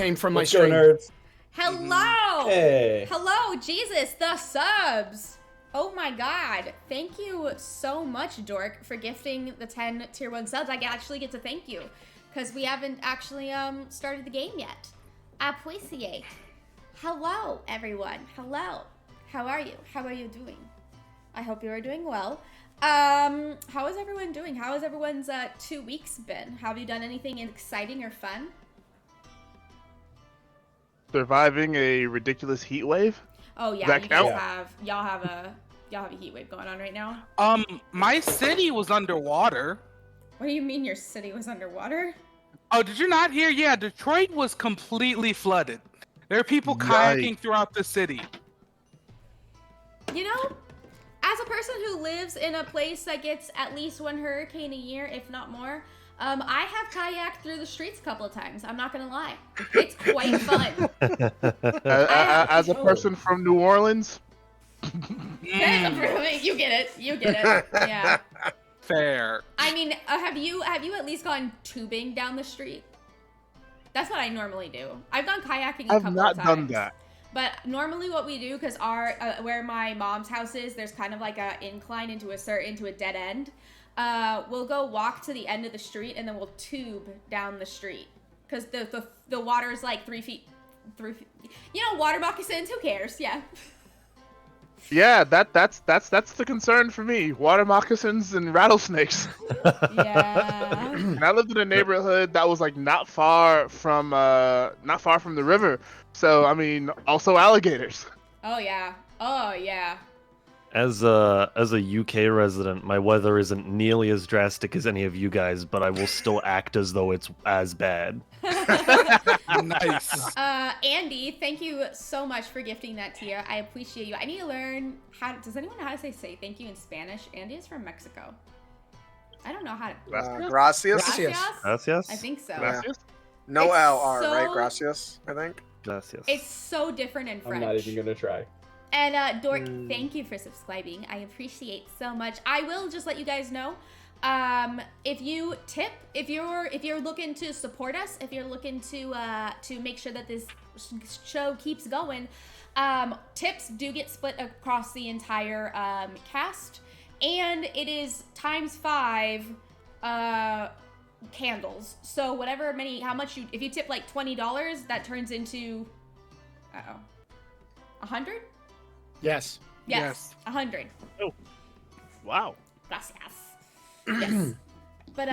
came from my Let's go, stream. nerds. Hello! Hey. Hello, Jesus, the subs! Oh my god. Thank you so much, Dork, for gifting the 10 tier 1 subs. I actually get to thank you, because we haven't actually started the game yet. Appreciate. Hello, everyone. Hello. How are you? How are you doing? I hope you are doing well. How is everyone doing? How has everyone's 2 weeks been? Have you done anything exciting or fun? Surviving a ridiculous heat wave. Oh yeah, That you guys count? have y'all have a heat wave going on right now. My city was underwater. What do you mean your city was underwater? Oh, did you not hear? Yeah, Detroit was completely flooded. There are people kayaking throughout the city. You know, as a person who lives in a place that gets at least one hurricane a year, if not more, I have kayaked through the streets a couple of times. I'm not gonna lie. It's quite fun. As a person from New Orleans. You get it. You get it. Yeah. Fair. I mean, have you at least gone tubing down the street? That's what I normally do. I've gone kayaking a couple of times. I've not done that. But normally what we do, because our where my mom's house is, there's kind of like a incline into a dead end. We'll go walk to the end of the street and then we'll tube down the street. Because the water is like 3 feet. You know, water moccasins, who cares? Yeah. Yeah, that's the concern for me. Water moccasins and rattlesnakes. Yeah. And I lived in a neighborhood that was like not far from the river. So I mean, also alligators. Oh yeah. Oh yeah. As a UK resident, my weather isn't nearly as drastic as any of you guys, but I will still act as though it's as bad. Nice. Andy, thank you so much for gifting that tier. I appreciate you. I need to learn does anyone know how to say thank you in Spanish? Andy is from Mexico. I don't know how to. Gracias. Gracias? I think so. Gracias? No It's LR, right? so- Gracias, I think. Gracias. It's so different in French. I'm not even gonna try. And Dork, thank you for subscribing. I appreciate so much. I will just let you guys know, if you tip, if you're looking to support us, if you're looking to make sure that this show keeps going, tips do get split across the entire cast, and it is times 5 candles. So whatever if you tip like $20, that turns into 100. Yes. Yes. 100. Oh, wow. Gracias. Yes. But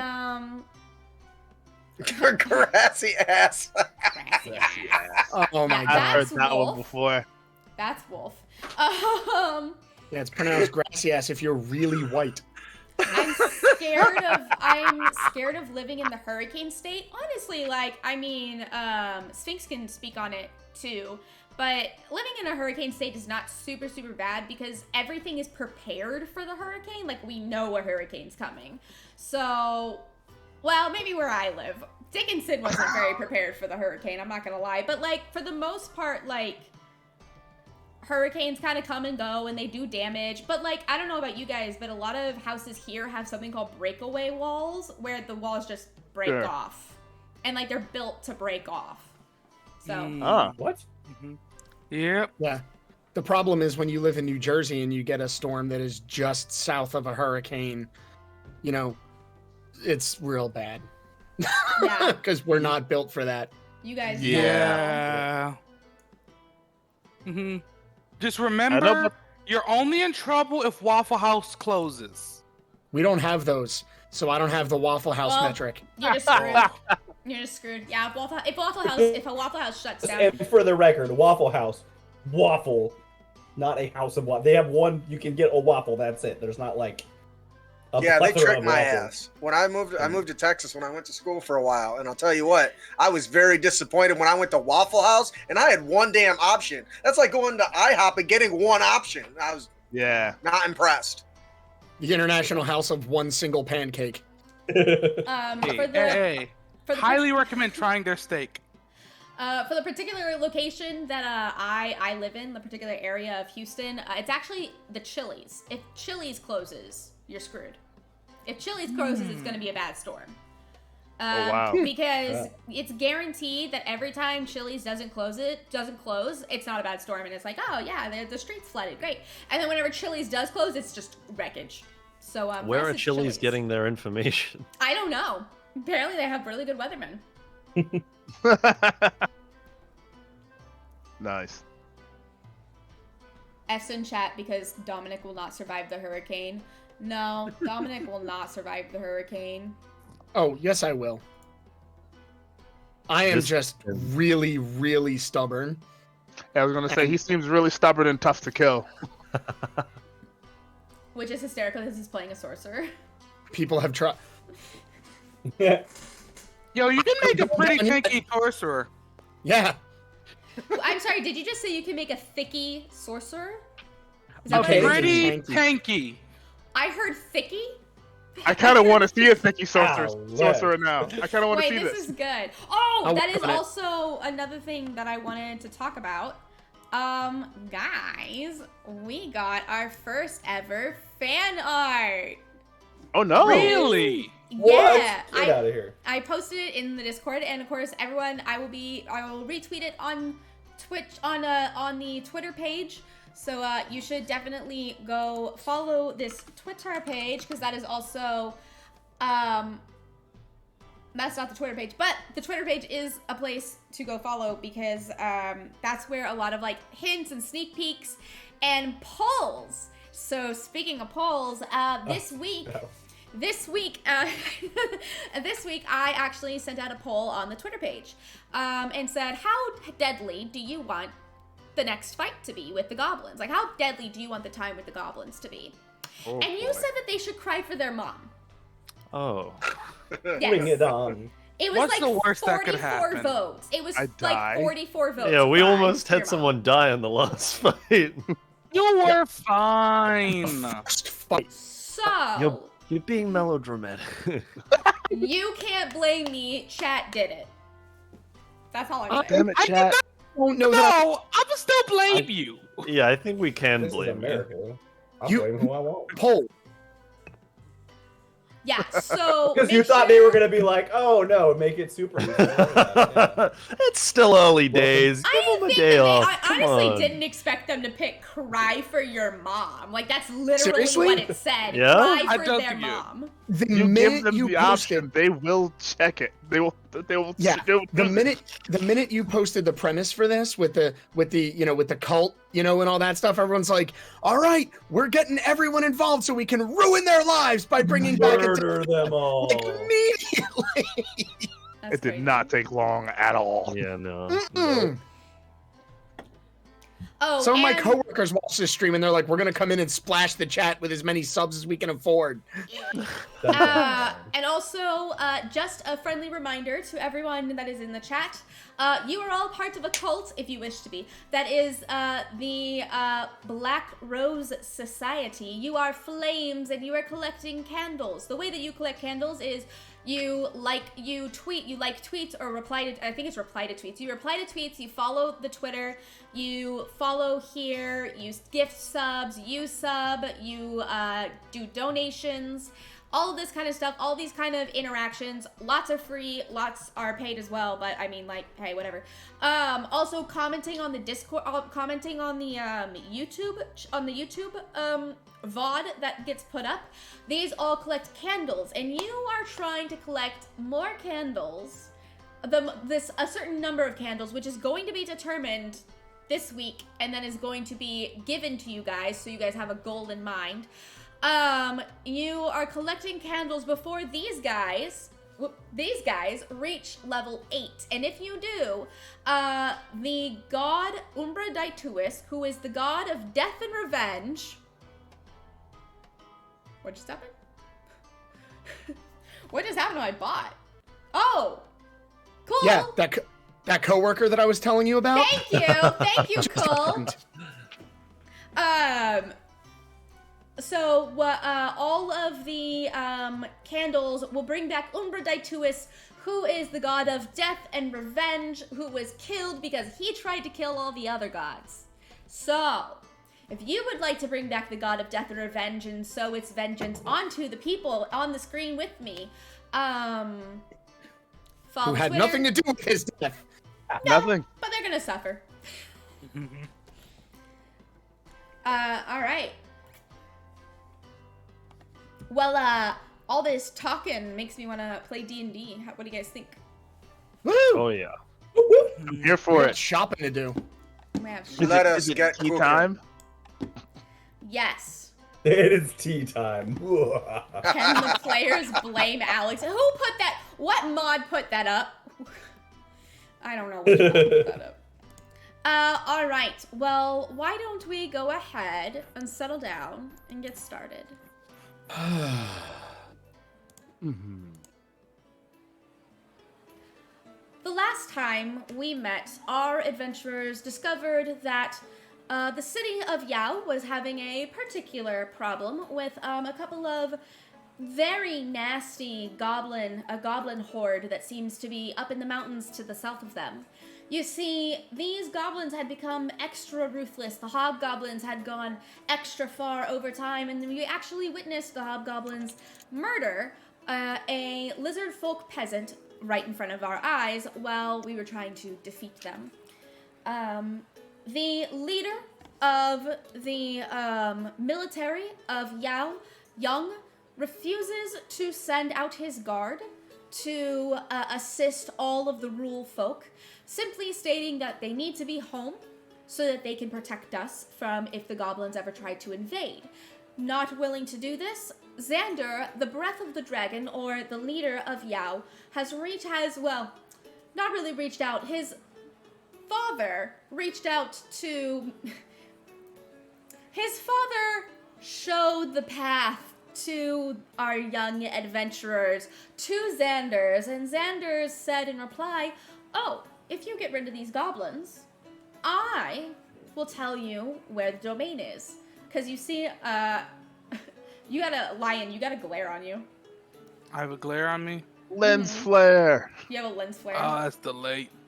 Grassy ass. gracias. Oh my Yeah, god. I've heard That's that Wolf. one before. That's Wolf. Yeah, it's pronounced gracias if you're really white. I'm scared of living in the hurricane state. Honestly, like, I mean, Sphinx can speak on it too. But living in a hurricane state is not super, super bad because everything is prepared for the hurricane. Like, we know a hurricane's coming. So, well, maybe where I live. Dickinson wasn't very prepared for the hurricane, I'm not gonna lie. But, like, for the most part, like, hurricanes kind of come and go and they do damage. But, like, I don't know about you guys, but a lot of houses here have something called breakaway walls where the walls just break off. And, like, they're built to break off. So. What? Yep. Yeah. The problem is when you live in New Jersey and you get a storm that is just south of a hurricane, you know, it's real bad. Yeah. Because we're not built for that. You guys. Yeah. Just remember, you're only in trouble if Waffle House closes. We don't have those, so I don't have the Waffle House metric. You're just screwed. You're just screwed. Yeah, if a Waffle House shuts down. And for the record, Waffle House, waffle, not a house of waffle. They have one, you can get a waffle, that's it. There's not like a Yeah, they plethora tricked of my waffles. ass. When I moved to Texas when I went to school for a while, and I'll tell you what, I was very disappointed when I went to Waffle House and I had one damn option. That's like going to IHOP and getting one option. I was not impressed. The International House of One Single Pancake. Highly recommend trying their steak. For the particular location that I live in, the particular area of Houston, it's actually the Chili's. If Chili's closes, you're screwed. If Chili's closes, it's going to be a bad storm. wow. Because it's guaranteed that every time Chili's doesn't close, it's not a bad storm, and it's like, oh yeah, the street's flooded, great. And then whenever Chili's does close, it's just wreckage. So where are Chili's getting their information? I don't know. Apparently, they have really good weathermen. Nice. S in chat because Dominic will not survive the hurricane. No, Dominic will not survive the hurricane. Oh, yes, I will. I am just really, really stubborn. I was gonna say he seems really stubborn and tough to kill. Which is hysterical because he's playing a sorcerer. People have tried. Yo, you can make a pretty tanky sorcerer. Yeah. I'm sorry, did you just say you can make a thicky sorcerer? Is A that what you pretty said? tanky. I heard thicky? I kind of want to see a thicky sorcerer now. I kind of want to see Wait, this. this is good. Oh, that is work on it. also another thing that I wanted to talk about. Guys, we got our first ever fan art. Oh no! Really? Yeah, Get out of here. I posted it in the Discord, and of course, everyone, I will retweet it on Twitch on the Twitter page. So you should definitely go follow this Twitter page because that is also that's not the Twitter page, but the Twitter page is a place to go follow because that's where a lot of like hints and sneak peeks and polls. So speaking of polls, this week I actually sent out a poll on the Twitter page and said, how deadly do you want the next fight to be with the goblins? Like, how deadly do you want the time with the goblins to be? Oh, and you said that they should cry for their mom. Oh. Yes. Bring it on. It was What's like the worst that could 44 happen? votes. It was I like die. 44 votes. Yeah, we Cry almost for your had mom. someone die in the last fight. You were fine. First fight. So, You're being melodramatic. you can't blame me. Chat did it. That's all I'm saying. Damn it, I did chat. not Don't know that. know. I would still blame you. Yeah, I think we can This is blame you. America. I'll You- blame who I want. Poll. Yeah, so. Because you make thought sure- they were gonna be like, oh no, make it super. easy. Yeah. It's still early days. Give I them a think day that off. I Come honestly on. didn't expect them to pick "Cry for your mom." Like that's literally Seriously? what it said. Yeah? Cry I for don't their think you- mom. The You give minute them you the posted, option, they will check it. They will. Yeah, they'll the do minute you posted the premise for this with the cult, and all that stuff, everyone's like, all right, we're getting everyone involved so we can ruin their lives by bringing back a Murder them all. like immediately. That's It did crazy. not take long at all. Yeah, no. Mm-mm. Oh, Some of my and- coworkers watch this stream and they're like, we're gonna come in and splash the chat with as many subs as we can afford. And also, just a friendly reminder to everyone that is in the chat, you are all part of a cult, if you wish to be. That is the Black Rose Society. You are flames and you are collecting candles. The way that you collect candles is you like tweets or reply to, I think it's reply to tweets. You reply to tweets, you follow the Twitter, you follow here, you gift subs, you sub, you do donations, all of this kind of stuff, all these kind of interactions. Lots are free, lots are paid as well, but I mean, like, hey, whatever. Also commenting on the Discord, commenting on the YouTube VOD that gets put up. These all collect candles, and you are trying to collect more candles, a certain number of candles, which is going to be determined this week, and then is going to be given to you guys, so you guys have a goal in mind. You are collecting candles before these guys reach level 8. And if you do, the god Umbra Daituis, who is the god of death and revenge. What just happened? What just happened to my bot? Oh! Cool! Yeah, that coworker that I was telling you about. Thank you, Cole. So all of the candles will bring back Umbra Daituis, who is the god of death and revenge, who was killed because he tried to kill all the other gods. So, if you would like to bring back the god of death and revenge and sow its vengeance onto the people on the screen with me, Follow Who had Twitter. nothing to do with his death. Nothing. But they're gonna suffer. All right. Well, all this talking makes me want to play D&D. What do you guys think? Woo! Oh yeah. I'm here We for got it. shopping to do. We have Let Is us it get tea cooking. time? Yes. It is tea time. Can the players blame Alex? Who put that? What mod put that up? I don't know which mod put that up. All right. Well, why don't we go ahead and settle down and get started? The last time we met, our adventurers discovered that the city of Yao was having a particular problem with a couple of very nasty goblin horde that seems to be up in the mountains to the south of them. You see, these goblins had become extra ruthless. The hobgoblins had gone extra far over time, and we actually witnessed the hobgoblins murder a lizard folk peasant right in front of our eyes while we were trying to defeat them. The leader of the military of Yao, Young, refuses to send out his guard to assist all of the rural folk, simply stating that they need to be home so that they can protect us from if the goblins ever tried to invade. Not willing to do this, Xander, the Breath of the Dragon, or the leader of Yao, has not really reached out. His father reached out to... His father showed the path to our young adventurers, to Xander's, and Xander's said in reply, "Oh, if you get rid of these goblins, I will tell you where the domain is." Because you see, you got a lion, you got a glare on you. I have a glare on me. Lens flare. You have a lens flare. That's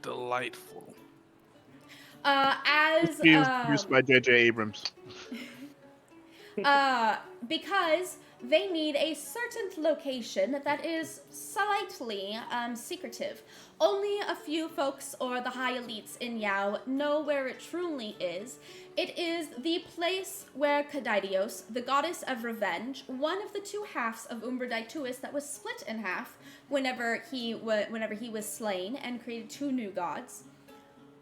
delightful. As Used by J.J. Abrams. because they need a certain location that is slightly secretive. Only a few folks or the high elites in Yao know where it truly is. It is the place where Kadidios, the goddess of revenge, one of the two halves of Umberdaituis that was split in half whenever he was slain and created two new gods,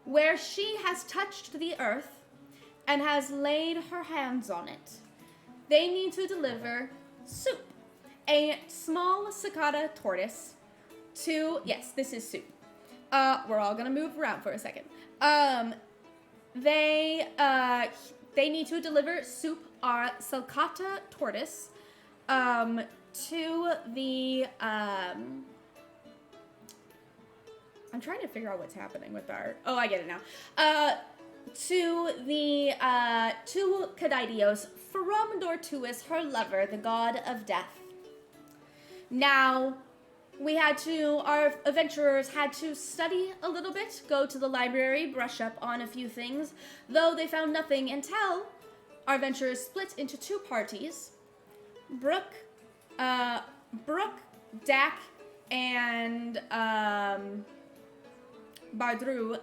where she has touched the earth and has laid her hands on it. They need to deliver soup, a small cicada tortoise to, yes, this is soup. We're all gonna move around for a second. They need to deliver soup, our sulcata tortoise, to the, I'm trying to figure out what's happening with our, oh, I get it now. To Kadidios from Dortuis, her lover, the god of death. Now, our adventurers had to study a little bit, go to the library, brush up on a few things, though they found nothing until our adventurers split into two parties. Brooke, Dak, and Bardru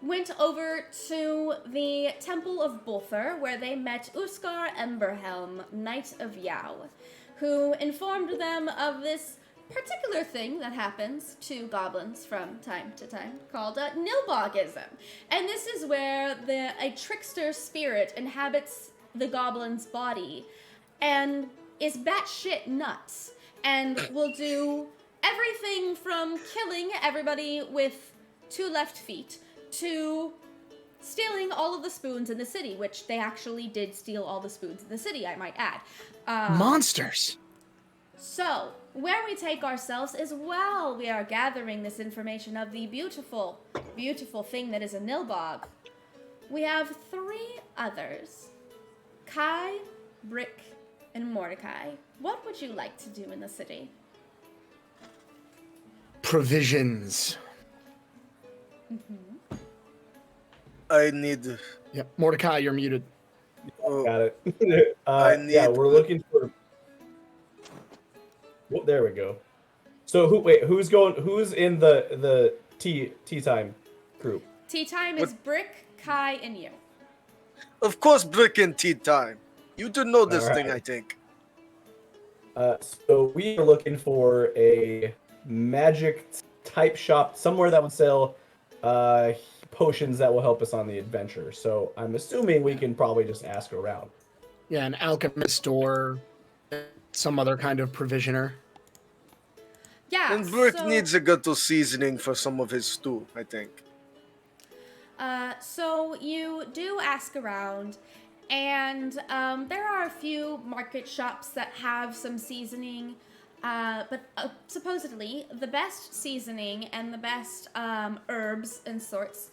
went over to the Temple of Bolthar, where they met Uskar Emberhelm, Knight of Yao, who informed them of this particular thing that happens to goblins from time to time, called Nilbogism. And this is where a trickster spirit inhabits the goblin's body and is batshit nuts and will do everything from killing everybody with two left feet to stealing all of the spoons in the city, which they actually did steal all the spoons in the city, I might add. Monsters. So, where we take ourselves is while we are gathering this information of the beautiful, beautiful thing that is a Nilbog, we have three others. Kai, Brick, and Mordecai. What would you like to do in the city? Provisions. Mm-hmm. I need. Yep, Mordecai, you're muted. Got it. I need. Yeah, we're looking for. Well, there we go. So who's going? Who's in the tea time group? Tea time is Brick, Kai, and you. Of course, Brick and tea time. You do know this thing, Alright. I think. So we are looking for a magic type shop somewhere that would sell potions that will help us on the adventure. So I'm assuming we can probably just ask around. Yeah, an alchemist store, some other kind of provisioner. Yeah. And Brick so, needs a good seasoning for some of his stew, I think. So you do ask around, and there are a few market shops that have some seasoning, but supposedly the best seasoning and the best herbs and sorts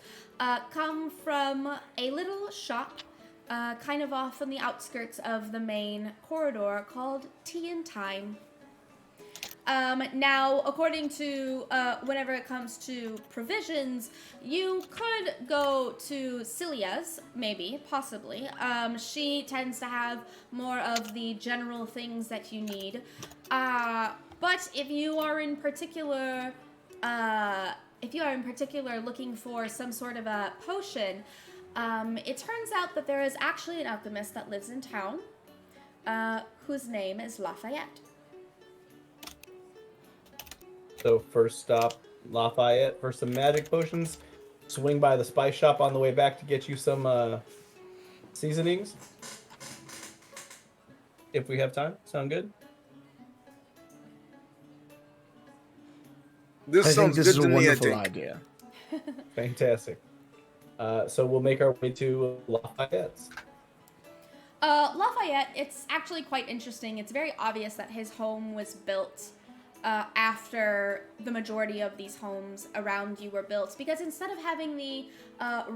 come from a little shop kind of off on the outskirts of the main corridor called Tea and Time. Now, according to whenever it comes to provisions, you could go to Celia's, maybe, possibly. She tends to have more of the general things that you need. But if you are in particular, looking for some sort of a potion, it turns out that there is actually an alchemist that lives in town, whose name is Lafayette. So first stop, Lafayette for some magic potions. Swing by the spice shop on the way back to get you some seasonings. If we have time. Sound good? This I think sounds this good is a to me, I wonderful think. idea. Fantastic. So we'll make our way to Lafayette's. Lafayette, it's actually quite interesting. It's very obvious that his home was built after the majority of these homes around you were built, because instead of having the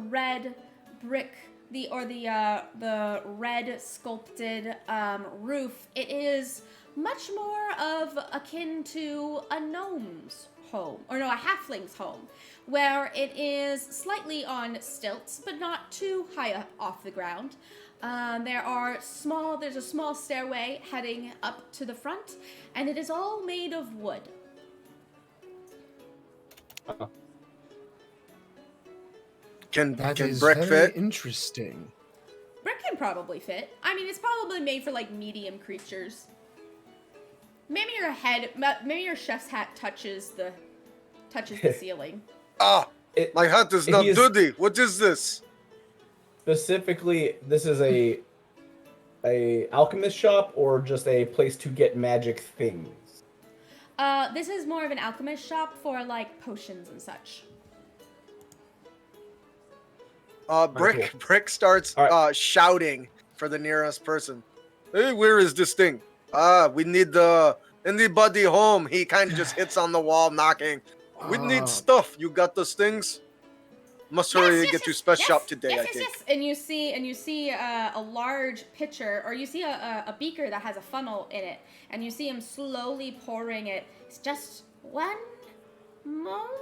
red brick, the red sculpted roof, it is much more of akin to a gnome's home, or no, a halfling's home, where it is slightly on stilts, but not too high up off the ground. There's a small stairway heading up to the front, and it is all made of wood. Can That is Brick very fit? interesting. Brick can probably fit. I mean, it's probably made for like medium creatures. Maybe your chef's hat touches the ceiling. Ah, my hat is not dirty. What is this? Specifically, this is a alchemist shop or just a place to get magic things? This is more of an alchemist shop for like potions and such. Brick starts shouting for the nearest person. Hey, where is this thing? We need anybody home. He kind of just hits on the wall, knocking. We need stuff. You got those things? Must hurry get to special shop today, I think. Yes. And you see a large pitcher, or you see a beaker that has a funnel in it, and you see him slowly pouring it. It's just one moment.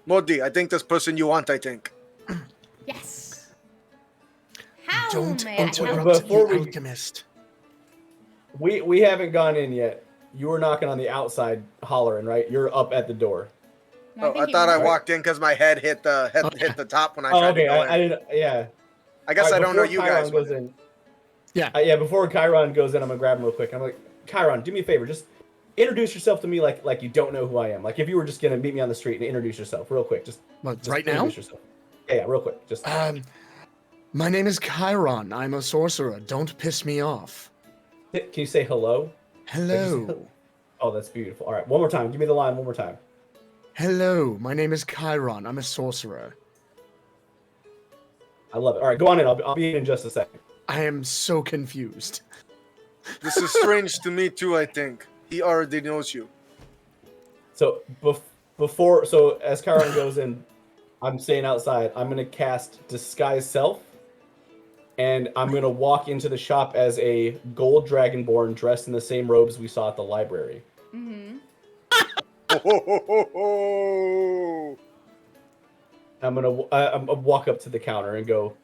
Modi, I think this person you want, I think. Yes. How Don't may I help interrupt the Before we- alchemist. We haven't gone in yet. You were knocking on the outside, hollering, right? You're up at the door. No, I thought I walked in because my head hit the top when I tried to go in. I didn't. Yeah. I guess I don't know you guys. Goes in. Yeah. Before Chiron goes in, I'm gonna grab him real quick. I'm like, Chiron, do me a favor, just introduce yourself to me like you don't know who I am. Like if you were just gonna meet me on the street and introduce yourself real quick, just Right now? introduce yourself. Yeah, real quick. Just My name is Chiron. I'm a sorcerer. Don't piss me off. can you say hello? Hello. Oh, that's beautiful. All right, one more time. Give me the line one more time. Hello. My name is Chiron. I'm a sorcerer. I love it. All right, go on in. I'll be in just a second. I am so confused. This is strange to me too, I think. He already knows you. So as Chiron goes in, I'm staying outside. I'm gonna cast Disguise Self, and I'm gonna walk into the shop as a gold dragonborn dressed in the same robes we saw at the library. Mm-hmm. I'm gonna walk up to the counter and go,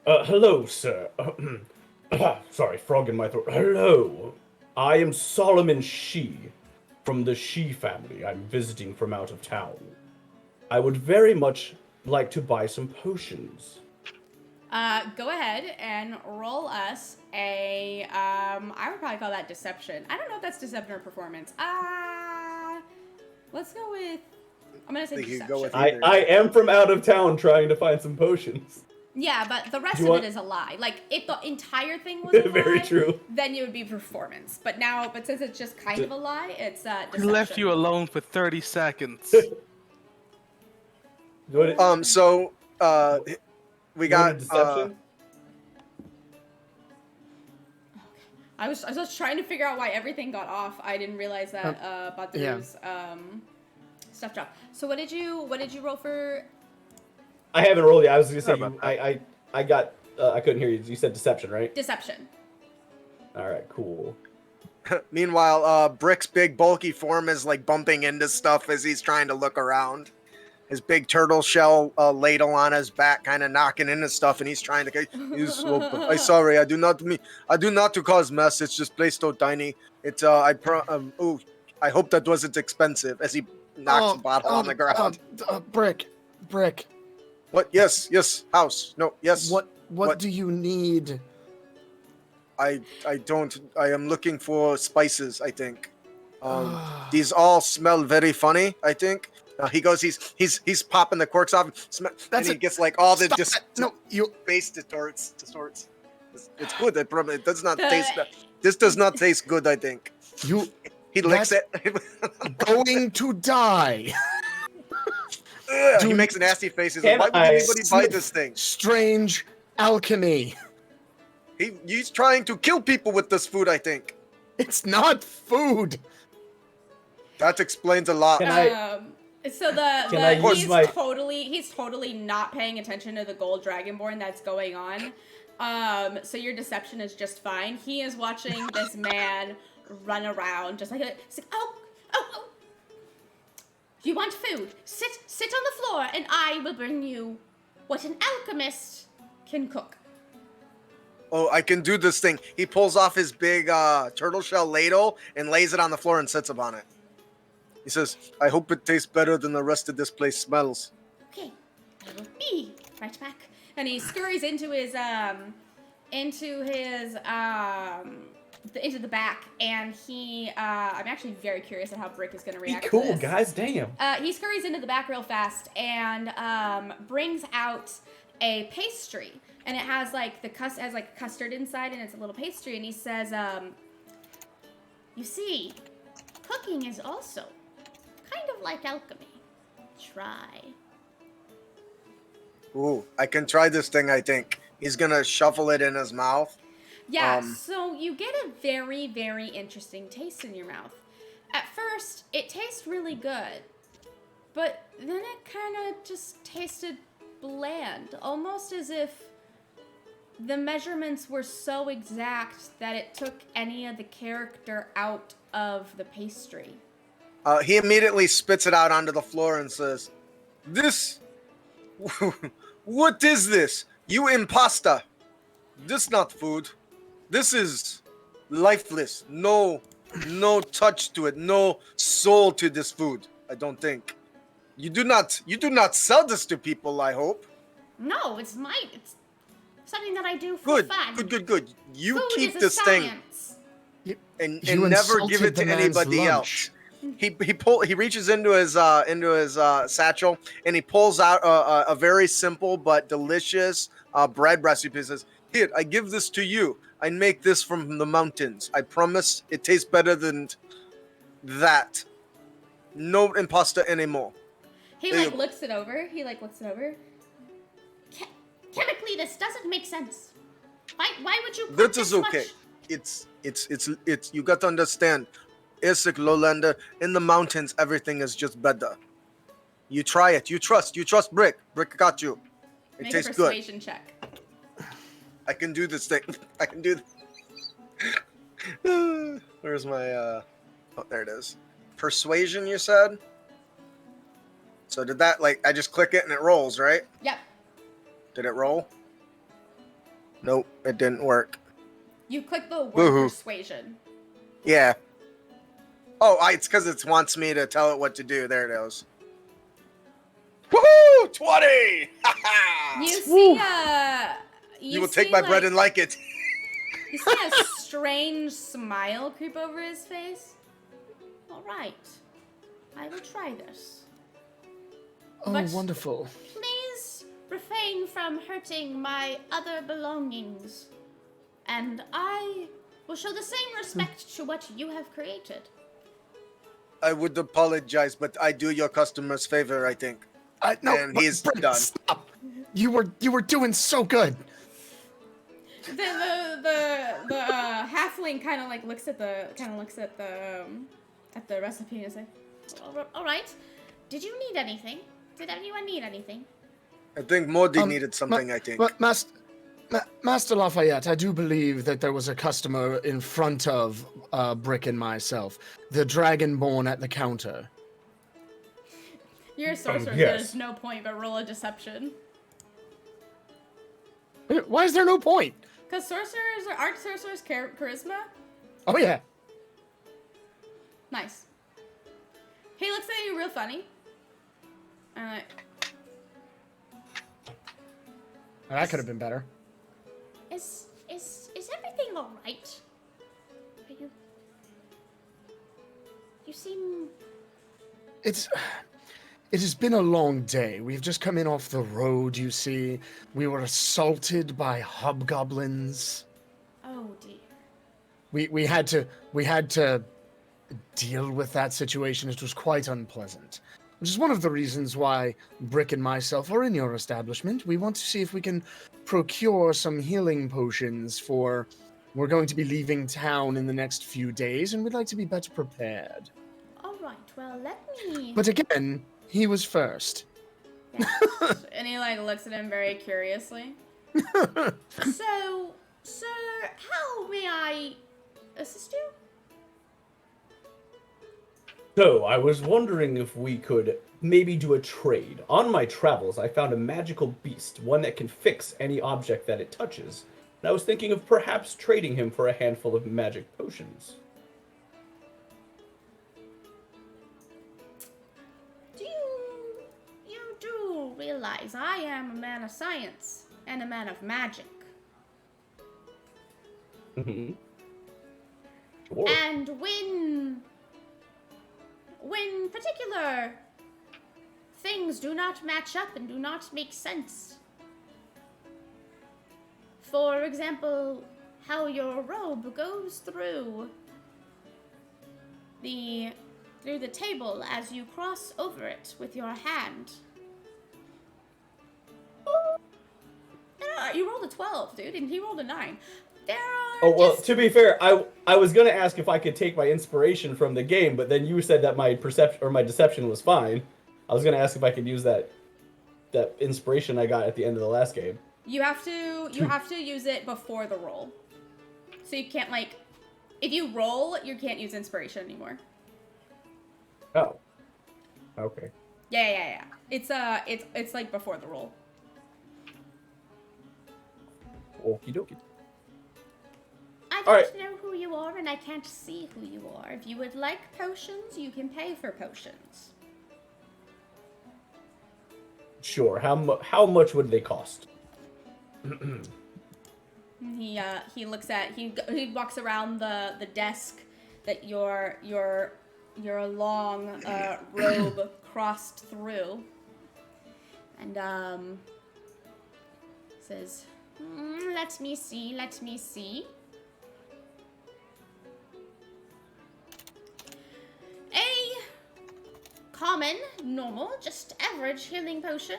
"Hello, sir. Sorry, frog in my throat. Hello, I am Solomon She from the She family. I'm visiting from out of town. I would very much like to buy some potions. Go ahead and roll us a, I would probably call that deception. I don't know if that's deception or performance. Let's go with, I'm gonna say deception. Go with I am from out of town trying to find some potions. Yeah, but the rest of it is a lie. Like, if the entire thing was a lie, Very true. then it would be performance. But since it's just kind of a lie, it's deception. He left you alone for 30 seconds. So, we got deception. I was trying to figure out why everything got off. I didn't realize that Batu's stuff dropped. So what did you roll for? I haven't rolled yet. I was gonna say I got I couldn't hear you. You said deception, right? Deception. All right, cool. Meanwhile, Brick's big bulky form is like bumping into stuff as he's trying to look around. His big turtle shell ladle on his back, kind of knocking into stuff, and he's trying to. I'm sorry, I do not to cause mess. It's just placed so tiny. It's I hope that wasn't expensive. As he knocks the bottle on the ground. Brick. What? Yes. House. No. Yes. What do you need? I don't. I am looking for spices. I think. These all smell very funny. I think. He goes. He's popping the corks off. And he gets like all the face distorts. It's good. It does not taste. This does not taste good. I think. He licks it. Going to die. He makes a nasty face. He's like, why would anybody buy this thing? Strange alchemy. He's trying to kill people with this food. I think. It's not food. That explains a lot. So he's totally not paying attention to the gold dragonborn that's going on. So your deception is just fine. He is watching this man run around just like it's like, oh. You want food? Sit on the floor and I will bring you what an alchemist can cook. Oh, I can do this thing. He pulls off his big turtle shell ladle and lays it on the floor and sits upon it. He says, I hope it tastes better than the rest of this place smells. Okay, I will be right back. And he scurries into the back, and I'm actually very curious at how Brick is going to react to this. Guys, damn. He scurries into the back real fast and brings out a pastry, and it has like custard inside, and it's a little pastry, and he says, you see, cooking is also kind of like alchemy. Try. Ooh, I can try this thing, I think. He's gonna shuffle it in his mouth. Yeah, so you get a very, very interesting taste in your mouth. At first, it tastes really good, but then it kind of just tasted bland, almost as if the measurements were so exact that it took any of the character out of the pastry. He immediately spits it out onto the floor and says, this... What is this? You imposter. This not food. This is lifeless. No touch to it. No soul to this food. I don't think. You do not sell this to people, I hope. No, it's something that I do for fun. Good. You Food keep is this thing and never give it to anybody else. He reaches into his satchel and he pulls out a very simple but delicious bread recipe. He says, "Here, I give this to you. I make this from the mountains. I promise it tastes better than that. No imposter anymore." He looks it over. Chemically, this doesn't make sense. Why would you? That is okay. It's you got to understand. Isaac Lowlander, in the mountains, everything is just better. You try it. You trust Brick. Brick got you. It tastes good. Make a persuasion check. I can do this thing. I can do Where's my oh, there it is. Persuasion, you said? So did that, I just click it and it rolls, right? Yep. Did it roll? Nope, it didn't work. You click the word Woohoo. persuasion. Yeah. Oh, it's because it wants me to tell it what to do. There it is. Woohoo! 20! Ha ha! You see You will take my bread and like it. You see a strange smile creep over his face? Alright. I will try this. Oh, But wonderful. please refrain from hurting my other belongings. And I will show the same respect to what you have created. I would apologize, but I do your customers favor, I think. No, And he's Brent, done. Stop. You were doing so good. The halfling kind of like looks at the recipe and is like, all right. Did you need anything? Did anyone need anything? I think Morty needed something, I think. Master Lafayette, I do believe that there was a customer in front of Brick and myself. The Dragonborn at the counter. You're a sorcerer, yes. There's no point but roll a deception. Why is there no point? Because aren't sorcerers charisma? Oh, yeah. Nice. He looks at you real funny. And like, That could have been better. Is everything alright? Are you... You seem... It has been a long day. We've just come in off the road, you see. We were assaulted by hobgoblins. Oh dear. We had to deal with that situation. It was quite unpleasant. Which is one of the reasons why Brick and myself are in your establishment. We want to see if we can procure some healing potions for... We're going to be leaving town in the next few days, and we'd like to be better prepared. Alright, well, let me... But again, he was first. Yes. And he, like, looks at him very curiously. So, sir, how may I assist you? So, I was wondering if we could maybe do a trade. On my travels, I found a magical beast, one that can fix any object that it touches. And I was thinking of perhaps trading him for a handful of magic potions. You do realize I am a man of science and a man of magic. Mm-hmm. Sure. And when particular things do not match up and do not make sense. For example, how your robe goes through the table as you cross over it with your hand. You rolled a 12, dude, and he rolled a 9. There are To be fair, I was gonna ask if I could take my inspiration from the game, but then you said that my perception or my deception was fine. I was gonna ask if I could use that inspiration I got at the end of the last game. You have to use it before the roll. So you can't, like, if you roll, you can't use inspiration anymore. Oh. Okay. Yeah. It's like before the roll. Okie dokie. I All right. don't know who you are and I can't see who you are. If you would like potions, you can pay for potions. Sure. How much would they cost? He looks at he walks around the desk that your long robe crossed through, and says, "Let me see. A common, normal, just average healing potion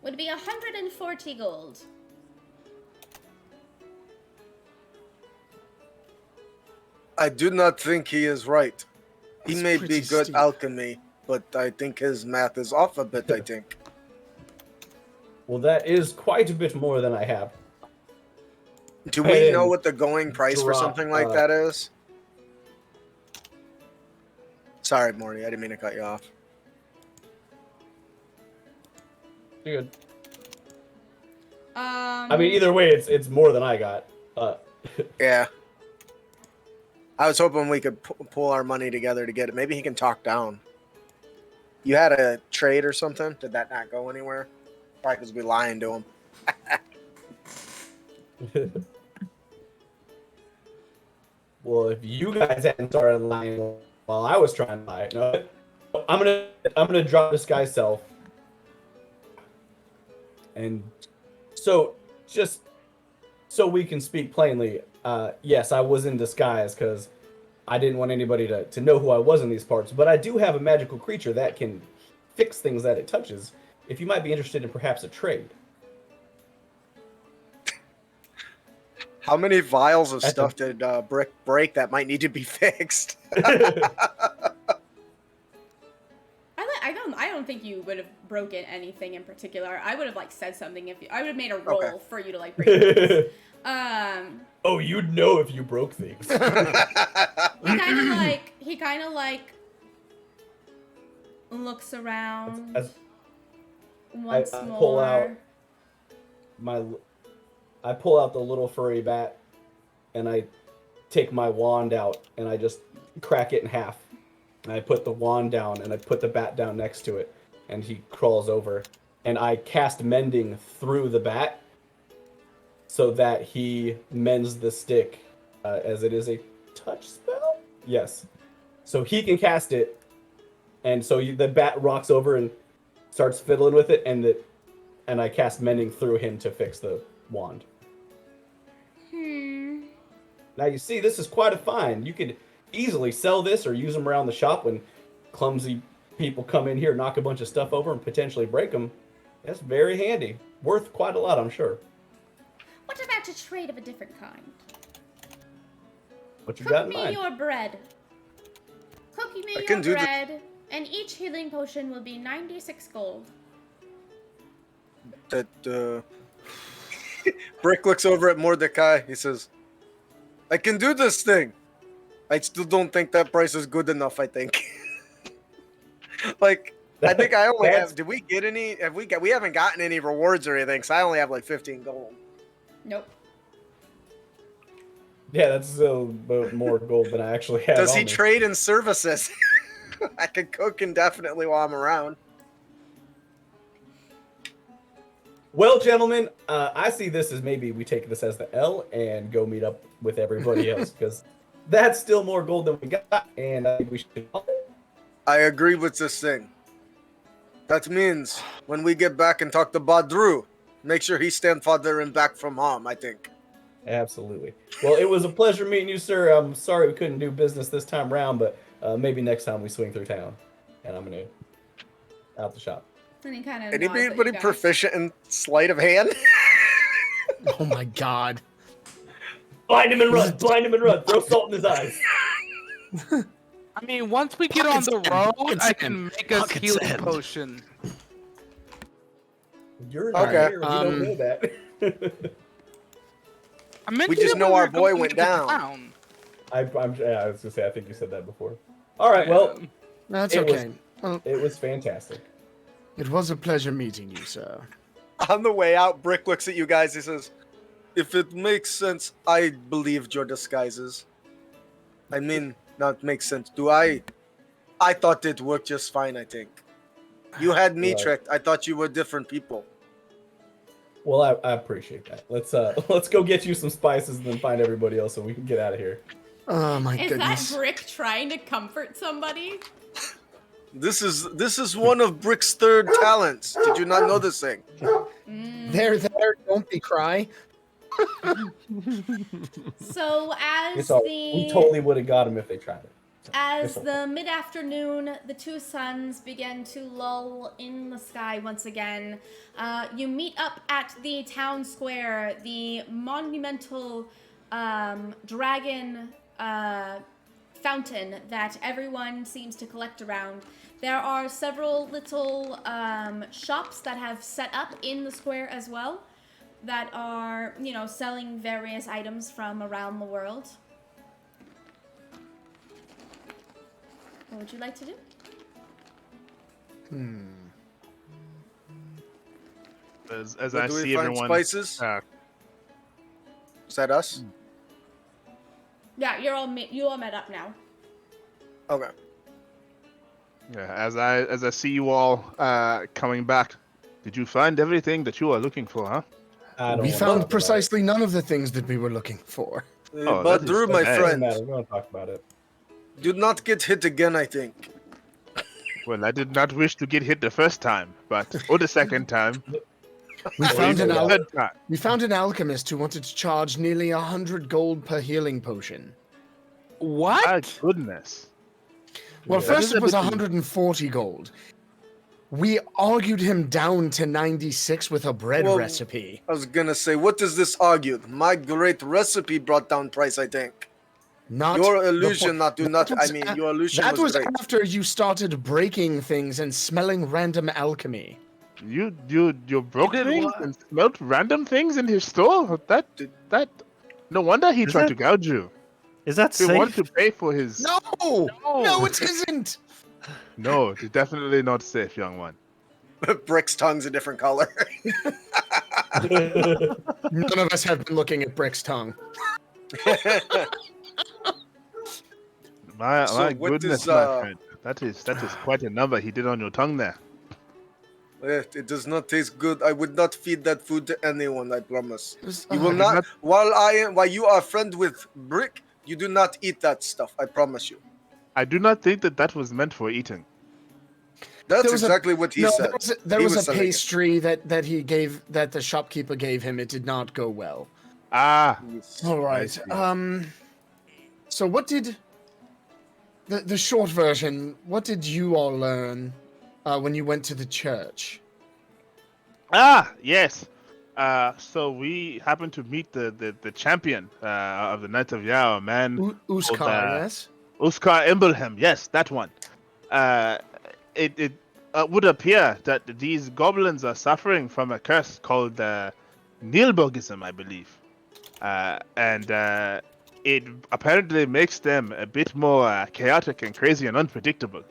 would be 140 gold." I do not think he is right. He That's may be pretty good steep. alchemy, but I think his math is off a bit, I think. Well, that is quite a bit more than I have. Do we know And what the going price for drop, something like that is? Sorry, Morty, I didn't mean to cut you off. You're good. I I mean, either way, it's more than I got. Yeah. I was hoping we could pull our money together to get it. Maybe he can talk down. You had a trade or something? Did that not go anywhere? Probably because we lying to him. Well, if you guys hadn't started lying while I was trying to lie, no, I'm gonna drop disguise self. And so, just so we can speak plainly, yes, I was in disguise because I didn't want anybody to know who I was in these parts. But I do have a magical creature that can fix things that it touches. If you might be interested in perhaps a trade. How many vials of stuff did Brick break that might need to be fixed? I don't think you would have broken anything in particular. I would have like said something if I would have made a roll for you to like break things. Oh, you'd know if you broke things. He kind of like looks around once more. I pull out the little furry bat, and I take my wand out, and I just crack it in half. And I put the wand down, and I put the bat down next to it, and he crawls over. And I cast mending through the bat, so that he mends the stick, as it is a touch spell? Yes. So he can cast it, and so the bat rocks over and starts fiddling with it, and I cast mending through him to fix the wand. Now you see, this is quite a find. You could easily sell this or use them around the shop when clumsy people come in here, knock a bunch of stuff over, and potentially break them. That's very handy. Worth quite a lot, I'm sure. What about a trade of a different kind? What you got in Cook me mind? your bread. Cook me your bread, and each healing potion will be 96 gold. Brick looks over at Mordecai. He says, I can do this thing. I still don't think that price is good enough, I think. Like, I think I only have... Did we get any... We haven't gotten any rewards or anything, so I only have like 15 gold. Nope. Yeah, that's still more gold than I actually have. Does he trade in services? I can cook indefinitely while I'm around. Well, gentlemen, I see this as maybe we take this as the L and go meet up with everybody else, because that's still more gold than we got, and I think we should... I agree with this thing. That means when we get back and talk to Badru, make sure he stand father and back from harm, I think. Absolutely. Well, it was a pleasure meeting you, sir. I'm sorry we couldn't do business this time around, but maybe next time we swing through town, and I'm going to out the shop. And he kind of Anybody proficient in sleight of hand? Oh my god. Blind him and run! Blind him and run! Throw salt in his eyes! I mean, once we get on the road, I can make us healing potion. You're not here. We don't know that. We just know our boy went down. I was gonna say, I think you said that before. All right, well, that's okay. It was fantastic. It was a pleasure meeting you, sir. On the way out, Brick looks at you guys. He says, if it makes sense, I believed your disguises. I mean, not makes sense. I thought it worked just fine, I think. You had me tricked. I thought you were different people. Well, I appreciate that. Let's go get you some spices and then find everybody else so we can get out of here. Oh my goodness. Is that Brick trying to comfort somebody? This is one of Brick's third talents. Did you not know this thing? There, don't be cry. So we totally would have got him if they tried it. As the mid-afternoon, the two suns begin to lull in the sky once again. You meet up at the town square, the monumental dragon fountain that everyone seems to collect around. There are several little shops that have set up in the square as well that are, selling various items from around the world. What would you like to do? As I see everyone... Spices? Is that us? Yeah, you all met up now. Okay. Yeah, as I see you all coming back, did you find everything that you are looking for, huh? I don't We wanna found talk about precisely none of the things that we were looking for. Oh, But that is Drew, my bad. it. Doesn't friend, matter. We don't talk about it. do not get hit again, I think. Well, I did not wish to get hit the first time, or the second time, We Well, found you an know al- that. third time. we found an alchemist who wanted to charge nearly 100 gold per healing potion. What? My goodness. Well, Yeah. That first is it a was bit- 140 gold. We argued him down to 96 with a bread Well, recipe. I was gonna say, what is this argued? My great recipe brought down price, I think. Not Your the illusion po- not do that not. I was mean, a- your illusion That was was great. after you started breaking things and smelling random alchemy. You broke did things what? and smelt random things in his store? That no wonder he Is tried that to gouge you. Is that He wanted safe? to pay for his. No, it isn't. No, it's definitely not safe, young one. Brick's tongue's a different color. None of us have been looking at Brick's tongue. My So what goodness, is, my friend. That is quite a number he did on your tongue there. It does not taste good. I would not feed that food to anyone, I promise. It was- You will did not, not- while you are a friend with Brick, you do not eat that stuff, I promise you. I do not think that was meant for eating. That's There was a- exactly what he no, said. there He was a selling it. pastry that he gave, that the shopkeeper gave him. It did not go well. Ah, All right. see. So what did the short version? What did you all learn when you went to the church? Yes. So we happened to meet the champion of the Knights of Yao, a man Uskar, called, yes. Uskar Imbelhem. Yes, that one. It would appear that these goblins are suffering from a curse called Nilbogism, I believe. And it apparently makes them a bit more chaotic and crazy and unpredictable.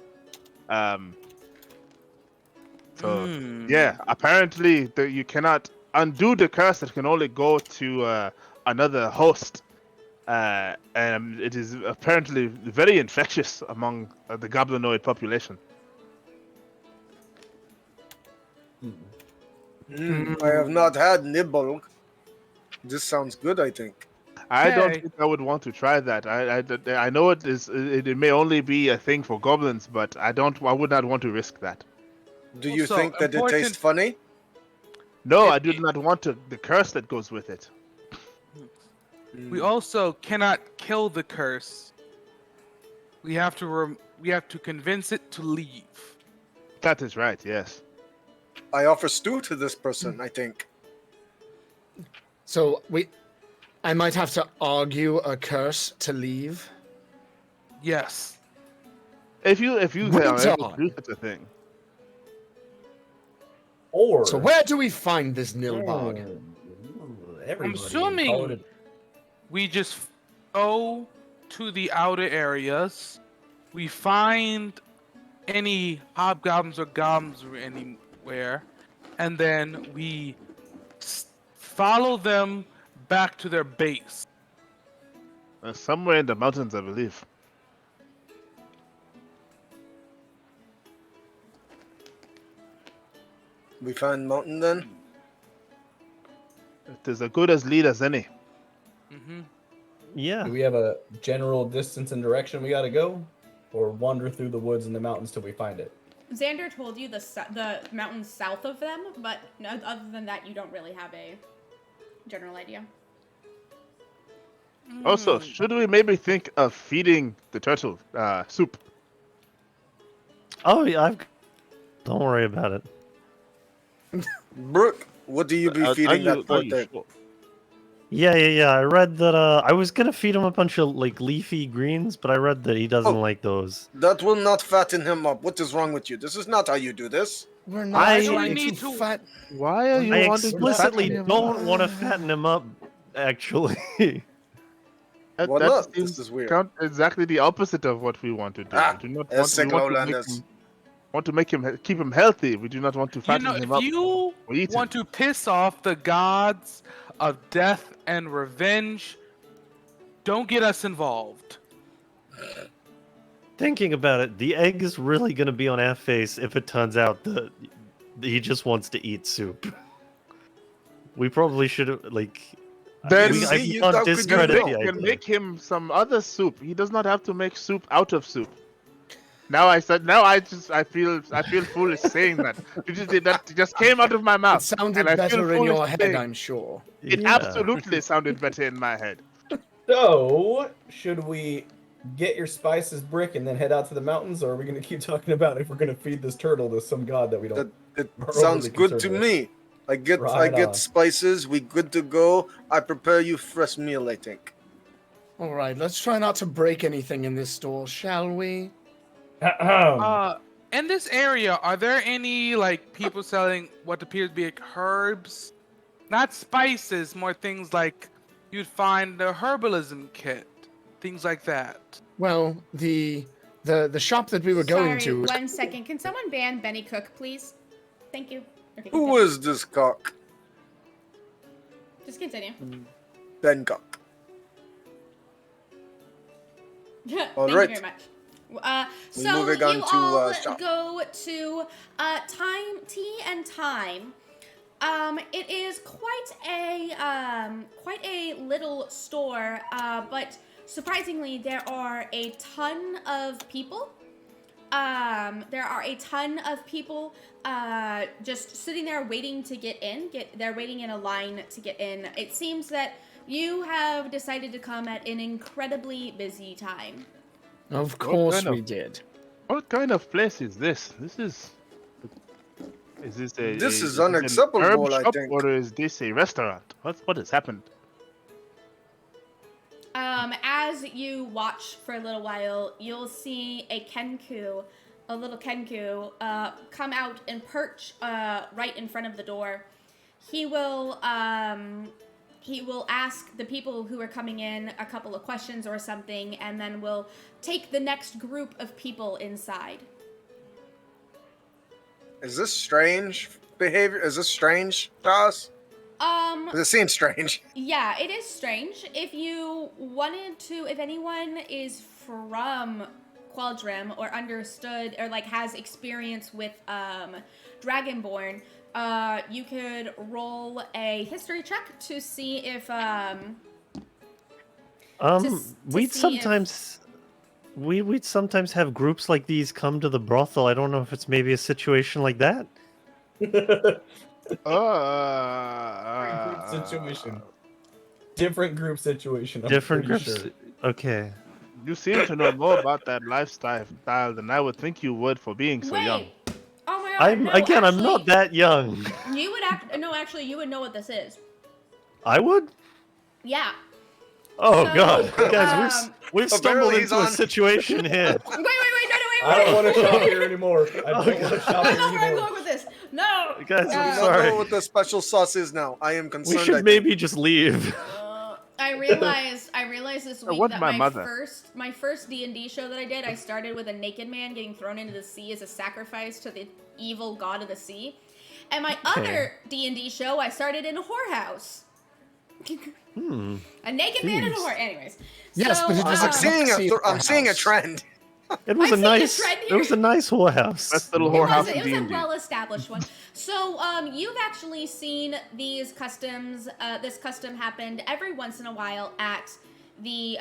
Yeah, apparently you cannot undo the curse. It can only go to another host. And it is apparently very infectious among the goblinoid population. I have not had Nilbog. This sounds good, I think. I don't Okay. think I would want to try that. I know it is. It may only be a thing for goblins, but I would not want to risk that. Do you Also, think that it tastes funny? No, It- I do not want the curse that goes with it. We also cannot kill the curse. We have to convince it to leave. That is right. Yes. I offer stew to this person, I think. So I might have to argue a curse to leave. Yes. If you Right do such a thing. Or So where do we find this Nilbog? Everybody assuming- call it We just go to the outer areas. We find any hobgoblins or goblins or anywhere, and then we follow them back to their base. Somewhere in the mountains, I believe. We find mountain then? It is as good as lead as any. Mm-hmm. Yeah. Do we have a general distance and direction we gotta go, or wander through the woods and the mountains till we find it? Xander told you the mountains south of them, but other than that, you don't really have a general idea. Also, should we maybe think of feeding the turtle soup? Oh yeah. Don't worry about it. Brooke, what do you be feeding that poor thing? sure? Yeah. I read that I was gonna feed him a bunch of like leafy greens, but I read that he doesn't Oh. like those. That will not fatten him up. What is wrong with you? This is not how you do this. We're not I trying need to to- fat. Why are you I wanting to explicitly fatten him don't up? want to fatten him up. Actually. Why That not? seems This is weird. exactly the opposite of what we want to do. Ah, We do not es want, we want to Lowlanders. make him keep him healthy. We do not want to You fatten know, him if up. you or eat him. want to piss off the gods of death and revenge, Don't get us involved. Thinking about it, the egg is really going to be on our face if it turns out that he just wants to eat soup. We probably should like. Then I you can't could discredit do the it. can idea. make him some other soup. He does not have to make soup out of soup. I feel foolish saying that. That just came out of my It mouth. sounded and I feel better in foolish your head, saying- I'm sure. It Yeah. absolutely sounded better in my head. So, should we get your spices, Brick, and then head out to the mountains, or are we going to keep talking about if we're going to feed this turtle to some god that we don't? It We're sounds overly good to concerned with. me. I get Right on. spices. We good to go. I prepare you fresh meal, I think. All right, let's try not to break anything in this store, shall we? In this area, are there any like people selling what appears to be like herbs? Not spices, more things like you'd find a herbalism kit, things like that. Well, the shop that we were going to. 1 second. Can someone ban Benny Cook, please? Thank you. Okay, Who continue. is this cock? Just continue. Ben cock. Thank All you right. very much. We So moving on you to, all shop. go to Tea and Time. It is quite a little store, but surprisingly, there are a ton of people. Just sitting there waiting to get in. They're waiting in a line to get in. It seems that you have decided to come at an incredibly busy time. Of course kind of- we did. What kind of place is this? Is this a? This is an unacceptable, herb I shop, think. or is this a restaurant? What has happened? As you watch for a little while, you'll see a little Kenku, come out and perch right in front of the door. He will ask the people who are coming in a couple of questions or something, and then will take the next group of people inside. Is this strange behavior? Is this strange to us? 'Cause it seems strange. Yeah, it is strange. If anyone is from Qualdrim or understood or like has experience with Dragonborn, you could roll a history check to see if we'd sometimes have groups like these come to the brothel. I don't know if it's maybe a situation like that. Different group situation. I'm Different pretty groups. Sure. Okay. You seem to know more about that lifestyle than I would think you would for being so young. Oh my god! I'm not that young. You would actually, you would know what this is. I would. Yeah. Oh So, god, guys, we've stumbled apparently into he's a on- situation here. Wait, no, I don't want to shop here anymore. I don't want to shop I here know where I'm anymore. going with this. No. Guys, We I'm don't sorry. know what the special sauce is now. I am We concerned. I should think. maybe just leave. I realized this week what's that my my mother? first D&D show that I did, I started with a naked man getting thrown into the sea as a sacrifice to the evil god of the sea. And my other D&D show, I started in a whorehouse. A naked man in a Jeez. whore. Anyways. Yes, so, but it was I'm seeing See a, I'm seeing a whorehouse. trend. It was I a see nice. the trend It was a nice whorehouse. That's little It whorehouse was, in it was a D&D. well-established one. So, you've actually seen these customs. This custom happened every once in a while at the.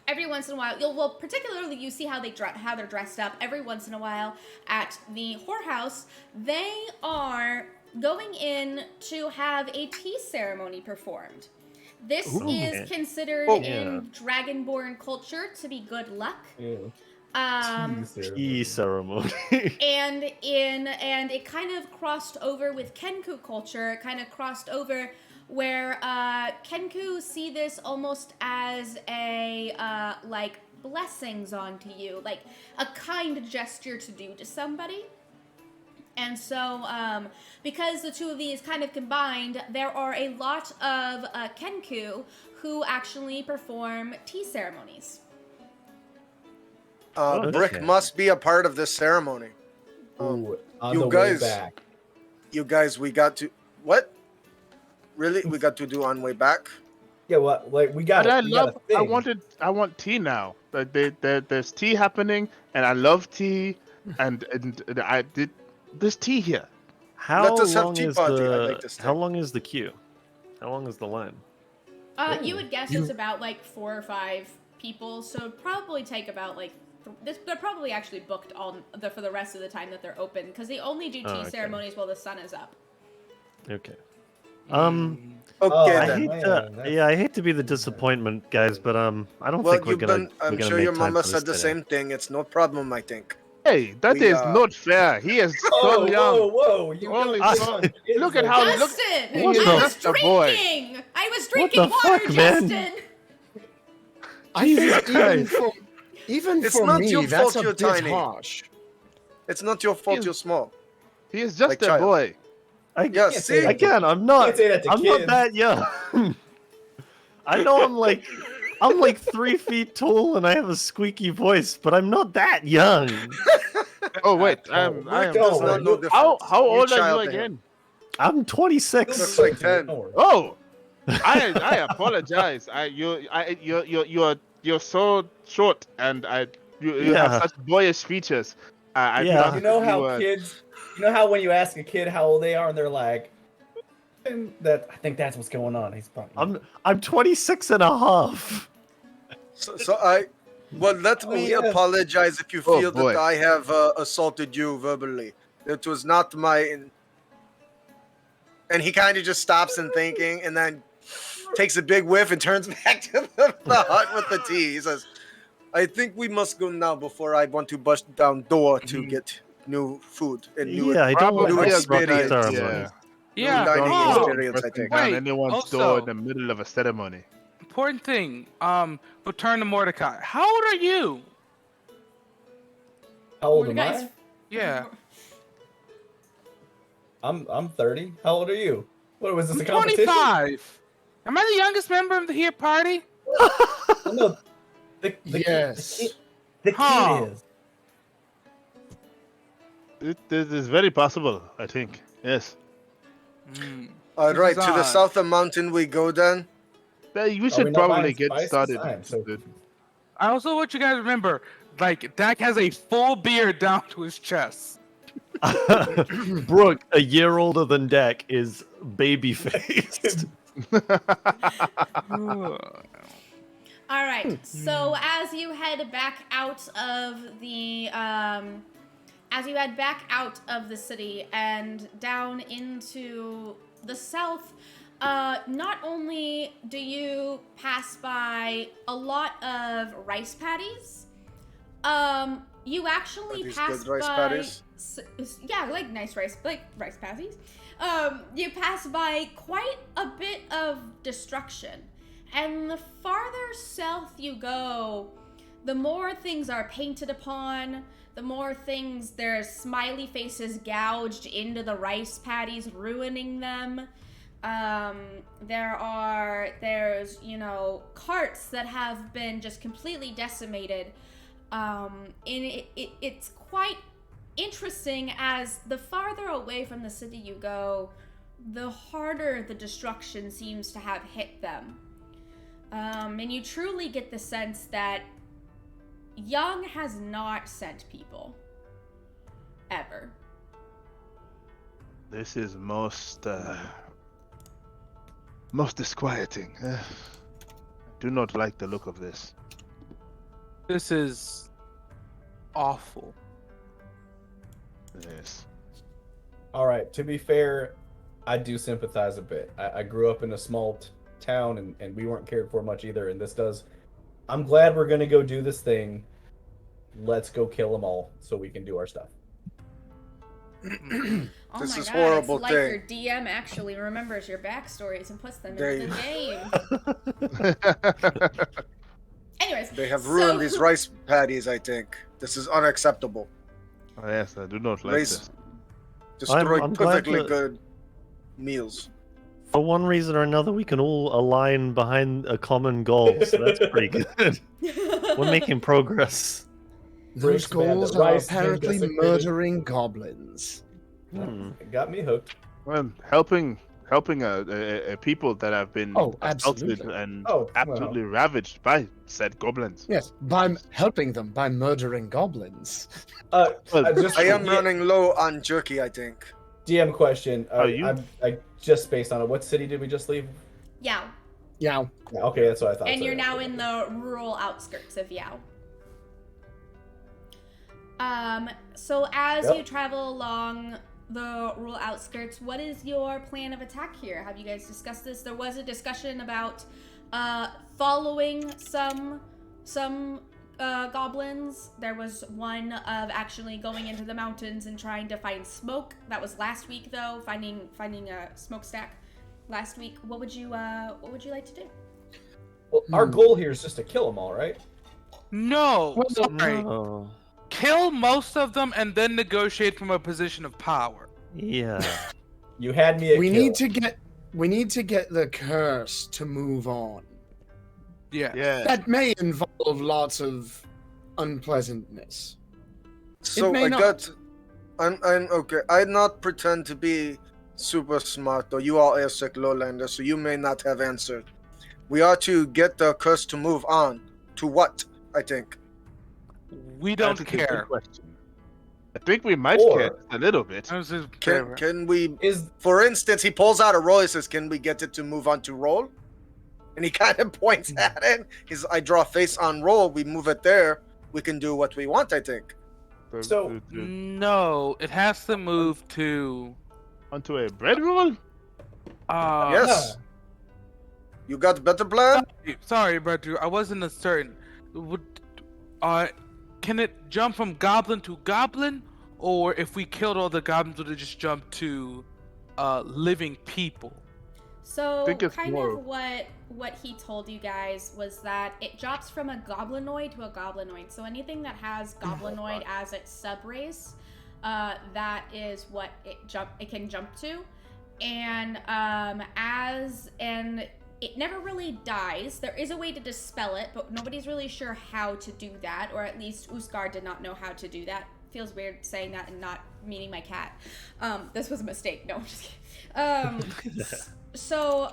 Every once in a while, particularly you see how they're dressed up. Every once in a while at the whorehouse, they are going in to have a tea ceremony performed. This is considered in Dragonborn culture to be good luck. Ew. Tea ceremony. And it kind of crossed over with Kenku culture. It kind of crossed over where Kenku see this almost as a like blessings onto you, like a kind gesture to do to somebody. And so, because the two of these kind of combined, there are a lot of Kenku who actually perform tea ceremonies. Brick must be a part of this ceremony. Ooh, on you the guys- way back. You guys, we got to what? Really? We got to do on way back? Yeah, well, like we got. But we got a thing. I want tea now. Like there's tea happening, and I love tea, and I did. There's tea here. How Let us have long tea is party. I the like this how thing. long is the queue? How long is the line? You would guess it's about like 4 or 5 people, so it'd probably take about like they're probably actually booked for the rest of the time that they're open because they only do tea ceremonies while the sun is up. Okay. Okay I then. hate I hate to be the disappointment, guys, but I don't Well, think we're gonna. I'm sure your mama said the same thing. It's no problem, I think. Hey, that is not fair. He is so young. Whoa! You Only don't son. kids Look at like how that. Justin, What I the- was Just a boy. drinking. I was What drinking the water, fuck, man? Justin. Even It's for not me, your that's fault a you're bit tiny. harsh. It's not your fault you're small. He is just Like a child. boy. Yeah, can't say see? that. Again, I'm not. Can't say that to I'm not kids. that young. I know I'm like 3 feet tall and I have a squeaky voice, but I'm not that young. Oh wait, Rick I am. does not know difference. How You old are you child to him. again? I'm 26. Looks like 10. Oh, I apologize. You're so short, and you have Yeah. such boyish features. I Yeah. thought You know that how kids. You know how when you ask a kid how old they are, and they're like, and that I think that's what's going on. He's probably. I'm 26 and a half. Well, let me yeah. apologize if you Oh, feel boy. that I have assaulted you verbally. It was not my. And he kind of just stops and thinking, and then takes a big whiff and turns back to the hut with the tea. He says, "I think we must go now before I want to bust down door to get new food and new Yeah, I don't want new to disrupt the experience. ceremony. Yeah. dining Oh, experience, I Busting think. down Wait, anyone's door also- in the middle of a ceremony. Important thing. Return to Mordecai. How old are you? How old am Mordecai's- I? Yeah. I'm 30. How old are you? What was this I'm a competition? 25. Am I the youngest member of the here party? Oh, no, the Yes. The Huh. kid is. This is very possible, I think. Yes. All This right, is to the odd. south of the mountain we go then. We should we not probably buying get spices? started. I am so I also want you guys to remember, like, Dak has a full beard down to his chest. Brooke, a year older than Dak, is baby faced. All right. So as you head back out of the city and down into the south, not only do you pass by a lot of rice paddies, you actually Are these pass good rice by paddies? yeah, like nice rice paddies. You pass by quite a bit of destruction. And the farther south you go, the more things are painted upon, the more things there's smiley faces gouged into the rice paddies, ruining them. There's carts that have been just completely decimated. It's quite interesting as the farther away from the city you go, the harder the destruction seems to have hit them. And you truly get the sense that Young has not sent people. Ever. This is most disquieting. I do not like the look of this. This is awful. Yes. All right. To be fair, I do sympathize a bit. I grew up in a small town, and we weren't cared for much either. And this does. I'm glad we're gonna go do this thing. Let's go kill them all so we can do our stuff. Oh This my is God, horrible it's like thing. your DM actually remembers your backstories and puts them There into you- the game. Anyways, They have ruined so- these rice paddies, I think. This is unacceptable. Oh, yes, I do not like Rice this. destroy I'm glad perfectly that- good meals. For one reason or another, we can all align behind a common goal, so that's pretty good. We're making progress. Those Bricks, man, goals the are rice has been apparently desecrated. murdering goblins. Hmm. It got me hooked. Well, helping helping a people that have been assaulted absolutely. and Oh, absolutely ravaged by said goblins. Yes, by helping them by murdering goblins. Well, Just I am running low on jerky, I think. DM question. you? I just spaced on it. What city did we just leave? Yao. Yeah. Yeah, okay, that's what I thought. And Sorry, you're now okay. in the rural outskirts of Yao. So as Yep. you travel along the rural outskirts, what is your plan of attack here? Have you guys discussed this? There was a discussion about following some goblins. There was one of actually going into the mountains and trying to find smoke. That was last week, though. Finding a smokestack last week. What would you like to do? Well, our goal here is just to kill them all, right? No, sorry. No. Kill most of them and then negotiate from a position of power. Yeah. You had me at We kill. need to get the curse to move on. Yeah. Yeah. That may involve lots of unpleasantness. So may I not. got. I'm okay. I not pretend to be super smart, though. You all are sick lowlander, so you may not have answered. We are to get the curse to move on. To what? I think. We That's don't a good care. question. I think we might Or- care a little bit. I was just- Can we? Is For instance, he pulls out a roll. He says, "Can we get it to move on to roll?" And he kind of points at it. He's, "I draw face on roll. We move it there. We can do what we want." I think. So- No, it has to move to. onto a bread roll. Yes. You got a better plan? Sorry, Breadru, I wasn't certain. Can it jump from goblin to goblin, or if we killed all the goblins, would it just jump to living people? So think it's kind more- of what he told you guys was that it drops from a goblinoid to a goblinoid. So anything that has goblinoid as its subrace, that is what it can jump to. And it never really dies. There is a way to dispel it, but nobody's really sure how to do that, or at least Uskar did not know how to do that. Feels weird saying that and not meaning my cat. This was a mistake. No, I'm just kidding. So,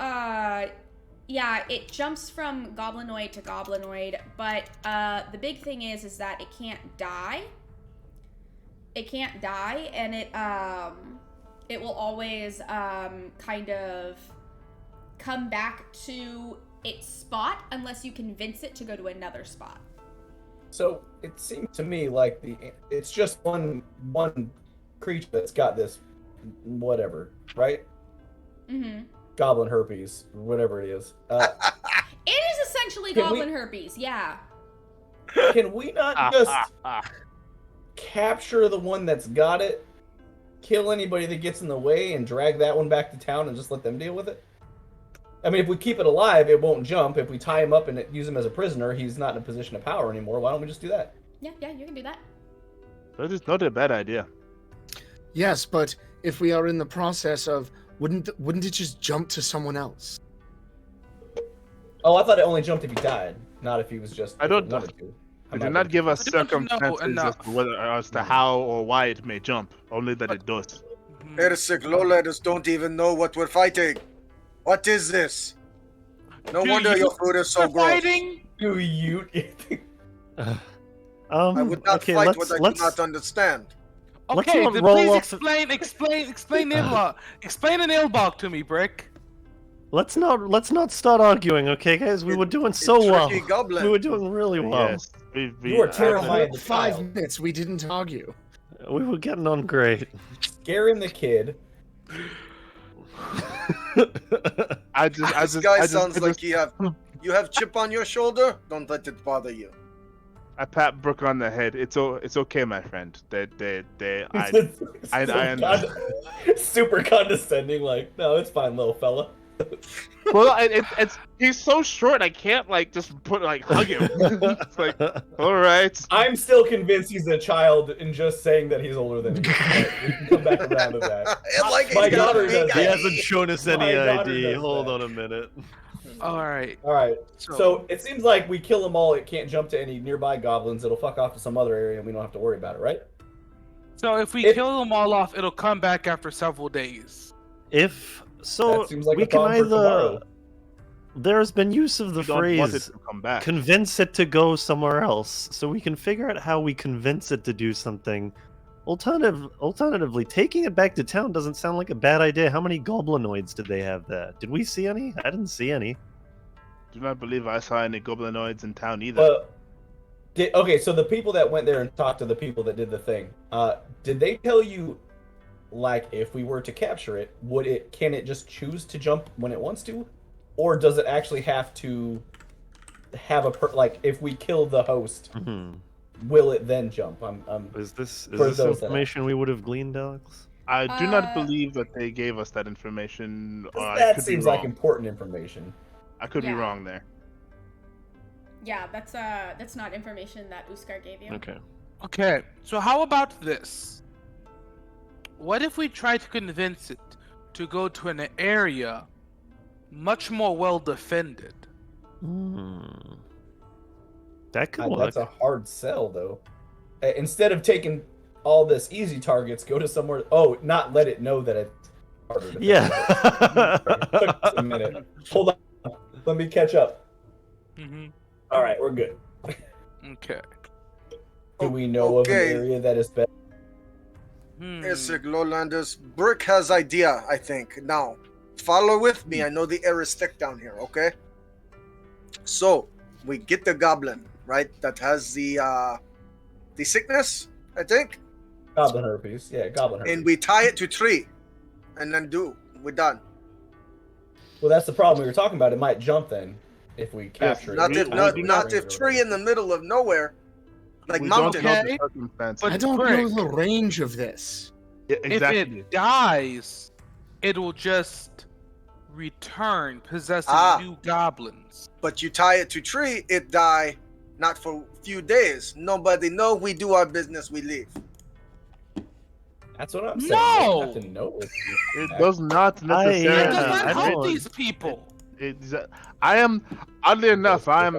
yeah, it jumps from goblinoid to goblinoid, but the big thing is that it can't die. It can't die, and it will always kind of come back to its spot unless you convince it to go to another spot. So it seemed to me like it's just one creature that's got this whatever, right? Mm-hmm. Goblin herpes, whatever it is. It is essentially Can goblin herpes, yeah. Can we not just capture the one that's got it, kill anybody that gets in the way, and drag that one back to town and just let them deal with it? I mean, if we keep it alive, it won't jump. If we tie him up and use him as a prisoner, he's not in a position of power anymore. Why don't we just do that? Yeah, you can do that. That is not a bad idea. Yes, but if we are in the process of, wouldn't it just jump to someone else? Oh, I thought it only jumped if he died, not if he was just. I don't- wanted to. It did not give us We don't know circumstances enough. as to how or why it may jump. Only that it does. Heretic lowlanders don't even know what we're fighting. What is this? No Do wonder you your food is so We're gross. fighting? Do you? I would not okay, fight let's, what I do let's, not understand. Let's Okay, not then roll please off- explain Nilbog. Explain an Nilbog to me, Brick. let's not start arguing, okay, guys? We were doing so well. Tricky goblin. We were doing really well. Yes. You are terrified. For 5 minutes, we didn't argue. We were getting on great. Scaring the kid. This guy sounds like you have chip on your shoulder. Don't let it bother you. I pat Brooke on the head. It's okay, my friend. Super condescending. Like, no, it's fine, little fella. Well, he's so short. I can't just hug him. It's like, all right. I'm still convinced he's a child in just saying that he's older than me. But we can come back around to that. Like My he's got a daughter big does He ID. hasn't shown us any My daughter ID. does Hold that. on a minute. All right. All right. So it seems like we kill them all. It can't jump to any nearby goblins. It'll fuck off to some other area, and we don't have to worry about it, right? So if we It- kill them all off, it'll come back after several days. If So That seems like we a can problem for either. tomorrow. There's been use of the We don't want it phrase to come back. convince it to go somewhere else, so we can figure out how we convince it to do something. Alternatively, taking it back to town doesn't sound like a bad idea. How many goblinoids did they have there? Did we see any? I didn't see any. Do not believe I saw any goblinoids in town either. But okay, so the people that went there and talked to the people that did the thing, did they tell you, like, if we were to capture it, can it just choose to jump when it wants to, or does it actually have to have like if we kill the host, will it then jump? Is this for those that- information we would have gleaned, Alex? I do not believe that they gave us that information. Or I That could seems be wrong. like important information. I could be Yeah. wrong there. Yeah, that's not information that Uskar gave you. Okay. Okay, so how about this? What if we try to convince it to go to an area much more well defended? That could work. That's a hard sell, though. Instead of taking all this easy targets, go to somewhere. Oh, not let it know that it's harder. To Yeah. Took us a minute. Hold on. Let me catch up. All right, we're good. Okay. Do we know of an Okay. area that is better? Yes, sir, Lowlanders. Brick has idea, I think. Now, follow with me. I know the air is thick down here, okay? So, we get the goblin, right? That has the sickness, I think. Goblin herpes. Yeah, goblin herpes. And we tie it to tree. And then we're done. Well, that's the problem we were talking about. It might jump then if we capture Not it. if not if tree in the middle of nowhere. Like We mountain. don't know Okay. the circumstances. But I don't Brick, know the range of this. Yeah, exactly. If it dies, it will just return possessing new goblins. But you tie it to tree, it die not for a few days. Nobody know. We do our business, we leave. That's what I'm saying. No! You have to know it. It does not It necessarily. does Yeah, not I help don't- these people. I am, oddly enough, I am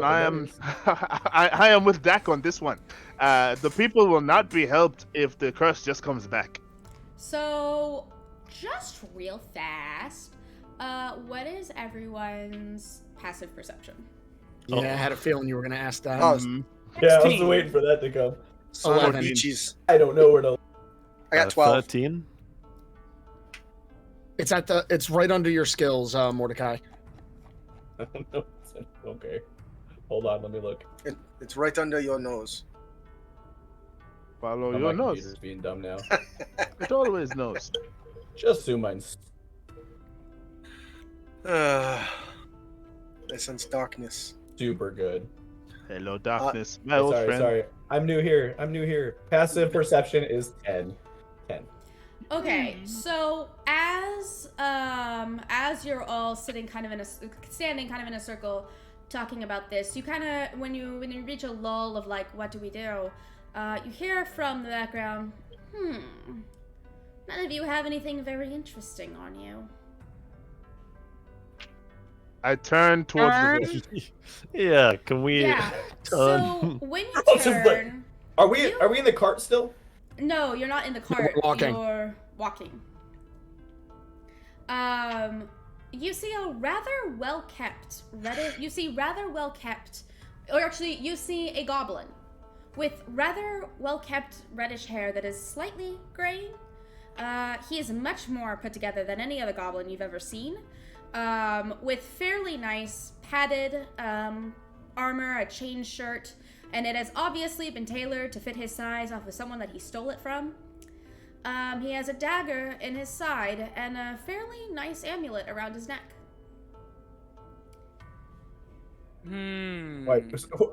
with Dak on this one. The people will not be helped if the curse just comes back. So, just real fast, what is everyone's passive perception? Yeah, I had a feeling you were going to ask that. Oh, Yeah, I was 16. waiting for that to come. so 11. beaches. I don't know where to. I got 12. 13? It's right under your skills, Mordecai. I don't know. Okay. Hold on, let me look. It's right under your nose. Follow Oh, your my nose. computer's being dumb now. It always knows. Just zoom in. I sense darkness. Super good. Hello, darkness, my old Sorry, friend. sorry. I'm new here. Passive perception is 10. 10. Okay, so as you're all standing kind of in a circle talking about this, you kind of when you reach a lull of like, what do we do? You hear from the background, none of you have anything very interesting on you. I turn towards the bush. Yeah, can we Yeah. So turn? when you Just like- turn, Are we in the cart still? no, you're not in the cart. walking. You're walking. You see a rather well kept you see a goblin with rather well kept reddish hair that is slightly gray. He is much more put together than any other goblin you've ever seen. With fairly nice padded armor, a chain shirt, and it has obviously been tailored to fit his size off of someone that he stole it from. He has a dagger in his side and a fairly nice amulet around his neck. Wait,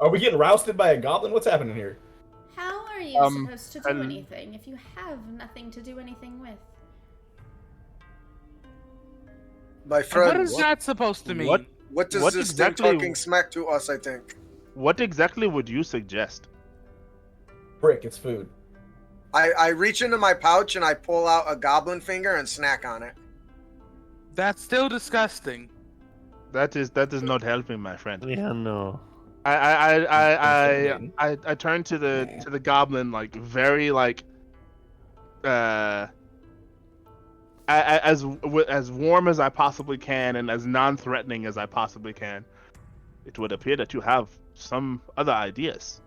are we getting rousted by a goblin? What's happening here? How are you supposed to do anything if you have nothing to do anything with? My What friend, is that supposed to mean? what does what this exactly- thing talking smack to us, I think? What exactly would you suggest? Brick, it's food. I reach into my pouch and I pull out a goblin finger and snack on it. That's still disgusting. That is not helping, my friend. Yeah, no. I turn to the goblin like very like I as warm as I possibly can and as non-threatening as I possibly can. It would appear that you have some other ideas.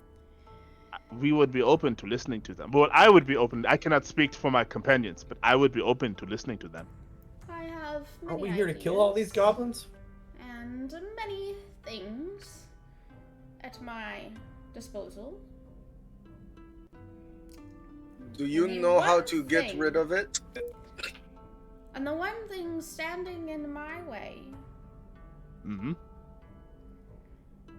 We would be open to listening to them. But I would be open. I cannot speak for my companions, but I would be open to listening to them. I have many Aren't we here to kill all these ideas goblins? and many things at my disposal. Do you The know how one to get thing- rid of it? And the one thing standing in my way Mm-hmm.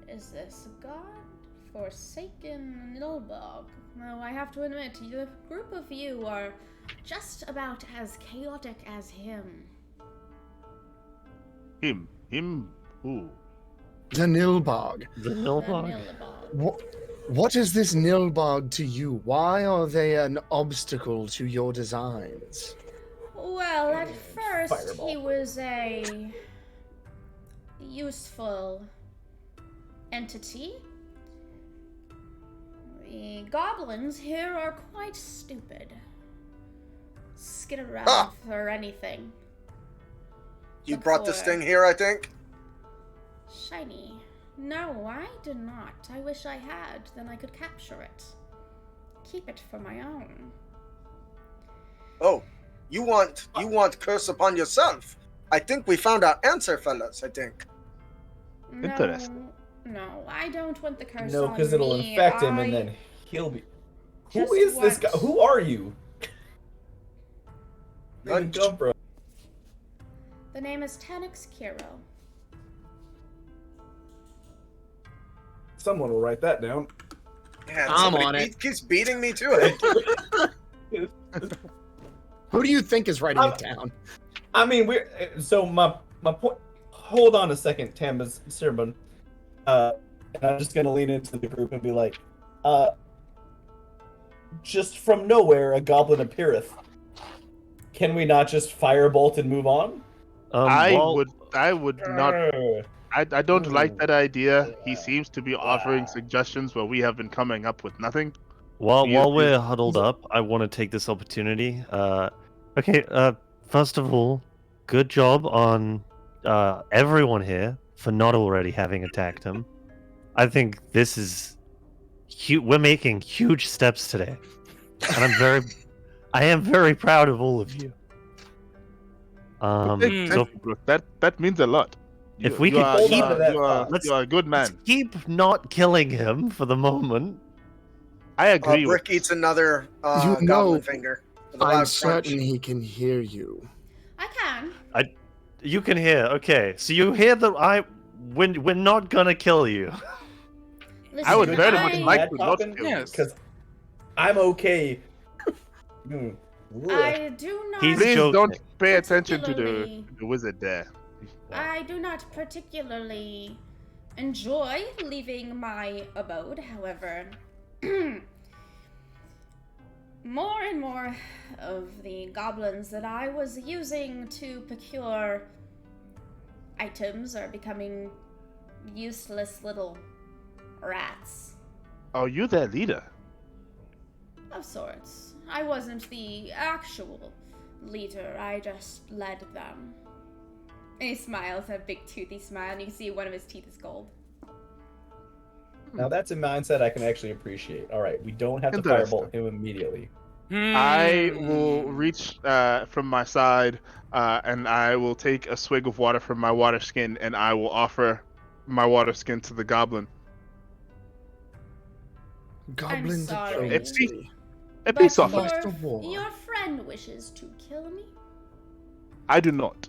is this god-forsaken Nilbog. Though I have to admit, the group of you are just about as chaotic as him. Him who? The Nilbog. The The Nilbog. Nilbog. What is this Nilbog to you? Why are they an obstacle to your designs? Well, at first Fireball. he was a useful entity. The goblins here are quite stupid. Skid around Ah! for anything. You Look brought this for- thing here, I think. Shiny. No, I did not. I wish I had. Then I could capture it. Keep it for my own. Oh, you want curse upon yourself? I think we found our answer, fellas. I think. No, Interesting. no, I don't want the curse No, on because it'll me. infect him, and I then he'll be. just Who is this guy? want- Who are you? Where Nudge. did you come from? The name is Tanis Kiro. Someone will write that down. Yeah, I'm somebody on it. keeps beating me to it. Who do you think is writing it down? I mean, we're so my point. Hold on a second, Tambas Sirbun. And I'm just gonna lean into the group and be like, just from nowhere, a goblin appeareth. Can we not just firebolt and move on? I While- would not. I don't like that idea. He seems to be offering Wow. suggestions where we have been coming up with nothing. While You- while you- we're huddled up, I want to take this opportunity. First of all, good job on everyone here for not already having attacked him. I think this is we're making huge steps today, and I am very proud of all of you. Thank So you, Brooke. That means a lot. If we you could are, hold you on to are- that you are- thought. you are a good let's man. keep not killing him for the moment. I agree with Brick eats another You know, goblin finger. with a I'm loud certain crunch. he can hear you. I can. You can hear. Okay, so you hear that we're not gonna kill you. Listen, I would very much I- like to not Talking? kill you. Yes. Because I'm okay. Ugh. I do not. He's Please joking. don't pay attention to particularly- the wizard there. I do not particularly enjoy leaving my abode, however. More and more of the goblins that I was using to procure items are becoming useless little rats Are you their leader? of sorts. I wasn't the actual leader, I just led them. And he smiles, a big toothy smile, and you can see one of his teeth is gold. Now that's a mindset I can actually appreciate. All right, we don't have to Interesting. firebolt him immediately. I will reach from my side and I will take a swig of water from my water skin and I will offer my water skin to the goblin. Goblin sorry. diplomacy. A But peace offering. Lost the war. your friend wishes to kill me? I do not.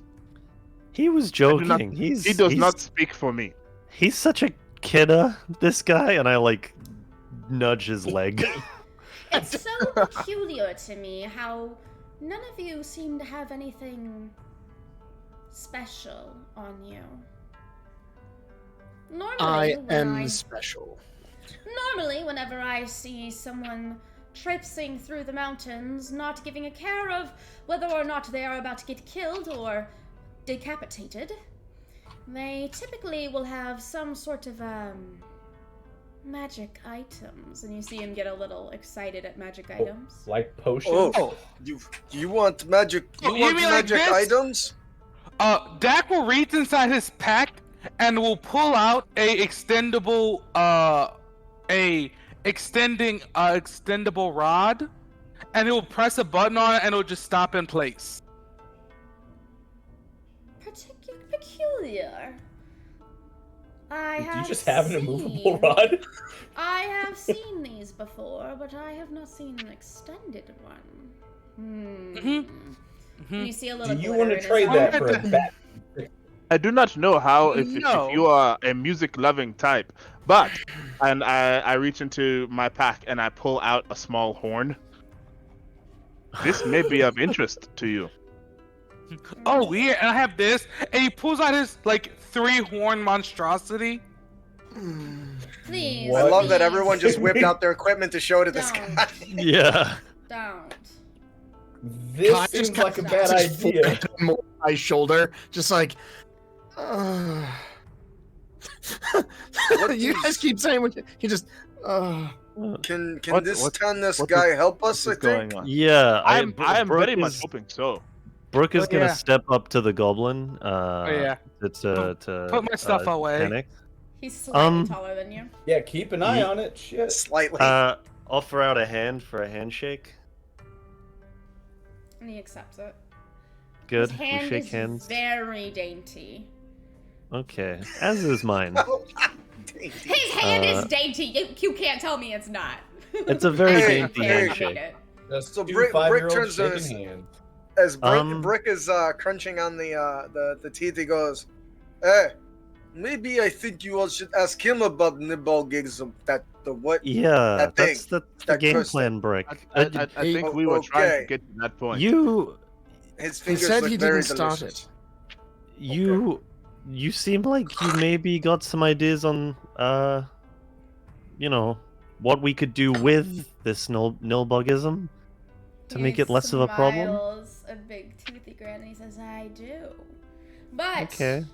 He was do not- joking. He does not speak for me. He's such a kidder, this guy, and I nudge his leg. It's so peculiar to me how none of you seem to have anything special on you. I Normally, am special. Normally, whenever I see someone traipsing through the mountains, not giving a care of whether or not they are about to get killed or decapitated, they typically will have some sort of, Magic items. And you see him get a little excited at magic items. Like potions. Oh, you want magic? You Oh, you want mean like magic this? items? Dak will reach inside his pack and will pull out a extendable extendable rod, and he'll press a button on it and it'll just stop in place. Peculiar. Do you just have an immovable rod? I have seen these before, but I have not seen an extended one. You see a little. Do you want to glitter in trade his that eye. for a bat? I do not know how if No. you are a music-loving type, but I reach into my pack and I pull out a small horn. This may be of interest to you. Oh, weird. And I have this, and he pulls out his like 3-horn monstrosity. Please. What? I love that please, everyone just whipped out their equipment to show to this Don't. guy. Yeah. Don't. This Kai seems just like a kinda bad just idea. folded on my shoulder, just like. You guys keep saying what he just. Can What- this what- Tanis what guy is- help us? I What's think. going on? Yeah. I am Brooke very much is- hoping so. Brooke is Oh, gonna yeah. step up to the goblin. Yeah. To Put my stuff away. panic. He's slightly Um, taller than you. Yeah, keep an eye on it. Shit. Slightly. Offer out a hand for a handshake. And he accepts it. Good. His We hand shake is hands. very dainty. Okay. As is mine. His hand is Uh, dainty. You can't tell me it's not. It's a very Hey, dainty hey. handshake. Just So two Brick 5-year-olds turns to shaking us- hands. As Um, Brick is crunching on the teeth, he goes, "Hey, maybe I think you all should ask him about Nilbog the what? Yeah, That thing, that's the that game crystal. plan, Brick. I think we were trying Okay. to get to that point. His He fingers said look he very didn't start delicious." it. You seem like you maybe got some ideas on what we could do with this Nilbogism to make it less of a problem. Smiles a big toothy grin and he says, "I do, but Okay.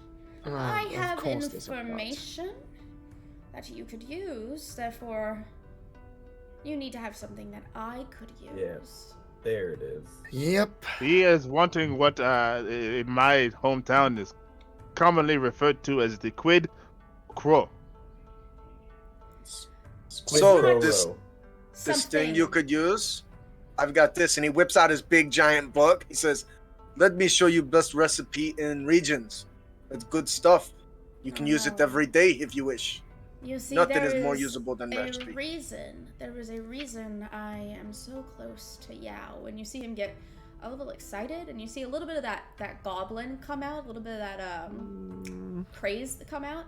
I Of have course there's a but. information that you could use. Therefore, you need to have something that I could use." Yes. There it is. Yep. He is wanting what in my hometown is commonly referred to as the quid pro. Squid So, row this- row. This thing you could use. I've got this, and he whips out his big giant book. He says, "Let me show you best recipe in regions. It's good stuff. You can use it Wow. every day if you wish." You see, Nothing there is more is usable than a recipe. reason. There is a reason I am so close to Yao. And you see him get a little excited, and you see a little bit of that goblin come out, a little bit of that praise that come out.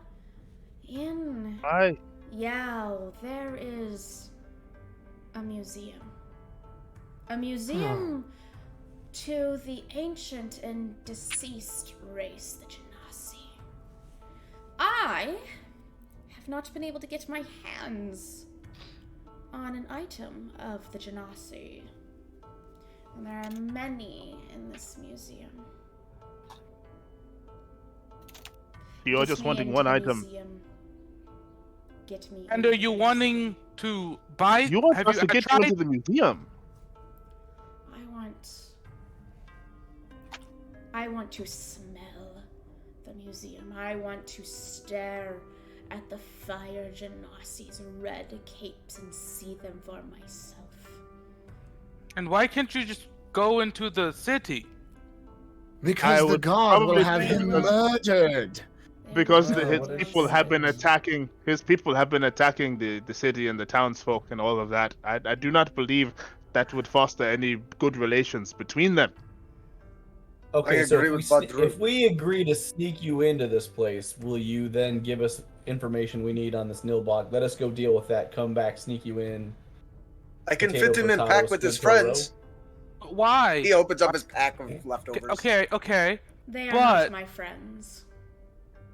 In Hi. Yao, there is a museum. A museum to the ancient and deceased race, the Genasi. I have not been able to get my hands on an item of the Genasi. And there are many in this museum. You're Get just me wanting into one the item. museum. Get me. And into are you the wanting museum. to buy? You want have us you to ever get you tried? into the museum? I want to smell the museum. I want to stare at the fire Genasi's red capes and see them for myself. And why can't you just go into the city? Because the would god will probably have say him because- murdered. Because Oh, his what a people have been shame. attacking the city and the townsfolk and all of that. I do not believe that would foster any good relations between them. Okay, I so agree if we, with Badru. if we agree to sneak you into this place, will you then give us information we need on this Nilbog? Let us go deal with that. Come back, sneak you in. I can Potato, fit him in potato, pack with his squid row. friends. Why? He opens up his pack of leftovers. Okay. They are But- not my friends.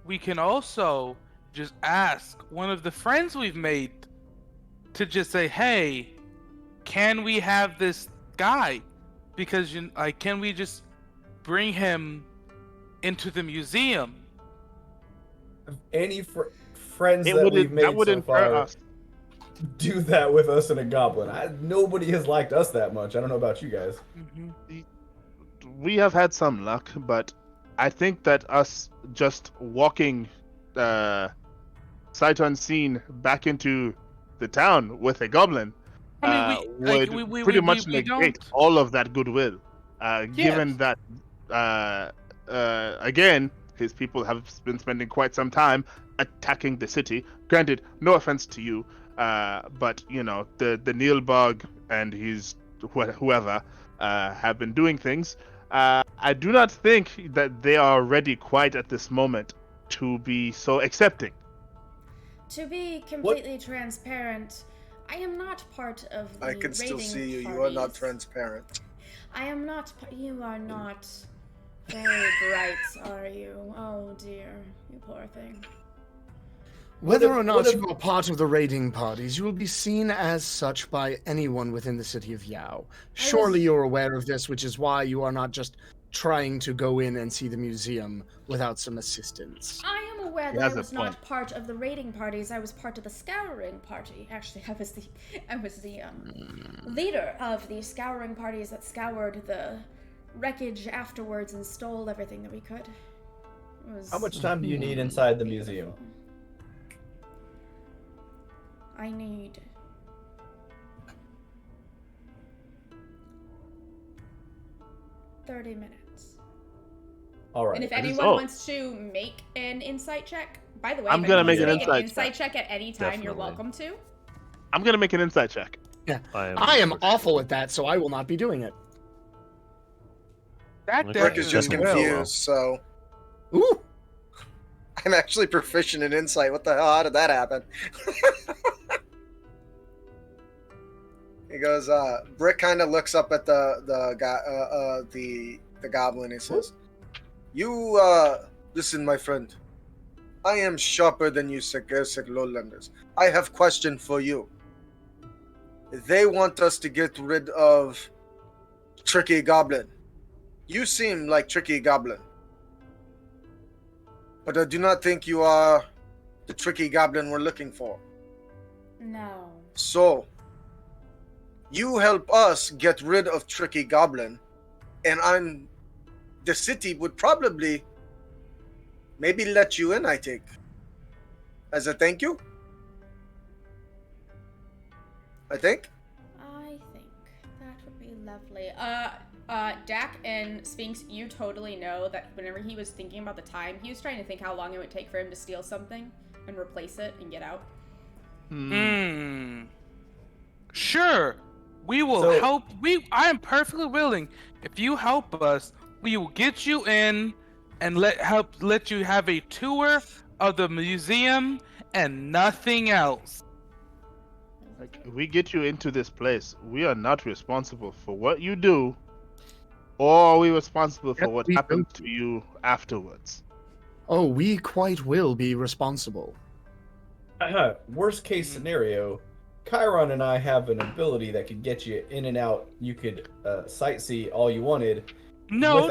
We can also just ask one of the friends we've made to just say, "Hey, can we have this guy? Because can we just bring him into the museum?" Any friends It that wouldn't- we've made that wouldn't so hurt far, us. do that with us and a goblin. Nobody has liked us that much. I don't know about you guys. We have had some luck, but I think that us just walking sight unseen back into the town with a goblin would pretty much negate all of that goodwill. Given that, again, his people have been spending quite some time attacking the city. Granted, no offense to you, but you know the Nilbog and his whoever have been doing things. I do not think that they are ready quite at this moment to be so accepting. To be completely transparent, I am not part of the I can still raiding see you. You are parties. not transparent. I am not. You are not very bright, are you? Oh dear, you poor thing. Whether or not you are part of the raiding parties, you will be seen as such by anyone within the city of Yao. Surely you're aware of this, which is why you are not just trying to go in and see the museum without some assistance. I am aware that I was not part of the raiding parties. I was part of the scouring party. Actually, I was the leader of the scouring parties that scoured the wreckage afterwards and stole everything that we could. How much time do you need inside the museum? I need 30 minutes. All right. And if anyone wants to make an insight check, by the way, I'm gonna make an insight check at any time. Definitely. You're welcome to. I'm gonna make an insight check. Yeah, I am awful at that, so I will not be doing it. Rick is just confused, so. Ooh! I'm actually proficient in insight. What the hell? How did that happen? He goes, Brick kind of looks up at the goblin and says, "You, listen, my friend. I am sharper than you Segersek lowlanders. I have question for you. They want us to get rid of Tricky Goblin. You seem like Tricky Goblin. But I do not think you are the Tricky Goblin we're looking for. No. So, you help us get rid of Tricky Goblin, and the city would probably maybe let you in, I think. As a thank you? I think that would be lovely. Dak and Sphinx, you totally know that whenever he was thinking about the time, he was trying to think how long it would take for him to steal something and replace it and get out. Sure. We will help. I am perfectly willing. If you help us, we will get you in and let you have a tour of the museum and nothing else. Like, if we get you into this place, we are not responsible for what you do, or are we responsible for what happens to you afterwards? Oh, we quite will be responsible. Worst case scenario, Chiron and I have an ability that could get you in and out. You could sightsee all you wanted. No.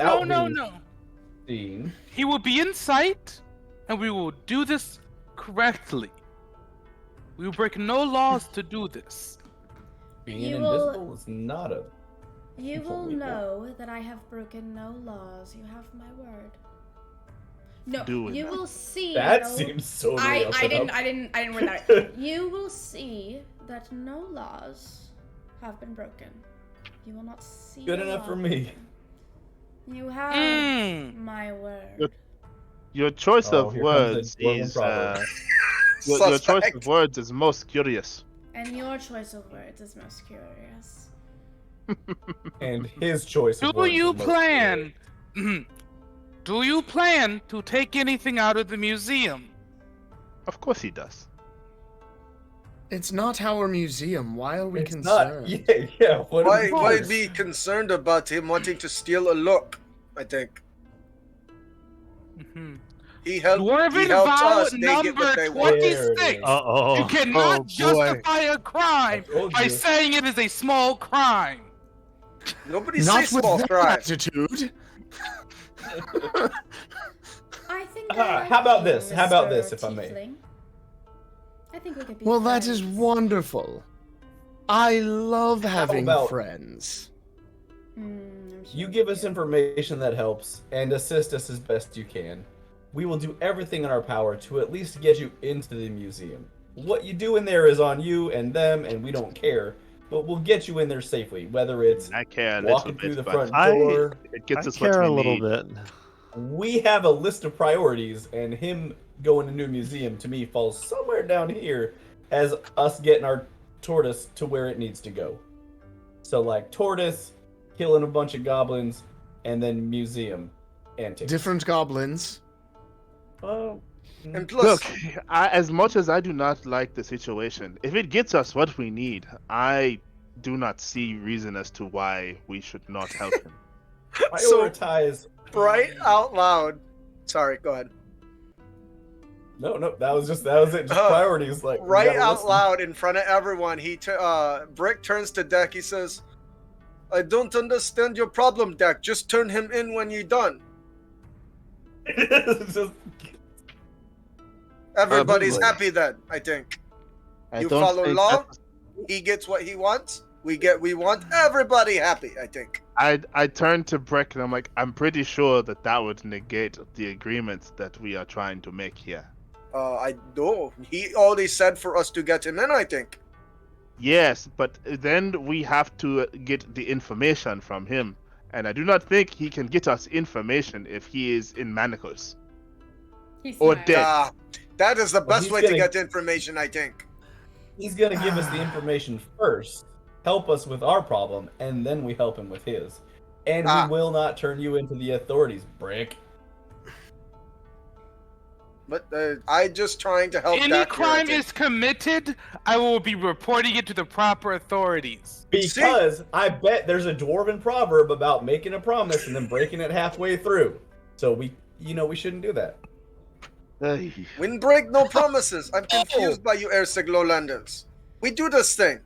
Seen. He will be in sight, and we will do this correctly. We will break no laws to do this. Being invisible is not a... You will know that I have broken no laws. You have my word. No, you will see. That seems so. I didn't word that. You will see that no laws have been broken. You will not see. Good enough for me. You have my word. Your choice of words is your choice of words is most curious. And your choice of words is most curious. And his choice of words. Do you plan to take anything out of the museum? Of course he does. It's not our museum. Why are we concerned? Yeah. Why be concerned about him wanting to steal a look? I think. He helped us. They get what they want. 26. You cannot justify a crime by saying it is a small crime. Nobody says small crime. Attitude. I think. How about this? If I may. I think we could be Well, friends. that is wonderful. I love having about- friends. I'm sure You give we us do. information that helps and assist us as best you can. We will do everything in our power to at least get you into the museum. What you do in there is on you and them, and we don't care. But we'll get you in there safely, whether it's I care a little walking through bit, the but front door. it gets I us what care we a little need. bit. We have a list of priorities, and him going to new museum to me falls somewhere down here as us getting our tortoise to where it needs to go. So like tortoise, killing a bunch of goblins, and then museum antics. Different goblins. And plus, Look, as much as I do not like the situation, if it gets us what we need, I do not see reason as to why we should not help him. Prioritize. right out loud. Sorry, go ahead. No, that was it. Just priorities. Like we Right gotta out listen. loud in front of everyone, Brick turns to Deck. He says, "I don't understand your problem, Deck. Just turn him in when you're done." Just- Everybody's boy. happy then, I think. I You don't follow think law? that's- He gets what he wants. We want everybody happy, I think. I turn to Breck and I'm like, I'm pretty sure that would negate the agreement that we are trying to make here. I know. He already said for us to get him in, I think. Yes, but then we have to get the information from him, and I do not think he can get us information if he is in manacles. He Or smiled. dead. That is the Well, best he's way to getting- get information, I think. He's gonna give us the information first, help us with our problem, and then we help him with his. And we will not turn you into the authorities, Brick. But I just trying to help Any Dak here, I crime think. is committed, I will be reporting it to the proper authorities. Because I bet there's a dwarven proverb about making a promise and then breaking it halfway through. So we shouldn't do that. Win break, no promises. I'm confused by you Ersig Lowlanders. We do this thing.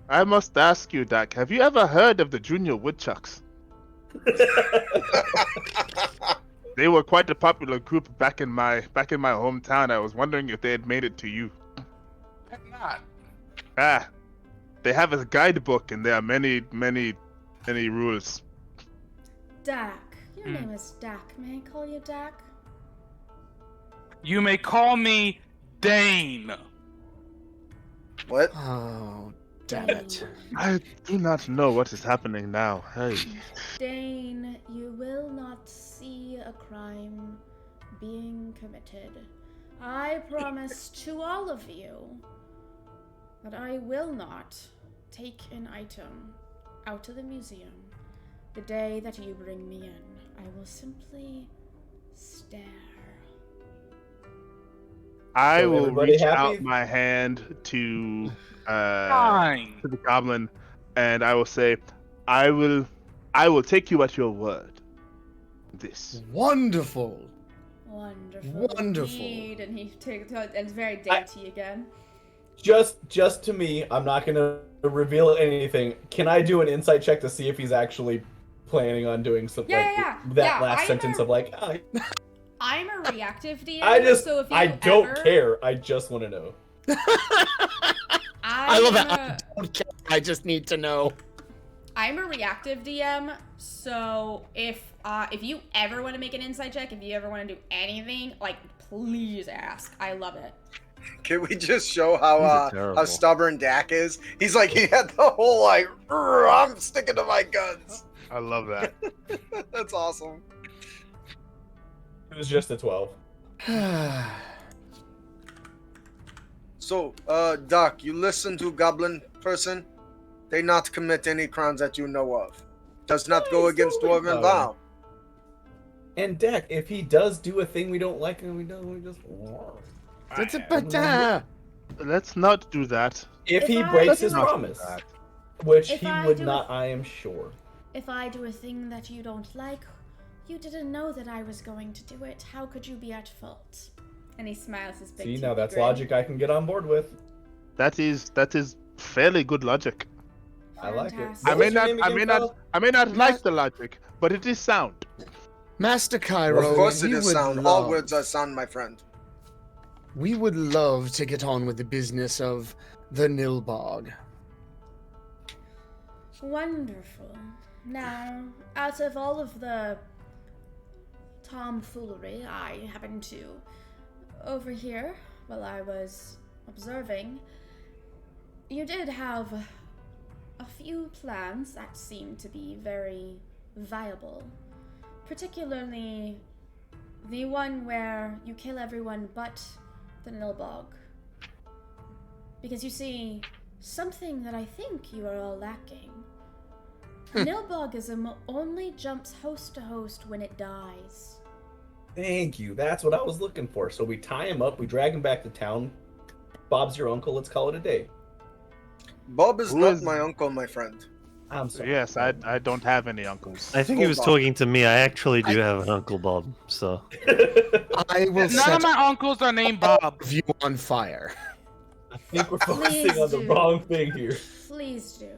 I must ask you, Dak, have you ever heard of the Junior Woodchucks? They were quite a popular group back in my hometown. I was wondering if they had made it to you. I'm not. They have a guidebook and there are many rules. Dak. Your name is Dak. May I call you Dak? You may call me Dane. What? Oh, damn it. I do not know what is happening now. Hey. Dane, you will not see a crime being committed. I promise to all of you that I will not take an item out of the museum the day that you bring me in. I will simply stare. I So will everybody reach happy? out my hand to Fine. the goblin, and I will say, I will take you at your word. This. Wonderful. Wonderful. Wonderful. Indeed, and he takes and it's very dainty again. Just to me, I'm not gonna reveal anything. Can I do an insight check to see if he's actually planning on doing something? Yeah. That Yeah, last I'm sentence a- of like, I'm a reactive DM. so if you I don't ever, care. I just want to know. I love it. I'm I don't care. I just need to know. I'm a reactive DM, so if you ever want to make an insight check, if you ever want to do anything, like please ask. I love it. Can we just show These how are terrible. stubborn Dak is? He's like, he had the whole like, I'm sticking to my guns. I love that. That's awesome. It was just a 12. So, Doc, you listen to Goblin person. They not commit any crimes that you know of. Does not go Nice, against totally Dwarven fine. vow. And Deck, if he does do a thing we don't like, and we just. Let's not do that. If If he I breaks do his it- promise, which If he I would do it- not, I am sure. If I do a thing that you don't like, you didn't know that I was going to do it. How could you be at fault? And he smiles his big See, toothy now that's grin. logic I can get on board with. That is fairly good logic. I like it. Fantastic. I What may was your not name I again, may not Phil? I may not like the logic, but it is sound. Master Cairo, Of course it we is would sound. All love- words are sound, my friend. we would love to get on with the business of the Nilbog. Wonderful. Now, out of all of the tomfoolery I happened to overhear while I was observing, you did have a few plans that seemed to be very viable. Particularly the one where you kill everyone but the Nilbog. Because you see, something that I think you are all lacking. Nilbogism only jumps host to host when it dies. Thank you. That's what I was looking for. So we tie him up, we drag him back to town. Bob's your uncle. Let's call it a day. Bob is not my uncle, my friend. I'm sorry. Yes, I don't have any uncles. I think he was talking to me. I actually do have an Uncle Bob, so. I will None of my uncles are named Bob. you on fire. I think we're focusing Please on the do. wrong thing here. Please do.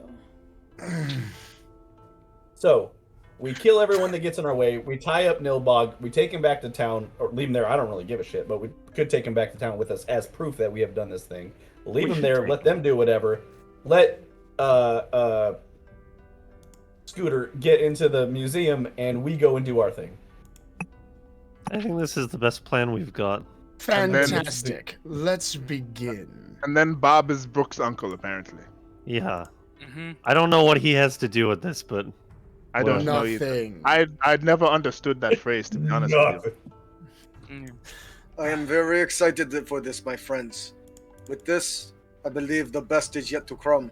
So, we kill everyone that gets in our way. We tie up Nilbog. We take him back to town, or leave him there. I don't really give a shit, but we could take him back to town with us as proof that we have done this thing. Leave him there. Let them do whatever. Let Scooter get into the museum, and we go and do our thing. I think this is the best plan we've got. Fantastic. Let's begin. And then Bob is Brooke's uncle, apparently. Yeah. Mm-hmm. I don't know what he has to do with this, but I don't know either. Nothing. I'd never understood that phrase, to be honest with you. I am very excited for this, my friends. With this, I believe the best is yet to come.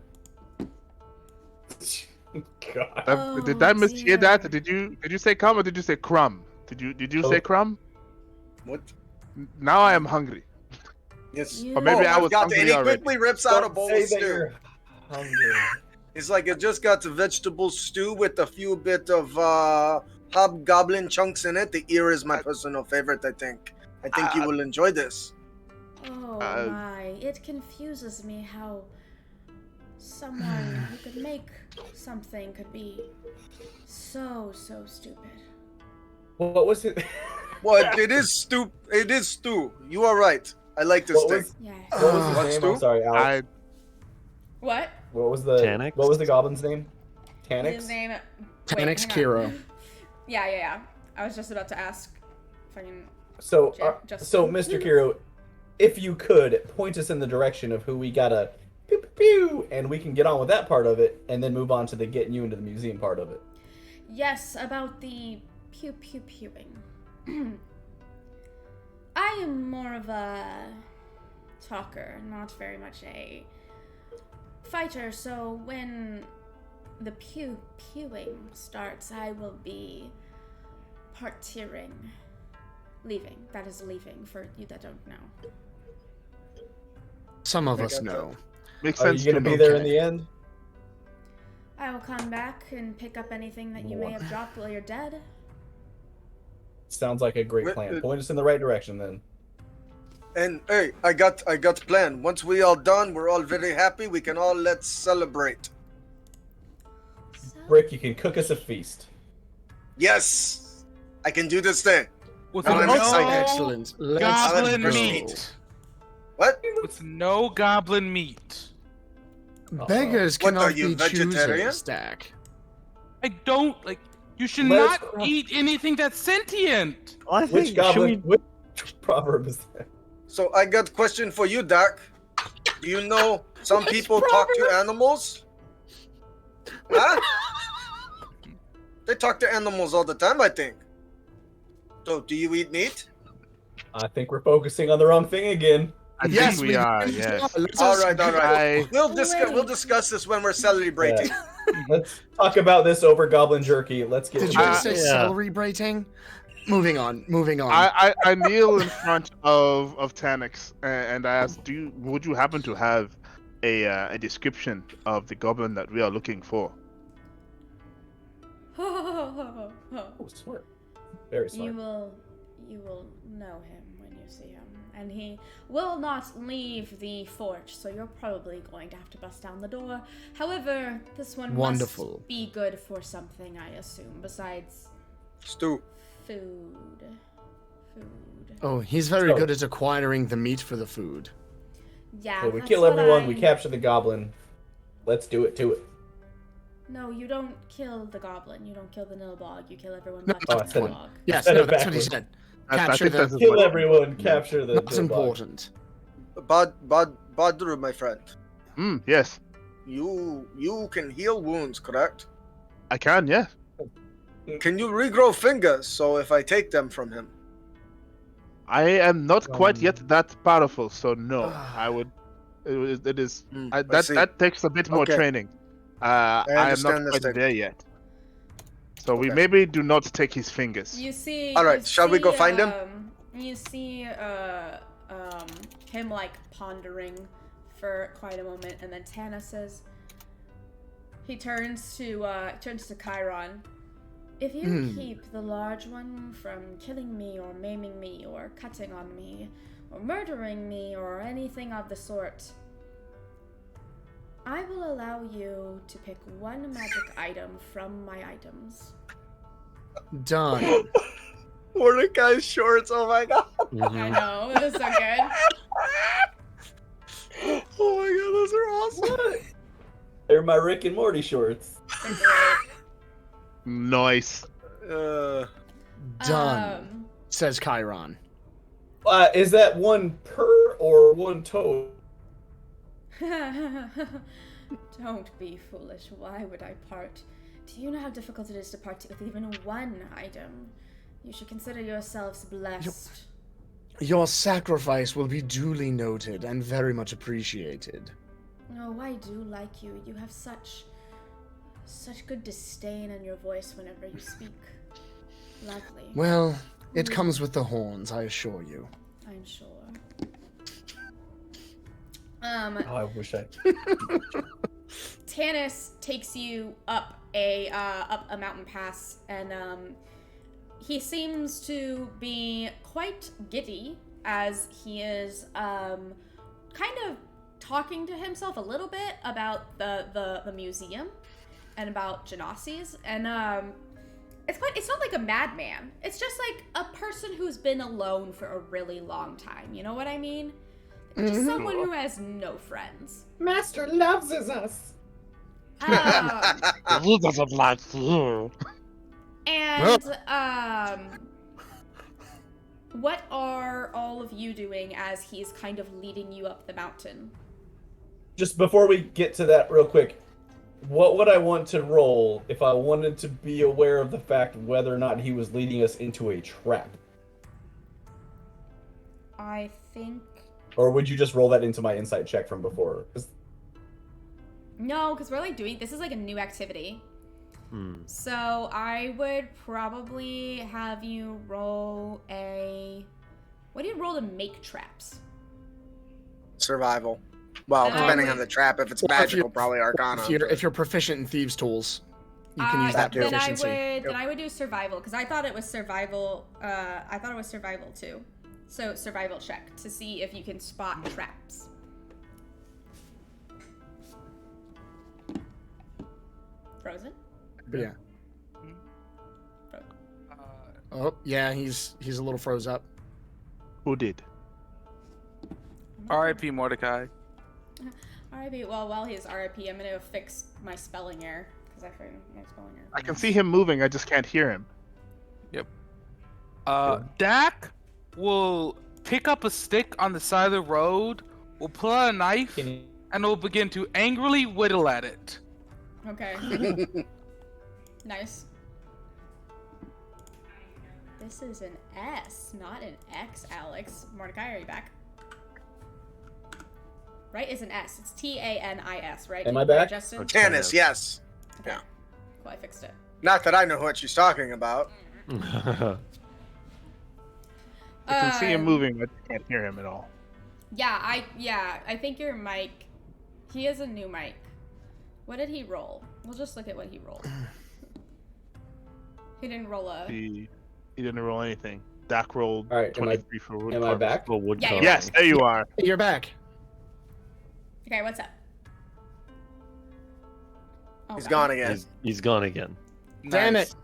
God. Did I mishear dear. that? Did you say crumb or did you say crumb? Did you say crumb? What? Now I am hungry. Yes. You- Or maybe I was got hungry and he already. quickly rips out a Don't bowl say of that stew. you're hungry. It's like it just got the vegetable stew with a few bit of hobgoblin chunks in it. The ear is my personal favorite, I think. I think you will enjoy this. Oh Uh, my, it confuses me how someone who could make something could be so stupid. What was it? What? It is stew. It is stew. You are right. I like this What thing. was, Yes. what was his What's name? Stu? I'm sorry, Alex. What? What was the Tanix? What was the goblin's name? His Tanix. name. Tanix hang on. Kiro. Yeah. I was just about to ask. Fucking. So, Just- so Mr. Kiro, if you could point us in the direction of who we gotta pew pew pew, and we can get on with that part of it, and then move on to the getting you into the museum part of it. Yes, about the pew pew pewing. I am more of a talker, not very much a fighter, so when the pew pewing starts, I will be partiering. Leaving. That is leaving for you that don't know. Some of I us got know. Makes Are you sense gonna to be me. there in the end? I will come back and pick up anything that you may have dropped while you're dead. Sounds like a great plan. Point us in the right direction then. And hey, I got plan. Once we all done, we're all very happy. We can all let's celebrate. Brick, you can cook us a feast. Yes, I can do this thing. With I'm no excited. Excellent. Let's goblin go. meat. What? With no goblin meat. Beggars What, cannot are you be vegetarian? choosers, Stack. I don't like. You should Let us not craft- eat anything that's sentient. Well, I Which think should goblin? we... Which proverb is that? So I got question for you, Doc. Do you know some people talk to animals? Huh? They talk to animals all the time, I think. So do you eat meat? I think we're focusing on the wrong thing again. I Yes, think we are. can. Yes. Let's All just- right, all right. I, We'll discuss this when we're celebrating. Let's talk about this over goblin jerky. Let's get Did to you it. just say Yeah. celery brating? Moving on. I kneel in front of Tanix and I ask, would you happen to have a description of the goblin that we are looking for? Oh, smart. Very smart. You will know him when you see him, and he will not leave the fort, so you're probably going to have to bust down the door. However, this one Wonderful. must be good for something, I assume, besides Stu. food. Oh, he's very So- good at acquiring the meat for the food. Yeah, So we that's kill what everyone, we I- capture the goblin. Let's do it to it. No, you don't kill the goblin. You don't kill the Nilbog. You kill everyone No, but oh, the I said- Nilbog. Yes, Said no, it that's what he backwards. said. I Capture think the. that's Kill what- everyone, capture the That's Nilbog. important. Badru, my friend, Yes, you can heal wounds, correct? I can. Yeah. Can you regrow fingers so if I take them from him? I am not quite yet that powerful, so no. I would. It is. I see. That takes a bit more Okay. training. I am not understand this quite thing. there yet. So we Okay. maybe do not take his fingers. You see. All right, you shall we go see, find him? You see him like pondering for quite a moment, and then Tanis says, he turns to Chiron. If you keep the large one from killing me or maiming me or cutting on me or murdering me or anything of the sort, I will allow you to pick one magic item from my items. Done. Mordecai's shorts, oh my god. I know, this is so good. Oh my god, those are awesome. They're my Rick and Morty shorts. They're great. Nice. Uh, Done. Says Chiron. Is that one per or one toe? Don't be foolish. Why would I part? Do you know how difficult it is to part with even one item? You should consider yourselves blessed. Your sacrifice will be duly noted and very much appreciated. Oh, I do like you. You have such good disdain in your voice whenever you speak. Lovely. Well, it comes with the horns, I assure you. I'm sure. Oh, I wish I. Tanis takes you up a mountain pass, and he seems to be quite giddy as he is kind of talking to himself a little bit about the museum and about Genasi's, and it's not like a madman. It's just like a person who's been alone for a really long time. You know what I mean? Just someone who has no friends. Master loves us. He doesn't like you. And what are all of you doing as he's kind of leading you up the mountain? Just before we get to that real quick, what would I want to roll if I wanted to be aware of the fact whether or not he was leading us into a trap? I think Or would you just roll that into my insight check from before? 'Cause no, because we're like this is like a new activity. So I would probably have you roll what do you roll to make traps? survival. Well, depending on the trap, if it's Well, if magical, you- probably Arcana. If you're proficient in thieves' tools, you can use that then proficiency. then I would do survival, because I thought it was survival. I thought it was survival too. So survival check to see if you can spot traps. Frozen? But yeah. Oh yeah, he's a little froze up. Who did? R.I.P. Mordecai. RIP. Well, while he's RIP, I'm gonna fix my spelling error because I forgot my spelling error. I can see him moving. I just can't hear him. Dak will pick up a stick on the side of the road, will pull out a knife, and will begin to angrily whittle at it. Okay. Nice. This is an S, not an X, Alex. Mordecai, are you back? Right? It's an S. It's Tanis, right? Am I back? Justin? Tanis, yes. Okay. Yeah. Cool, I fixed it. Not that I know what she's talking about. I can see him Um, moving. I can't hear him at all. Yeah, I think your mic. He has a new mic. What did he roll? We'll just look at what he rolled. He didn't roll a. He didn't roll anything. Dak rolled All right, am I- 23 for wood am I carving. back? Well, wood Yeah, you're carving. Yes, there you are. You're back. Okay, what's up? Oh, He's God. gone again. He's gone again. Damn Nice.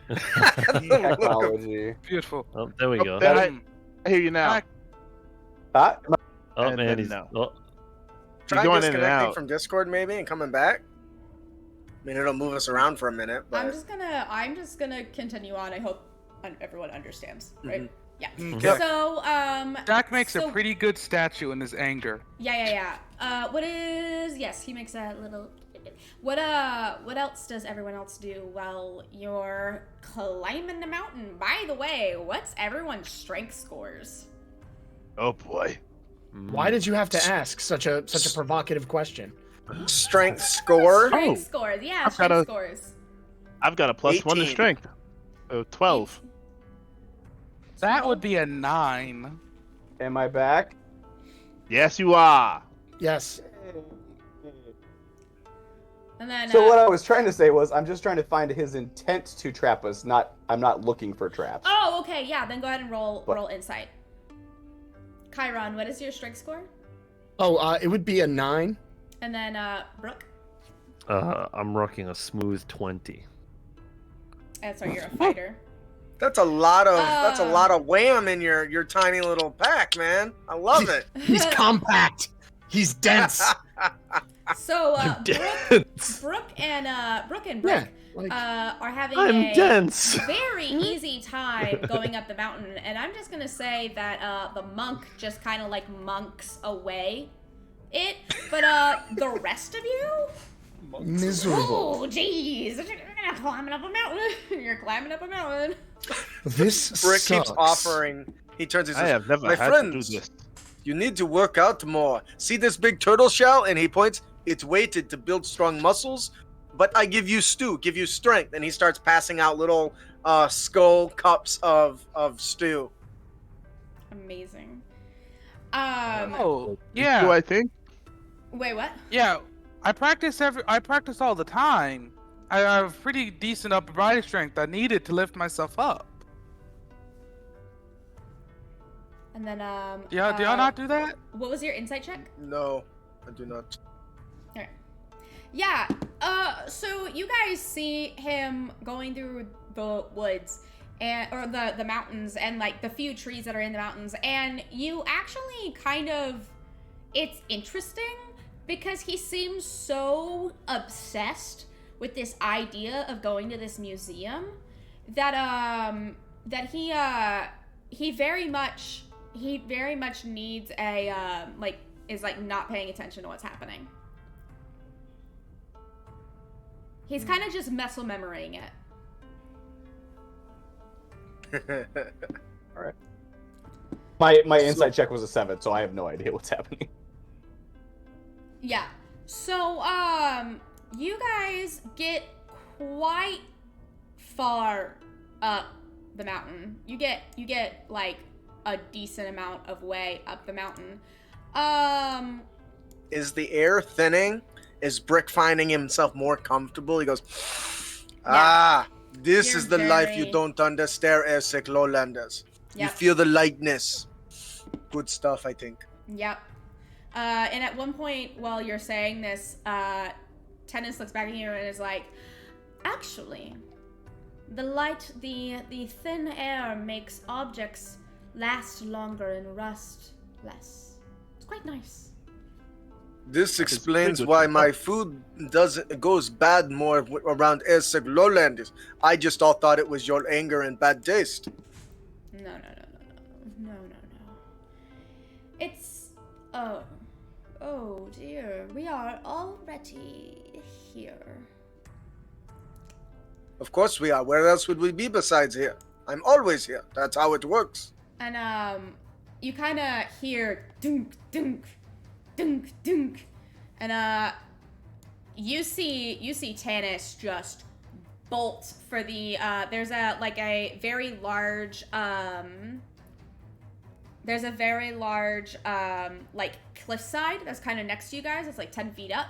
it. Technology. Beautiful. Oh, there we go. Then I hear you now. Ah, Oh And man, then he's no. oh, Try going in and disconnecting out. from Discord maybe and coming back. I mean, it'll move us around for a minute, but I'm just gonna continue on. I hope everyone understands, right? Yeah. Yep. So, Jack makes so- a pretty good statue in his anger. Yeah. Yes, he makes a little. What else does everyone else do while you're climbing the mountain? By the way, what's everyone's strength scores? Oh boy. Why did you have to ask such a provocative question? strength score. Strength scores, yeah, I've strength got a- scores. I've got a +1 to 18. strength. 12. That would be a 9. am I back? Yes, you are. Yes. And then So what I was trying to say was, I'm just trying to find his intent to trap us. I'm not looking for traps. Oh, okay, yeah. Then go ahead and roll What? roll insight. Chiron, what is your strength score? Oh, it would be a 9. And then Brooke. I'm rocking a smooth 20. That's right, you're a fighter. That's a lot of wham in your tiny little pack, man. I love it. He's compact. He's dense. So Brooke and Brooke Yeah, like, are having I'm a dense. very easy time going up the mountain, and I'm just gonna say that the monk just kind of like monks away it, but the rest of you, miserable. oh jeez, you're climbing up a mountain. You're climbing up a mountain. This Brick sucks. keeps offering. He turns and I says, have never "My had friends, to do this. you need to work out more. See this big turtle shell?" And he points. It's weighted to build strong muscles, but I give you stew, give you strength. And he starts passing out little skull cups of stew. Amazing. Oh, Do yeah. I think? Wait, what? Yeah, I practice all the time. I have pretty decent upper body strength I needed to lift myself up. And then Do y'all not do that? what was your insight check? No, I do not. Yeah, so you guys see him going through the woods or the mountains and like the few trees that are in the mountains, and you actually it's interesting because he seems so obsessed with this idea of going to this museum that he very much needs a is not paying attention to what's happening. He's kind of just muscle memorying it. All right. My insight check was a 7, so I have no idea what's happening. Yeah. So, you guys get quite far up the mountain. You get like a decent amount of way up the mountain. Is the air thinning? Is Brick finding himself more comfortable? He goes, this You're is the life you very- don't understand, Essex Lowlanders. You Yep. feel the lightness. Good stuff, I think. Yep. And at one point while you're saying this, Tanis looks back at you and is like, actually, the thin air makes objects last longer and rust less. It's quite nice. This explains good why stuff. my food goes bad more around Essex Lowlanders. I just all thought it was your anger and bad taste. No. It's oh dear, we are already here. Of course we are. Where else would we be besides here? I'm always here. That's how it works. And you kind of hear dunk dunk dunk dunk, and you see Tanis just bolt for the there's a very large cliffside that's kind of next to you guys. It's like 10 feet up.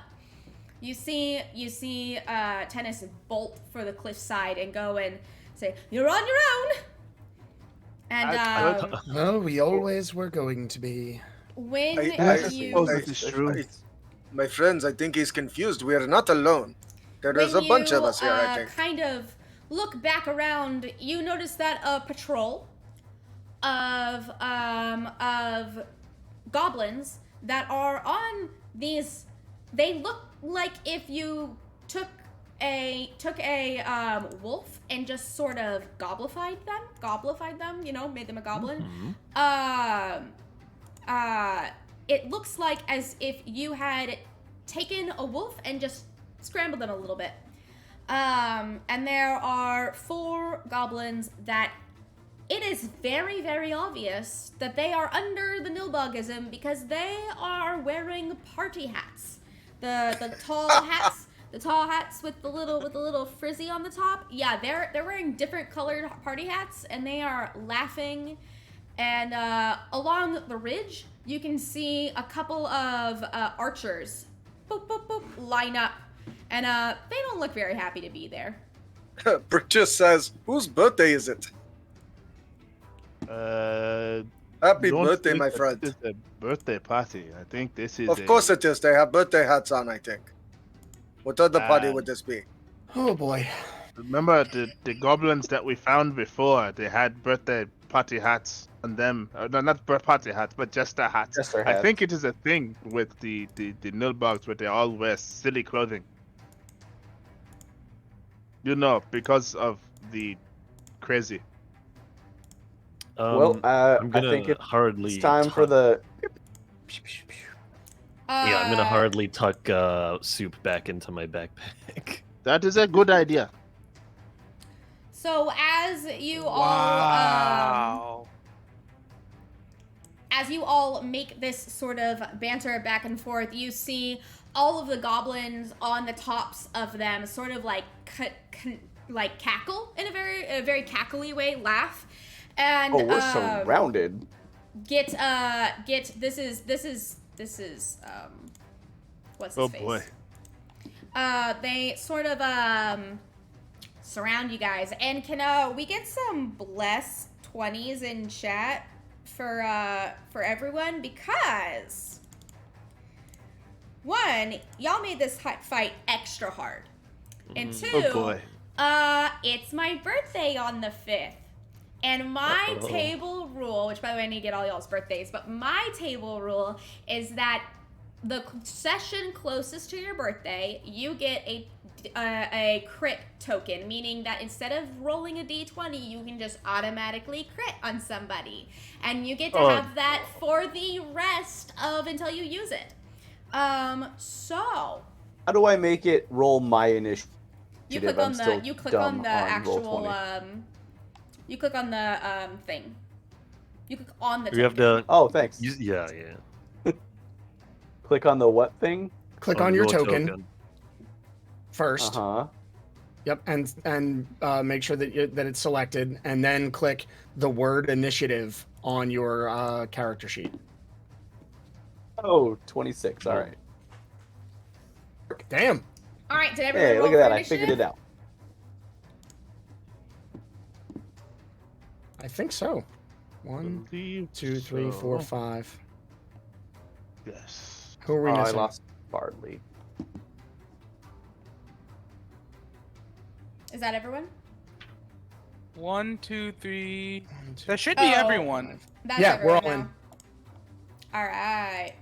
You see Tanis bolt for the cliffside and go and say, "You're on your own." And No, we always were going to be. when I you suppose this is true. My friends, I think he's confused. We are not alone. There is a bunch of us here, I think. kind of look back around, you notice that a patrol of goblins that are on these. They look like if you took a wolf and just sort of goblified them, you know, made them a goblin. It looks like as if you had taken a wolf and just scrambled them a little bit. And there are 4 goblins that it is very, very obvious that they are under the Nilbogism because they are wearing party hats. The tall hats, with the little frizzy on the top. Yeah, they're wearing different colored party hats, and they are laughing. And along the ridge, you can see a couple of archers, boop, boop, boop, line up, and they don't look very happy to be there. Brick just says, "Whose birthday is it?" Happy don't birthday, think my that friend. This is a birthday party. I think this is. Of course it is. They have birthday hats on, I think. What other party would this be? Oh boy. Remember the goblins that we found before? They had birthday party hats on them. No, not party hats, but jester hats. Jester I hats. think it is a thing with the Nilbogs where they all wear silly clothing. You know, because of the crazy. I'm I gonna think hardly. it's time for the. Yeah, I'm gonna hardly tuck soup back into my backpack. That is a good idea. So as you all make this sort of banter back and forth, you see all of the goblins on the tops of them sort of like cackle in a very cackly way, laugh, and we're surrounded. Get this is what's his face? Boy. They sort of surround you guys, and can we get some bless 20s in chat for everyone, because 1, y'all made this fight extra hard, and 2, Oh boy. it's my birthday on the 5th. And my table rule, which by the way I need to get all y'all's birthdays, but my table rule is that the session closest to your birthday, you get a crit token, meaning that instead of rolling a d20, you can just automatically crit on somebody, and you get to have that for the rest of until you use it. So How do I make it roll my initiative? you click on the actual you click on the thing. You click on the. You have to. Oh, thanks. Yeah. Click on the what thing? Click on your token first. Yep, and make sure that it's selected, and then click the word initiative on your character sheet. Oh, 26. All right. Damn. All right, did everyone roll look at for that. I initiative? figured it out. I think so. 1, 2, 3, 4, 5. Yes. Who are we missing? I lost Bardley. Is that everyone? 1, 2, 3. That should be everyone. That's Yeah, we're everyone all now. in. All right.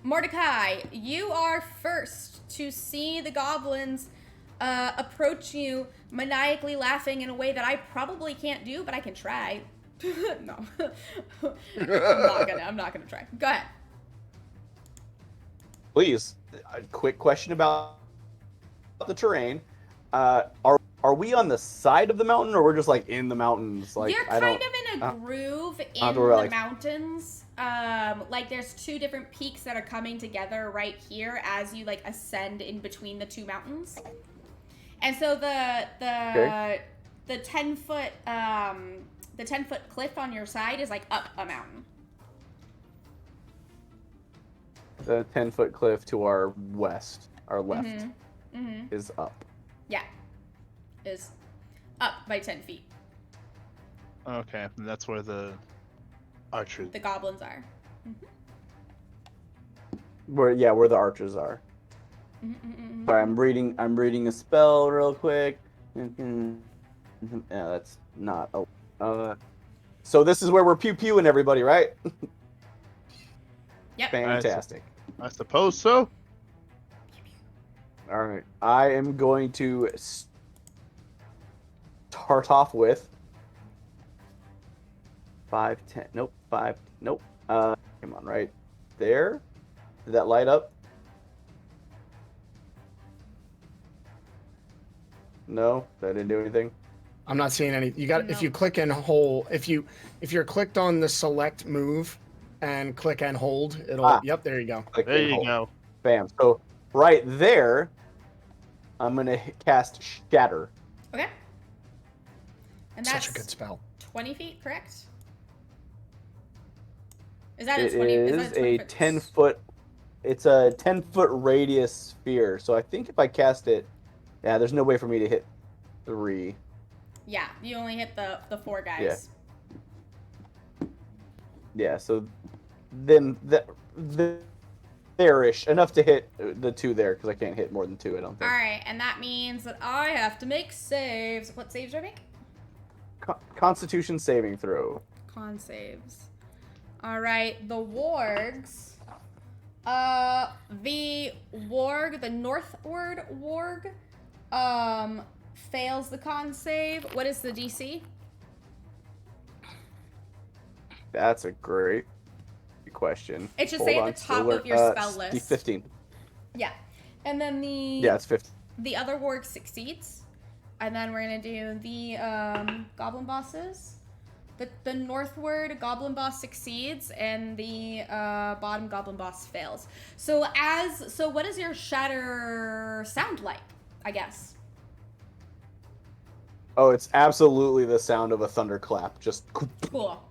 Mordecai, you are first to see the goblins approach you, maniacally laughing in a way that I probably can't do, but I can try. No. I'm not gonna try. Go ahead. Please, a quick question about the terrain. Are we on the side of the mountain, or we're just like in the mountains? Like You're kind of in a groove in the mountains. Like there's 2 different peaks that are coming together right here as you like ascend in between the 2 mountains. And so the 10-foot the 10-foot cliff on your side is like up a mountain. The 10-foot cliff to our west, our left, is up. Yeah, is up by 10 feet. Okay, and that's where the archers. The goblins are. Where the archers are. Sorry, I'm reading a spell real quick. Yeah, that's not. Oh, So this is where we're pew-pewing everybody, right? Yep. Fantastic. I suppose so. All right. I am going to start off with 5, 10. Nope. 5. Nope. Come on, right there. Did that light up? No, that didn't do anything. I'm not seeing any. You got if you click and hold. If you're clicked on the select move and click and hold, it'll. Yep, there you go. Click There and you hold. go. Bam. So right there, I'm gonna cast Shatter. Okay. And that's Such a good spell. 20 feet, correct? Is that It a 20? is that a 20 10-foot. It's a 10-foot radius sphere. So I think if I cast it, yeah, there's no way for me to hit 3. Yeah, you only hit the 4 guys. Yeah. So then there-ish enough to hit the 2 there because I can't hit more than 2. I don't think. All right, and that means that I have to make saves. What saves do I make? Constitution saving throw. Con saves. All right, the wargs. The warg, the northward warg, fails the con save. What is the DC? That's a great question. It should Hold say on, at the top still of your spell list. 15. Yeah, and then Yeah, it's 15. the other warg succeeds, and then we're gonna do the goblin bosses. The northward goblin boss succeeds, and the bottom goblin boss fails. So what does your shatter sound like? I guess. Oh, it's absolutely the sound of a thunderclap. Just Cool.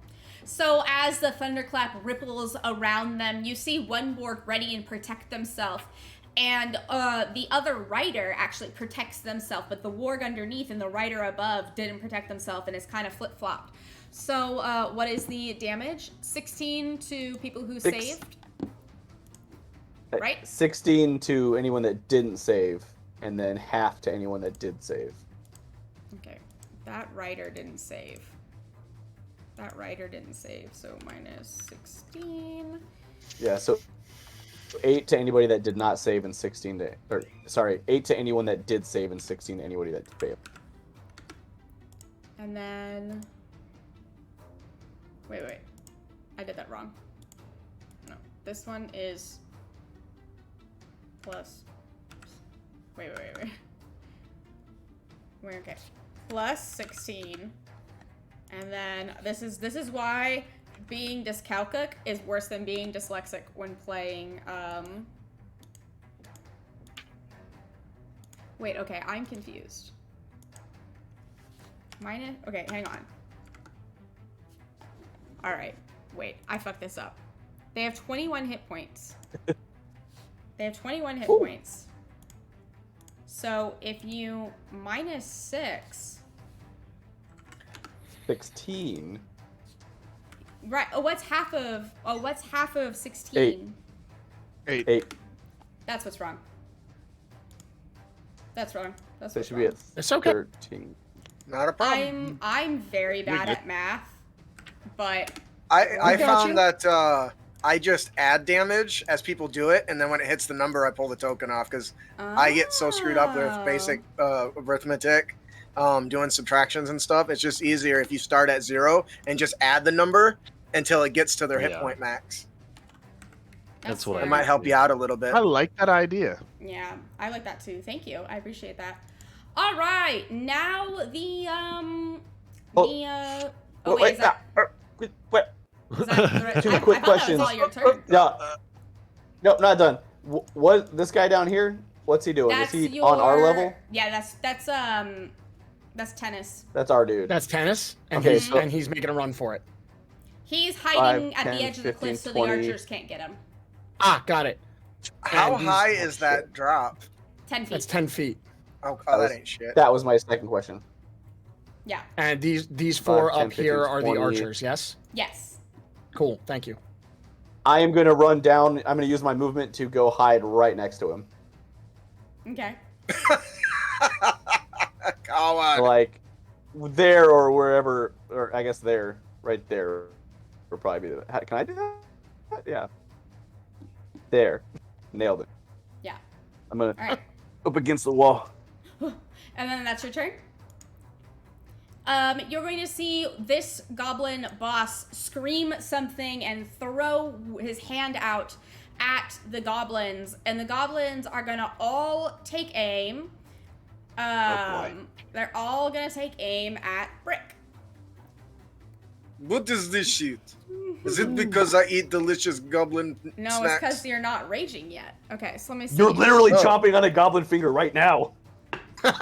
So as the thunderclap ripples around them, you see one warg ready and protect themselves. And the other rider actually protects themselves, but the warg underneath and the rider above didn't protect themselves and is kind of flip-flopped. So what is the damage? 16 to people who saved? Right? 16 to anyone that didn't save, and then half to anyone that did save. Okay. That rider didn't save. So minus 16. Yeah, so 8 to anybody that did not save, and 16 to... Or, sorry, 8 to anyone that did save, and 16 to anybody that failed. And then... Wait. I did that wrong. No. This one is... Plus... Wait. We're okay. Plus 16. And then this is why being dyscalculic is worse than being dyslexic when playing, Wait, okay, I'm confused. Okay, hang on. Alright, wait, I fucked this up. They have 21 hit points. Points. So if you minus 6... 16. Right. What's half of 16? 8. That's what's wrong. That's wrong. That's That what's should be wrong. at It's okay. 13. Not a problem. I'm very bad at math, but I found that I just add damage as people do it, and then when it hits the number, I pull the token off because I get so screwed up with basic arithmetic, doing subtractions and stuff. It's just easier if you start at 0 and just add the number until it gets to their hit point max. That's what It might help you out a little bit. I like that idea. Yeah, I like that too. Thank you. I appreciate that. All right, now the Wait, is that Two quick questions. That was all your turn. Yeah. No, not done. What this guy down here? What's he doing? Is he on our level? Yeah, that's Tanis. That's our dude. That's Tanis, and Okay, he's making a run for it. He's hiding 5, at 10, the edge of the 15, cliff so 20. the archers can't get him. Ah, got it. How And he's- high is that drop? 10 feet. That's 10 feet. Oh, that ain't shit. That was my second question. Yeah. And these 4 5, 10, up here 15, are the 20. archers, yes? Yes. Cool, thank you. I am going to run down. I'm going to use my movement to go hide right next to him. Okay. Come on. Like there or wherever, or I guess there, right there, would probably be. Can I do that? Yeah. There, nailed it. Yeah. I'm gonna All right. up against the wall. And then that's your turn. You're going to see this goblin boss scream something and throw his hand out at the goblins, and the goblins are gonna all take aim. They're all gonna take aim at Brick. What is this shit? Is it because I eat delicious goblin No, snacks? it's because you're not raging yet. Okay, so let me see. You're literally chomping on a goblin finger right now.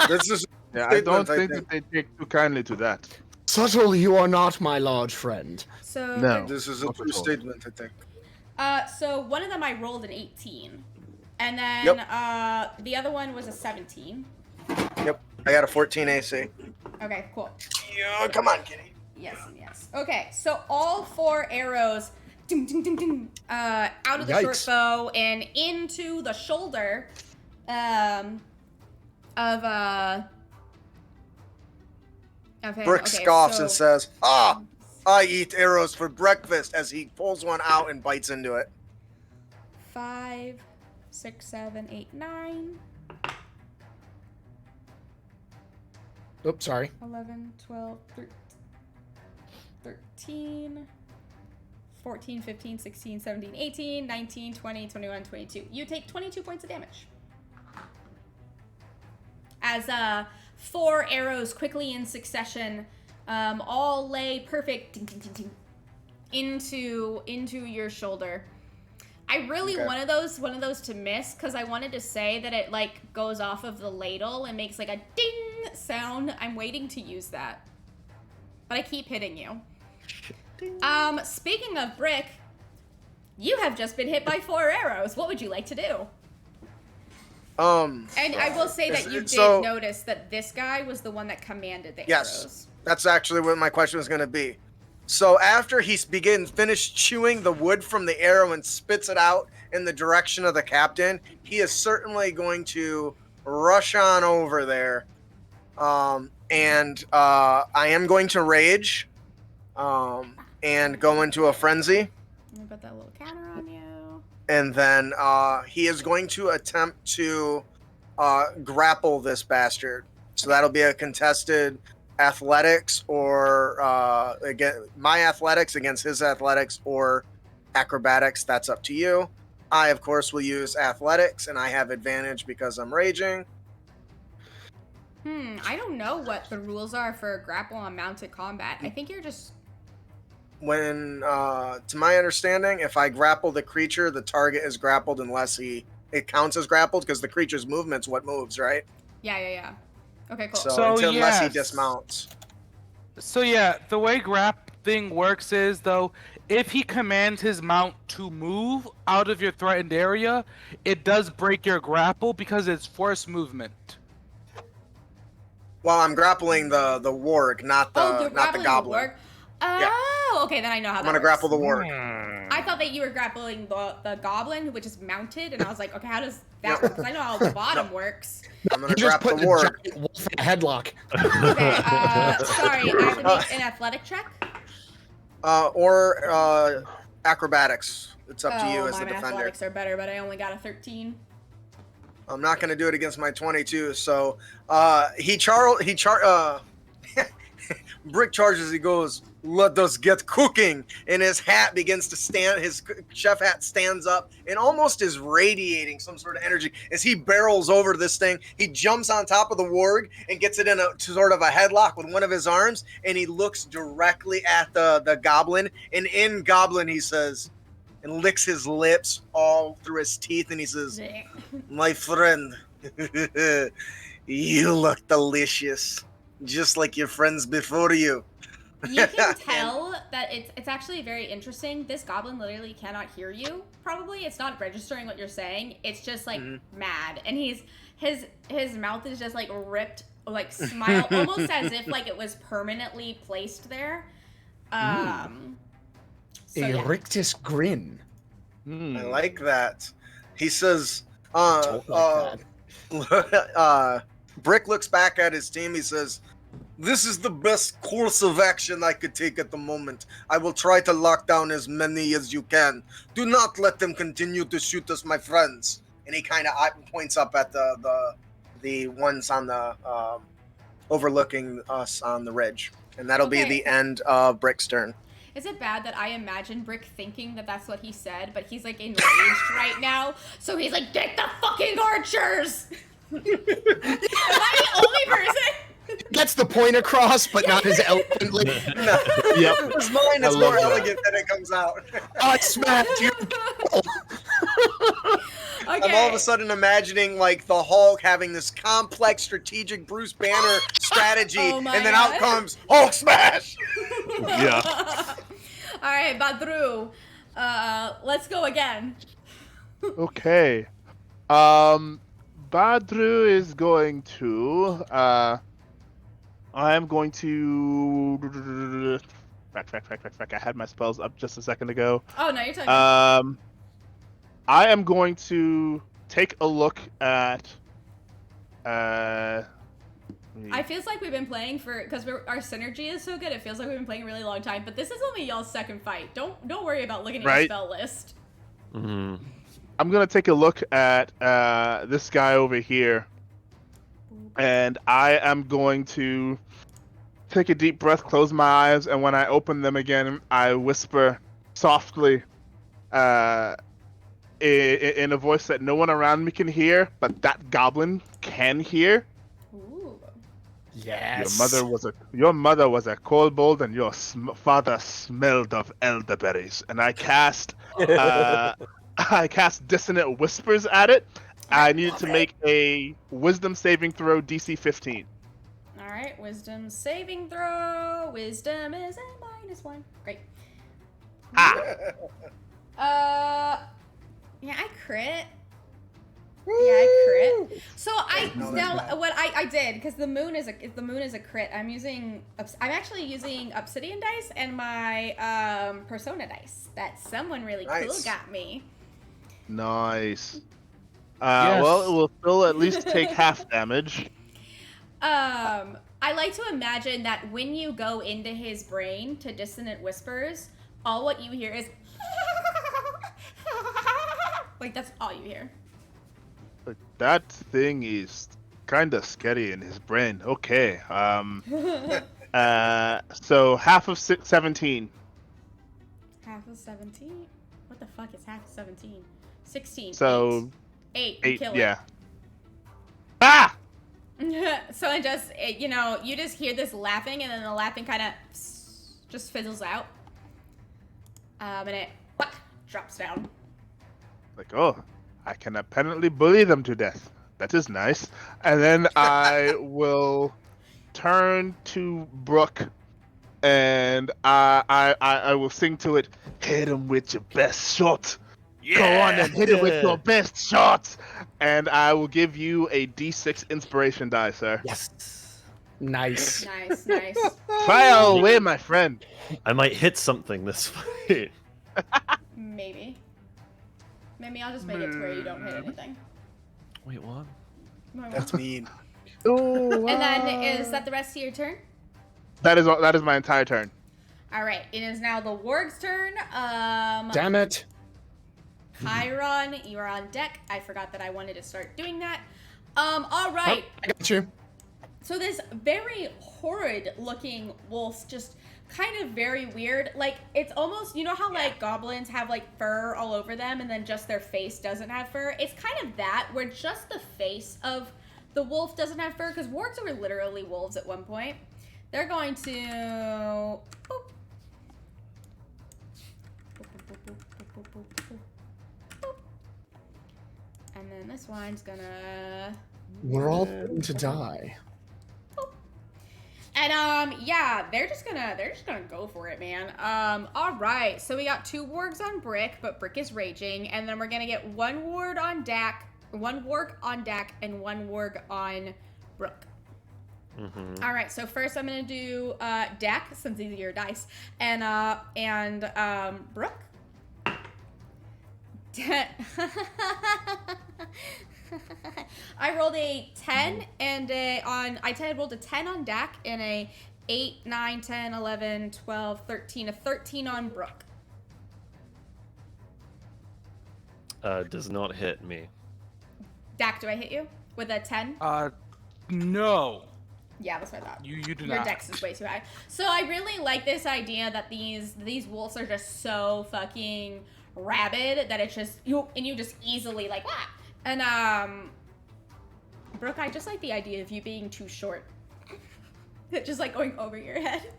This is Yeah, I don't think that they take too kindly to that. Subtle, you are not my large friend. So No. This is a true statement, I think. So one of them I rolled an 18, and then the other one was a 17. Yep, I got a 14 AC. Okay, cool. Yeah, come on, kitty. Yes and yes. Okay, so all 4 arrows ding, ding, ding, ding, out of the short Yikes. bow and into the shoulder of him. Brick Okay, scoffs so- and says, "Ah, I eat arrows for breakfast," as he pulls one out and bites into it. 5, 6, 7, 8, 9, Oops, sorry. 11, 12, 13, 14, 15, 16, 17, 18, 19, 20, 21, 22. You take 22 points of damage. As 4 arrows quickly in succession all lay perfect ding, ding, ding, ding, into your shoulder. I really wanted one of those to miss because I wanted to say that it like goes off of the ladle and makes like a ding sound. I'm waiting to use that, but I keep hitting you. Speaking of Brick, you have just been hit by 4 arrows. What would you like to do? And I will say that you did notice that this guy was the one that commanded the arrows. Yes, that's actually what my question was going to be. So after he finished chewing the wood from the arrow and spits it out in the direction of the captain, he is certainly going to rush on over there. And I am going to rage and go into a frenzy. Let me put that little counter on you. And then he is going to attempt to grapple this bastard. So that'll be a contested athletics or again my athletics against his athletics or acrobatics. That's up to you. I of course will use athletics, and I have advantage because I'm raging. I don't know what the rules are for grapple on mounted combat. I think you're just When to my understanding, if I grapple the creature, the target is grappled unless it counts as grappled because the creature's movement's what moves, right? Yeah. Okay, cool. So unless he dismounts. So yeah, the way thing works is though, if he commands his mount to move out of your threatened area, it does break your grapple because it's forced movement. Well, I'm grappling the warg, not the goblin. Oh, okay, then I know how I'm that gonna works. grapple the warg. I thought that you were grappling the goblin, which is mounted, and I was like, okay, how does that work? Because I know how the bottom works. I'm gonna You just grapple put the warg. giant wolf in a headlock. Okay, sorry, I have to make an athletic check. Or acrobatics. It's up to you as the my defender. athletics are better, but I only got a 13. I'm not gonna do it against my 22. So Brick charges. He goes, "Let us get cooking!" And his hat begins to stand. His chef hat stands up and almost is radiating some sort of energy as he barrels over this thing. He jumps on top of the warg and gets it in a sort of a headlock with one of his arms. And he looks directly at the goblin. And in goblin, he says, and licks his lips all through his teeth. And he says, "My friend, you look delicious, just like your friends before you." You can tell that it's actually very interesting. This goblin literally cannot hear you. Probably it's not registering what you're saying. It's just like mad, and his mouth is just like ripped, like smile, almost as if like it was permanently placed there. A rictus grin. I like that. He says, Don't like Brick looks back at his team. He says, This is the best course of action I could take at the moment. I will try to lock down as many as you can. Do not let them continue to shoot us, my friends. And he kind of points up at the ones on the overlooking us on the ridge. And that'll be the end of Brick's turn. Is it bad that I imagine Brick thinking that that's what he said, but he's like enraged right now? So he's like, get the fucking archers! Am I the only person? Gets the point across, but not as eloquently. No. Yep. His mind is more elegant than it comes out. I smacked you. Okay. I'm all of a sudden imagining like the Hulk having this complex strategic Bruce Banner strategy, and then out comes Hulk smash. Yeah. All right, Badru. Let's go again. Okay. Badru is going to. I am going to. Frack. I had my spells up just a second ago. Oh no, you're talking. I am going to take a look at. I feels like we've been playing because our synergy is so good. It feels like we've been playing a really long time. But this is only y'all's second fight. Don't worry about looking at your spell list. Mm-hmm. I'm gonna take a look at this guy over here, and I am going to take a deep breath, close my eyes, and when I open them again, I whisper softly, in a voice that no one around me can hear, but that goblin can hear. Ooh. Yes. Your mother was a kobold, and your father smelled of elderberries. And I cast dissonant whispers at it. I needed to make a wisdom saving throw, DC 15. All right, wisdom saving throw. Wisdom is a -1. Great. Yeah, I crit. So what I did, because the moon is a crit. I'm actually using obsidian dice and my persona dice that someone really cool got me. Nice. Yes. Well, it will still at least take half damage. I like to imagine that when you go into his brain to dissonant whispers, all what you hear is like that's all you hear. But that thing is kind of scary in his brain. Okay. So half of 17. Half of 17? What the fuck is half of 17? 16. So 8. 8. Kill Yeah. it. Ah! So I just, you just hear this laughing, and then the laughing kind of just fizzles out. And it drops down. Like, oh, I can apparently bully them to death. That is nice. And then I will turn to Brooke, and I will sing to it, hit him with your best shot. Yeah! Go on and hit him with your best shot. And I will give you a D6 inspiration die, sir. Yes. Nice. Nice. Fire away, my friend. I might hit something this fight. Maybe I'll just make it to where you don't hit anything. Wait, what? That's mean. And then is that the rest of your turn? That is my entire turn. All right, it is now the warg's turn. Damn it. Chiron, you are on deck. I forgot that I wanted to start doing that. All right. I got you. So this very horrid looking wolf, just kind of very weird. Like, it's almost, you know how like goblins have like fur all over them and then just their face doesn't have fur? It's kind of that, where just the face of the wolf doesn't have fur, because wargs were literally wolves at one point. They're going to... Boop. And then this one's gonna... We're all going to die. And yeah, they're just gonna go for it, man. All right, so we got 2 wargs on Brick, but Brick is raging, and then we're gonna get 1 warg on Dak, and 1 warg on Brooke. Mm-hmm. All right, so first I'm gonna do Dak, since these are your dice, and Brooke. I rolled a 10 and I rolled a 10 on Dak and a 8, 9, 10, 11, 12, 13, a 13 on Brooke. Does not hit me. Dak, do I hit you with a 10? No. Yeah, that's what I thought. You do Your not. dex is way too high. So I really like this idea that these wolves are just so fucking rabid that it's just you just easily like ah. And Brooke, I just like the idea of you being too short. Just like going over your head.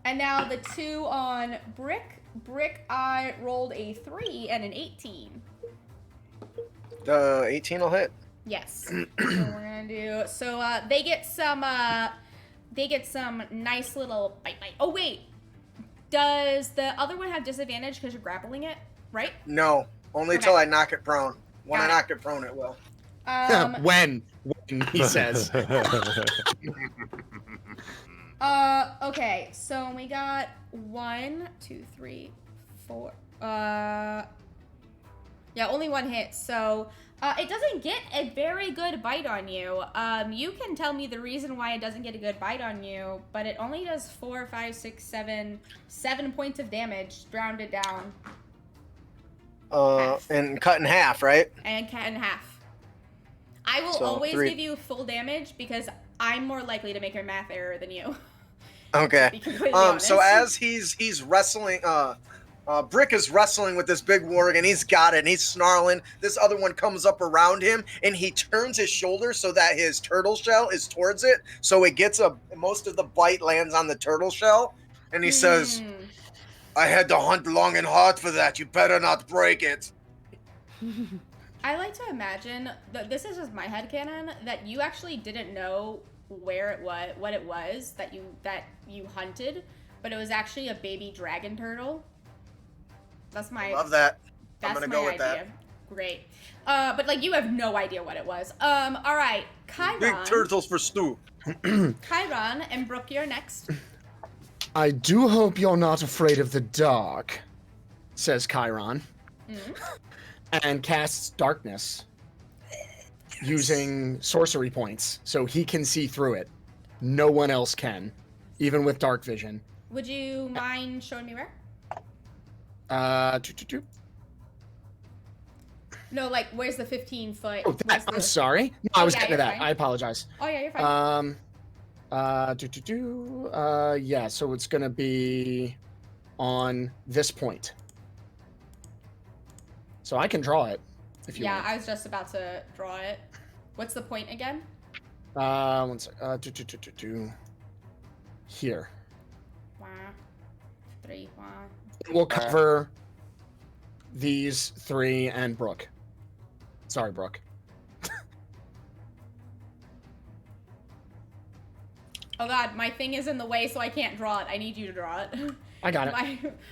And now the 2 on Brick. Brick, I rolled a 3 and an 18. The 18 will hit. Yes. So we're gonna do. So they get some nice little bite. Oh wait, does the other one have disadvantage because you're grappling it? Right? No, only till I knock it prone. When I knock it prone, it will. When he says. Okay. So we got 1, 2, 3, 4. Yeah, only 1 hit. So it doesn't get a very good bite on you. You can tell me the reason why it doesn't get a good bite on you, but it only does 4, 5, 6, 7 points of damage, rounded down. And cut in half, right? And cut in half. I will always give you full damage because I'm more likely to make a math error than you. Okay. So as he's wrestling, Brick is wrestling with this big warg, and he's got it, and he's snarling. This other one comes up around him, and he turns his shoulder so that his turtle shell is towards it, so it gets most of the bite lands on the turtle shell, and he says, I had to hunt long and hard for that. You better not break it. I like to imagine, this is just my headcanon, that you actually didn't know where it was, what it was that you hunted, but it was actually a baby dragon turtle. That's my. I love that. That's I'm gonna my go with idea. that. Great. But like you have no idea what it was. All right, Chiron. Big turtles for stew. Chiron and Brooke, you're next. I do hope you're not afraid of the dark, says Chiron. And casts darkness using sorcery points, so he can see through it. No one else can, even with dark vision. Would you mind showing me where? No, like, where's the 15-foot? Oh, I'm sorry. No, I was getting to that. Fine. I apologize. Oh, yeah, you're fine. Yeah, so it's gonna be on this point. So I can draw it, if you want. Yeah, I was just about to draw it. What's the point again? One sec. Here. 3, 1. We'll cover these 3 and Brooke. Sorry, Brooke. Oh god, my thing is in the way, so I can't draw it. I need you to draw it. I got it.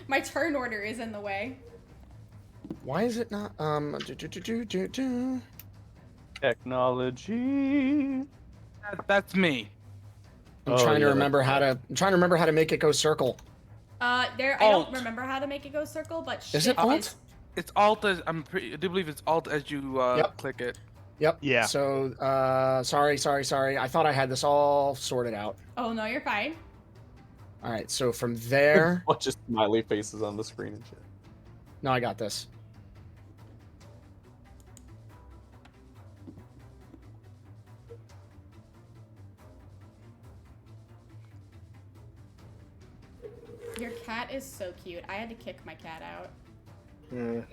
My turn order is in the way. Why is it not? Technology. That's me. I'm trying to remember how to make it go circle. I don't remember how to make it go circle, but is it alt? It's alt as I do believe it's alt as you click it. Yep. Yeah. So sorry. I thought I had this all sorted out. Oh no, you're fine. All right. So from there. Bunch of smiley faces on the screen and shit. No, I got this. Your cat is so cute. I had to kick my cat out.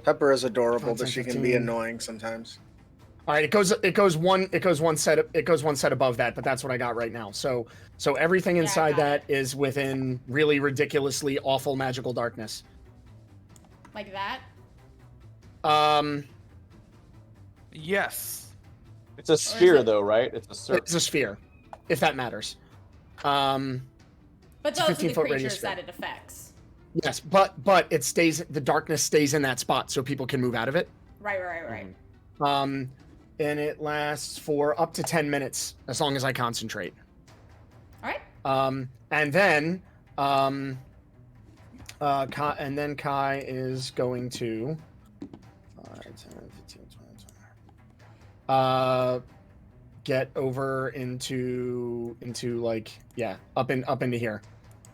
Pepper is adorable, but she can be annoying sometimes. All right, it goes one set above that, but that's what I got right now. So everything inside that is within really ridiculously awful magical darkness. Like that? Yes. It's a sphere, though, right? It's a circle. It's a sphere, if that matters. But those are the creatures that it affects. Yes, but it stays. The darkness stays in that spot, so people can move out of it. Right. And it lasts for up to 10 minutes, as long as I concentrate. All right. And then Kai is going to 5, 10, 15, 20, get over into like up into here,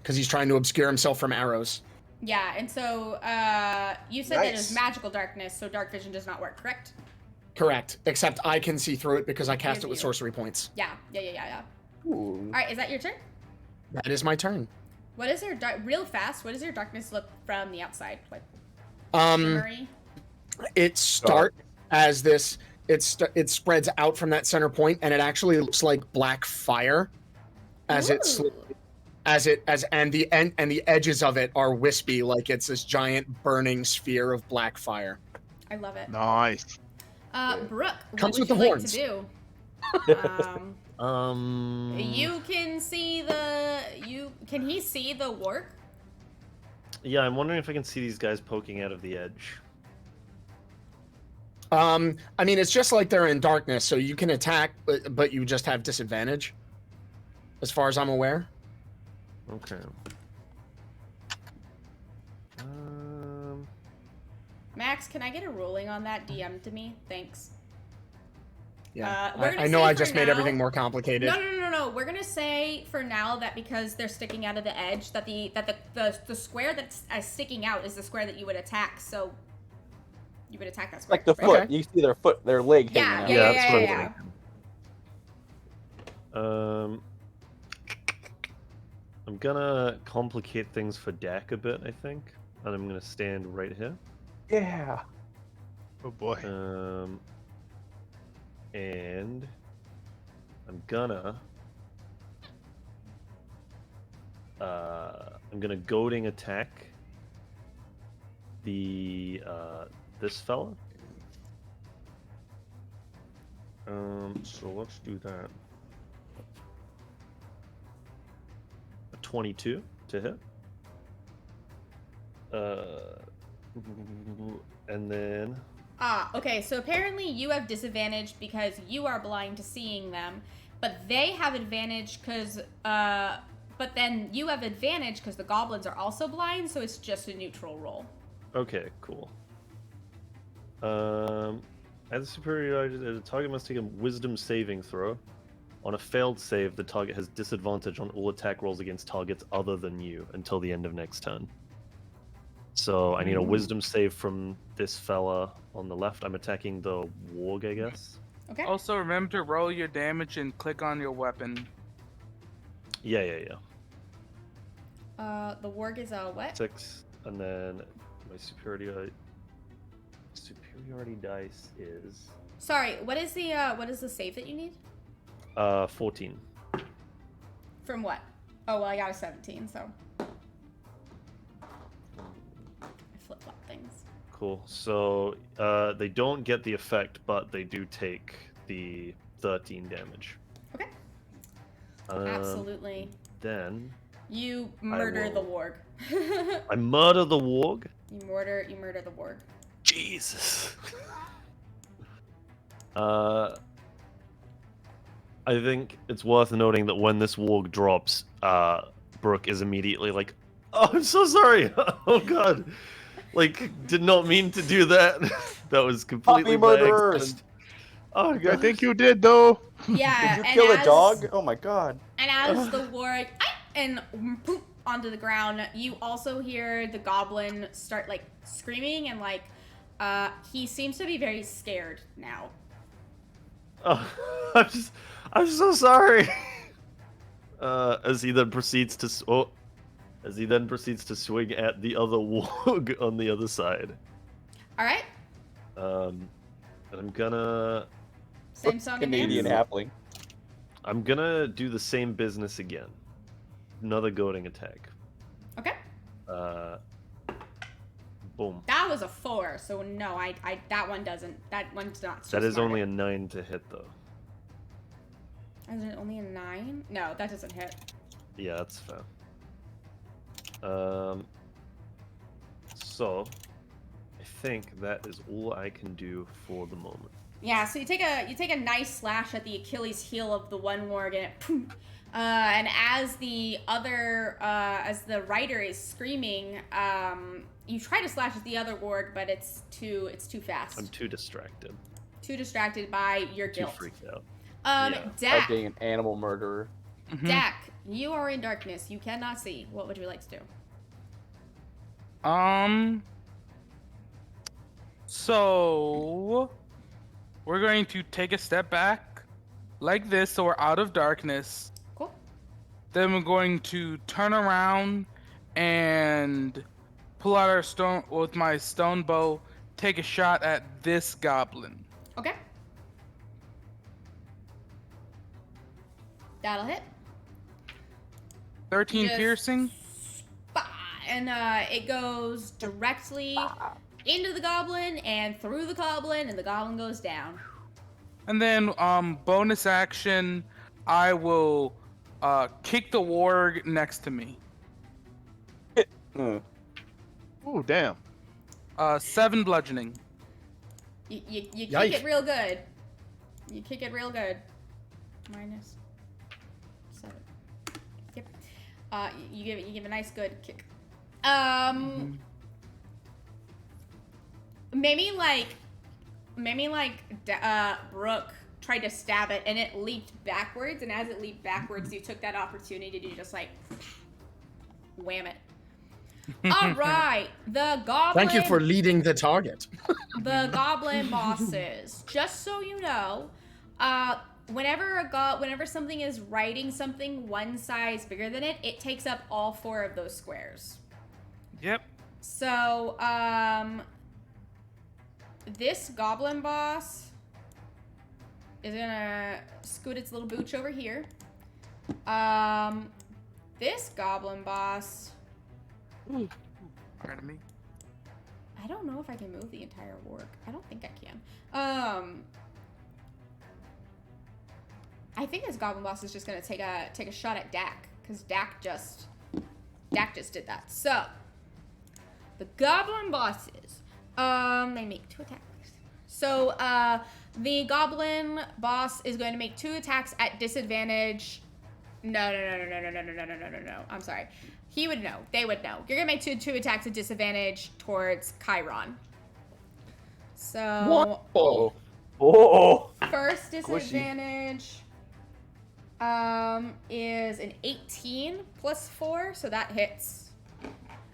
because he's trying to obscure himself from arrows. Yeah, and so you said that it was magical darkness, so dark vision does not work, correct? Correct, except I can see through it because I cast it with sorcery points. Yeah. Ooh. All right, is that your turn? That is my turn. What is your real fast? What does your darkness look from the outside like? Shimmery? It starts as this. It spreads out from that center point, and it actually looks like black fire, and the edges of it are wispy, like it's this giant burning sphere of black fire. I love it. Nice. Brooke, Comes what with would you the like to do? You can see can he see the warg? Yeah, I'm wondering if I can see these guys poking out of the edge. I mean, it's just like they're in darkness, so you can attack, but you just have disadvantage, as far as I'm aware. Okay. Max, can I get a ruling on that? DM to me, thanks. Yeah, I know I just made everything more complicated. No. We're gonna say for now that because they're sticking out of the edge, that the square that's sticking out is the square that you would attack. So you would attack that square. Like the right? foot. Okay. You see their leg hanging out. That's I'm gonna complicate things for Dak a bit, I think, and I'm gonna stand right here. Yeah. Oh boy. And I'm gonna goading attack the this fella. So let's do that. A 22 to hit. And then Okay, so apparently you have disadvantage because you are blind to seeing them, but they have advantage because, but then you have advantage because the goblins are also blind, so it's just a neutral roll. Okay, cool. As a superiority, the target must take a wisdom saving throw. On a failed save, the target has disadvantage on all attack rolls against targets other than you until the end of next turn. So I need a wisdom save from this fella on the left. I'm attacking the warg, I guess. Okay. Also, remember to roll your damage and click on your weapon. Yeah. The warg is a what? 6, and then my superiority dice is Sorry, what is the save that you need? 14. From what? Oh well, I got a 17, so I flip-flop things. Cool. So they don't get the effect, but they do take the 13 damage. Okay. Absolutely. Then You murder the warg. I murder the warg? You murder the warg. Jesus. I think it's worth noting that when this warg drops, Brooke is immediately like, "Oh, I'm so sorry. Oh god, like did not mean to do that. That was completely by accident." Oh god, I think you did though. Yeah. Did you kill a dog? Oh my god. And as the warg and poop onto the ground, you also hear the goblin start like screaming and like he seems to be very scared now. Oh, I'm so sorry. As he then proceeds to swing at the other warg on the other side. All right. And I'm gonna Same song and Canadian dance? halfling. I'm gonna do the same business again. Another goading attack. Okay. Boom. That was a 4, so no, that one's not. That is only a 9 to hit though. Is it only a 9? No, that doesn't hit. Yeah, that's fair. So I think that is all I can do for the moment. Yeah, so you take a nice slash at the Achilles heel of the one warg, and it poof. And as the rider is screaming, you try to slash at the other warg, but it's too fast. I'm too distracted. Too distracted by your Too guilt. freaked out. By Dak. being an animal murderer. Dak, you are in darkness. You cannot see. What would you like to do? So we're going to take a step back like this so we're out of darkness. Cool. Then we're going to turn around and pull out our stone with my stone bow, take a shot at this goblin. Okay. That'll hit. 13 Just- piercing. And it goes directly into the goblin and through the goblin, and the goblin goes down. And then bonus action, I will kick the warg next to me. Mm. Ooh, damn. 7 bludgeoning. You kick Yikes. it real good. You kick it real good. Minus 7. Yep. You give a nice good kick. Maybe like Brooke tried to stab it and it leaped backwards, and as it leaped backwards, you took that opportunity to just like wham it. All right, the goblin. Thank you for leading the target. The goblin bosses. Just so you know, whenever something is writing something one size bigger than it, it takes up all 4 of those squares. Yep. So, this goblin boss is gonna scoot its little booch over here. This goblin boss. Pardon me. I don't know if I can move the entire orc. I don't think I can. I think this goblin boss is just gonna take a shot at Dak, because Dak just did that. So the goblin bosses, they make 2 attacks. So the goblin boss is going to make 2 attacks at disadvantage. No. I'm sorry. He would know. They would know. You're gonna make two attacks at disadvantage towards Chiron. So Oh. first disadvantage is an 18 plus 4, so that hits.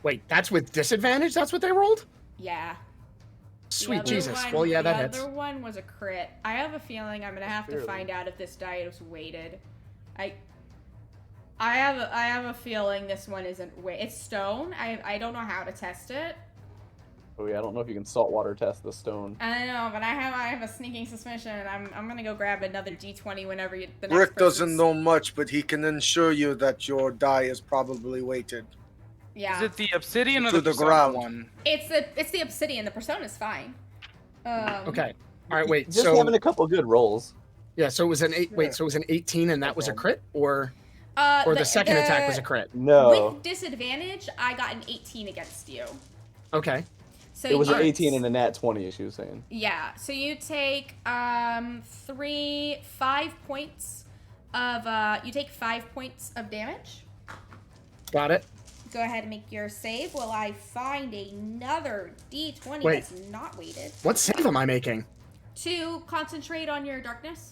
Wait, that's with disadvantage? That's what they rolled? Yeah. Sweet The Jesus. other Well, yeah, that the hits. other one was a crit. I have a feeling I'm gonna have to find out if this die was weighted. I have a feeling this one isn't weight. It's stone. I don't know how to test it. Oh yeah, I don't know if you can saltwater test the stone. I don't know, but I have a sneaking suspicion. I'm gonna go grab another D20 whenever the next Rick doesn't person's- know much, but he can assure you that your die is probably weighted. Yeah. Is it the obsidian or To the the persona ground. one? It's the obsidian. The persona's fine. Okay. All right, wait. Just So having a couple good rolls. yeah, so it was an 8. Wait, so it was an 18 and that was a crit, or the second attack was a crit? No. With disadvantage, I got an 18 against you. Okay. So It was an you- 18 and a nat 20, as she was saying. Yeah. So you take 5 points of damage. Got it. Go ahead and make your save while I find another D20 Wait. that's not weighted. What save am I making? To concentrate on your darkness.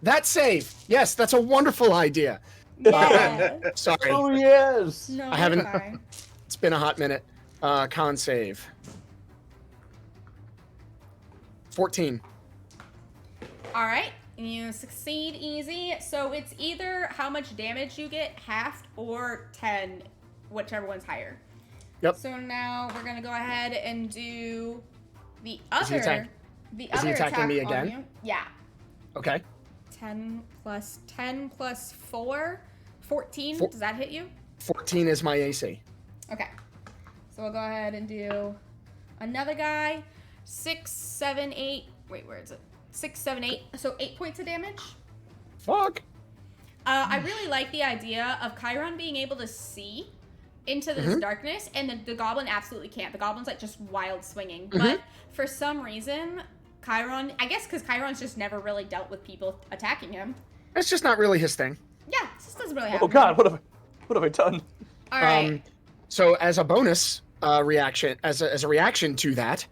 That save. Yes, that's a wonderful idea. Yeah. Sorry. Oh yes. No, I haven't- you're fine. It's been a hot minute. Con save. 14. All right. You succeed easy. So it's either how much damage you get halved or 10, whichever one's higher. Yep. So now we're gonna go ahead and do the Is he other. attack- The is he other attacking attack me on again? you. Yeah. Okay. 10 plus 4. 14. Four- Does that hit you? 14 is my AC. Okay. So we'll go ahead and do another guy. 6, 7, 8. Wait, where is it? 6, 7, 8. So 8 points of damage. Fuck. I really like the idea of Chiron being able to see into this darkness, and the goblin absolutely can't. The goblin's like just wild swinging. But for some reason, Chiron, I guess because Chiron's just never really dealt with people attacking him. It's just not really his thing. Yeah, it just doesn't really happen. Oh god, what have I done? All right. So as a bonus reaction, as a reaction to that,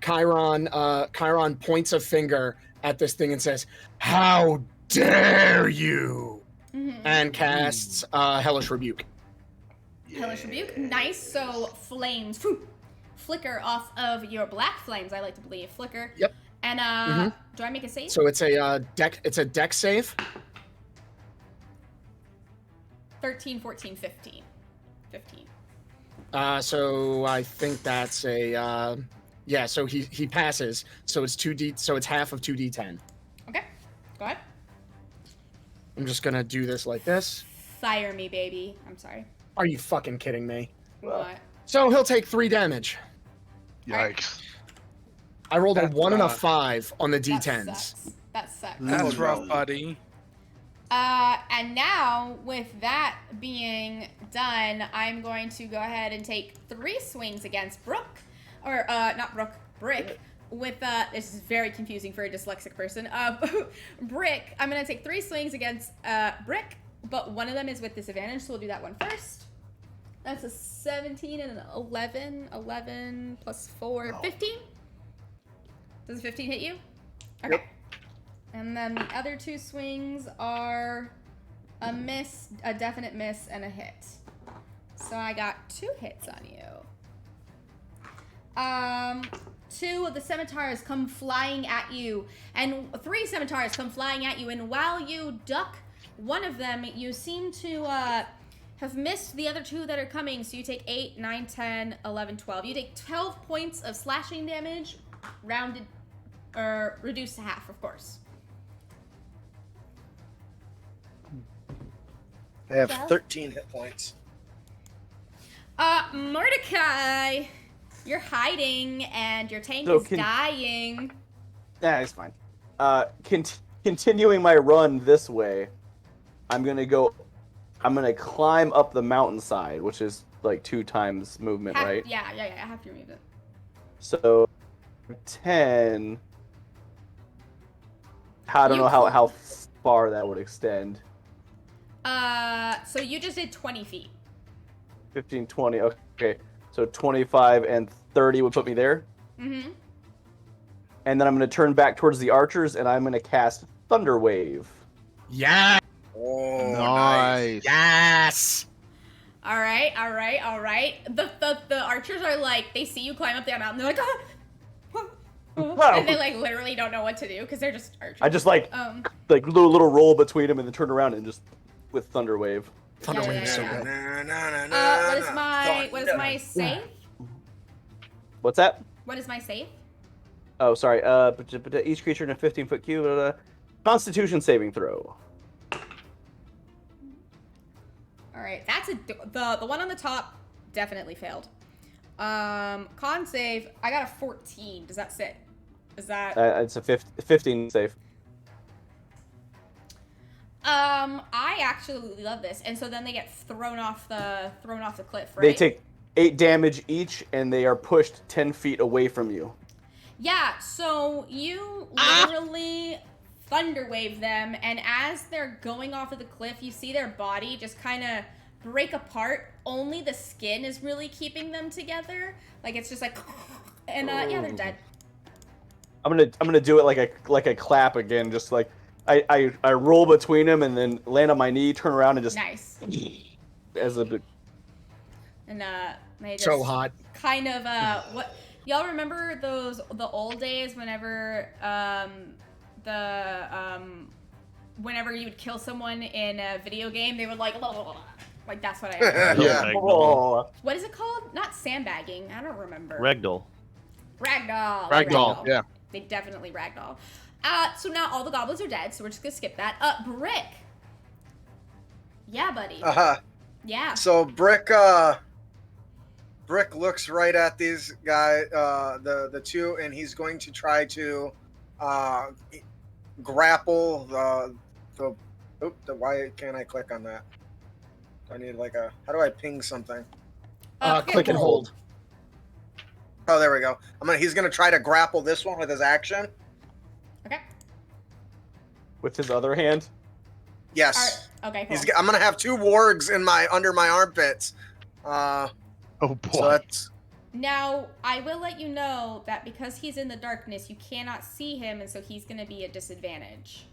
Chiron points a finger at this thing and says, "How dare you!" And casts Hellish Rebuke. Hellish Rebuke. Nice. So flames flicker off of your black flames, I like to believe. Flicker. Yep. And do I make a save? So it's a deck save. 13, 14, 15. 15. So I think that's a yeah, so he passes. So it's 2d so it's half of 2d10. Okay. Go ahead. I'm just going to do this like this. Fire me, baby. I'm sorry. Are you fucking kidding me? What? So he'll take 3 damage. Yikes. I rolled a That's 1 and a rough. 5 on the That d10s. sucks. That sucks. That's rough, buddy. And now, with that being done, I'm going to go ahead and take 3 swings against Brooke. Or, not Brooke, Brick. With, this is very confusing for a dyslexic person. Brick, I'm going to take 3 swings against, Brick, but one of them is with disadvantage, so we'll do that one first. That's a 17 and an 11. 11 plus 4, 15? Does a 15 hit you? Okay. Yep. And then the other 2 swings are a miss, a definite miss, and a hit. So I got 2 hits on you. 2 of the scimitars come flying at you, and 3 scimitars come flying at you, and while you duck one of them, you seem to have missed the other 2 that are coming, so you take 8, 9, 10, 11, 12. You take 12 points of slashing damage, rounded, or reduced to half, of course. I have Well. 13 hit points. Mordecai, you're hiding, and your tank So is dying. Nah, it's fine. Continuing my run this way, I'm gonna climb up the mountainside, which is like 2 times movement, right? Yeah, half your movement. So 10. I don't know how far that would extend. So you just did 20 feet. 15, 20. Okay. So 25 and 30 would put me there. Mm-hmm. And then I'm going to turn back towards the archers, and I'm going to cast Thunder Wave. Yeah. Oh, Nice. Yes. All right. The archers are like, they see you climb up that mountain, they're like, and they like literally don't know what to do because they're just archers. I just like little roll between them and then turn around and just with Thunder Wave. Thunder Wave is so yeah. good. What is my save? What's that? What is my save? Oh, sorry. Each creature in a 15-foot cube. Constitution saving throw. All right, that's the one on the top definitely failed. Con save, I got a 14. Does that sit? Is that? It's a 15 save. I actually love this, and so then they get thrown off the cliff, right? They take 8 damage each, and they are pushed 10 feet away from you. Yeah, so you literally thunder wave them, and as they're going off of the cliff, you see their body just kind of break apart. Only the skin is really keeping them together. Like it's just like, and yeah, they're dead. I'm gonna do it like a clap again, just like I roll between them and then land on my knee, turn around and just Nice. as a And they just So hot. kind of what y'all remember the old days whenever whenever you would kill someone in a video game, they would like that's what I heard. Yeah. Oh. What is it called? Not sandbagging. I don't remember. Ragdoll. Ragdoll. Yeah. They definitely ragdoll. So now all the goblins are dead, so we're just gonna skip that. Brick. Yeah, buddy. Yeah. So Brick looks right at these guys, the 2, and he's going to try to grapple why can't I click on that? I need how do I ping something? Click and hold. Oh, there we go. He's gonna try to grapple this one with his action. Okay. With his other hand. Yes. Okay. Cool. I'm gonna have 2 wargs under my armpits. Oh boy. So that's Now, I will let you know that because he's in the darkness, you cannot see him, and so he's going to be at disadvantage.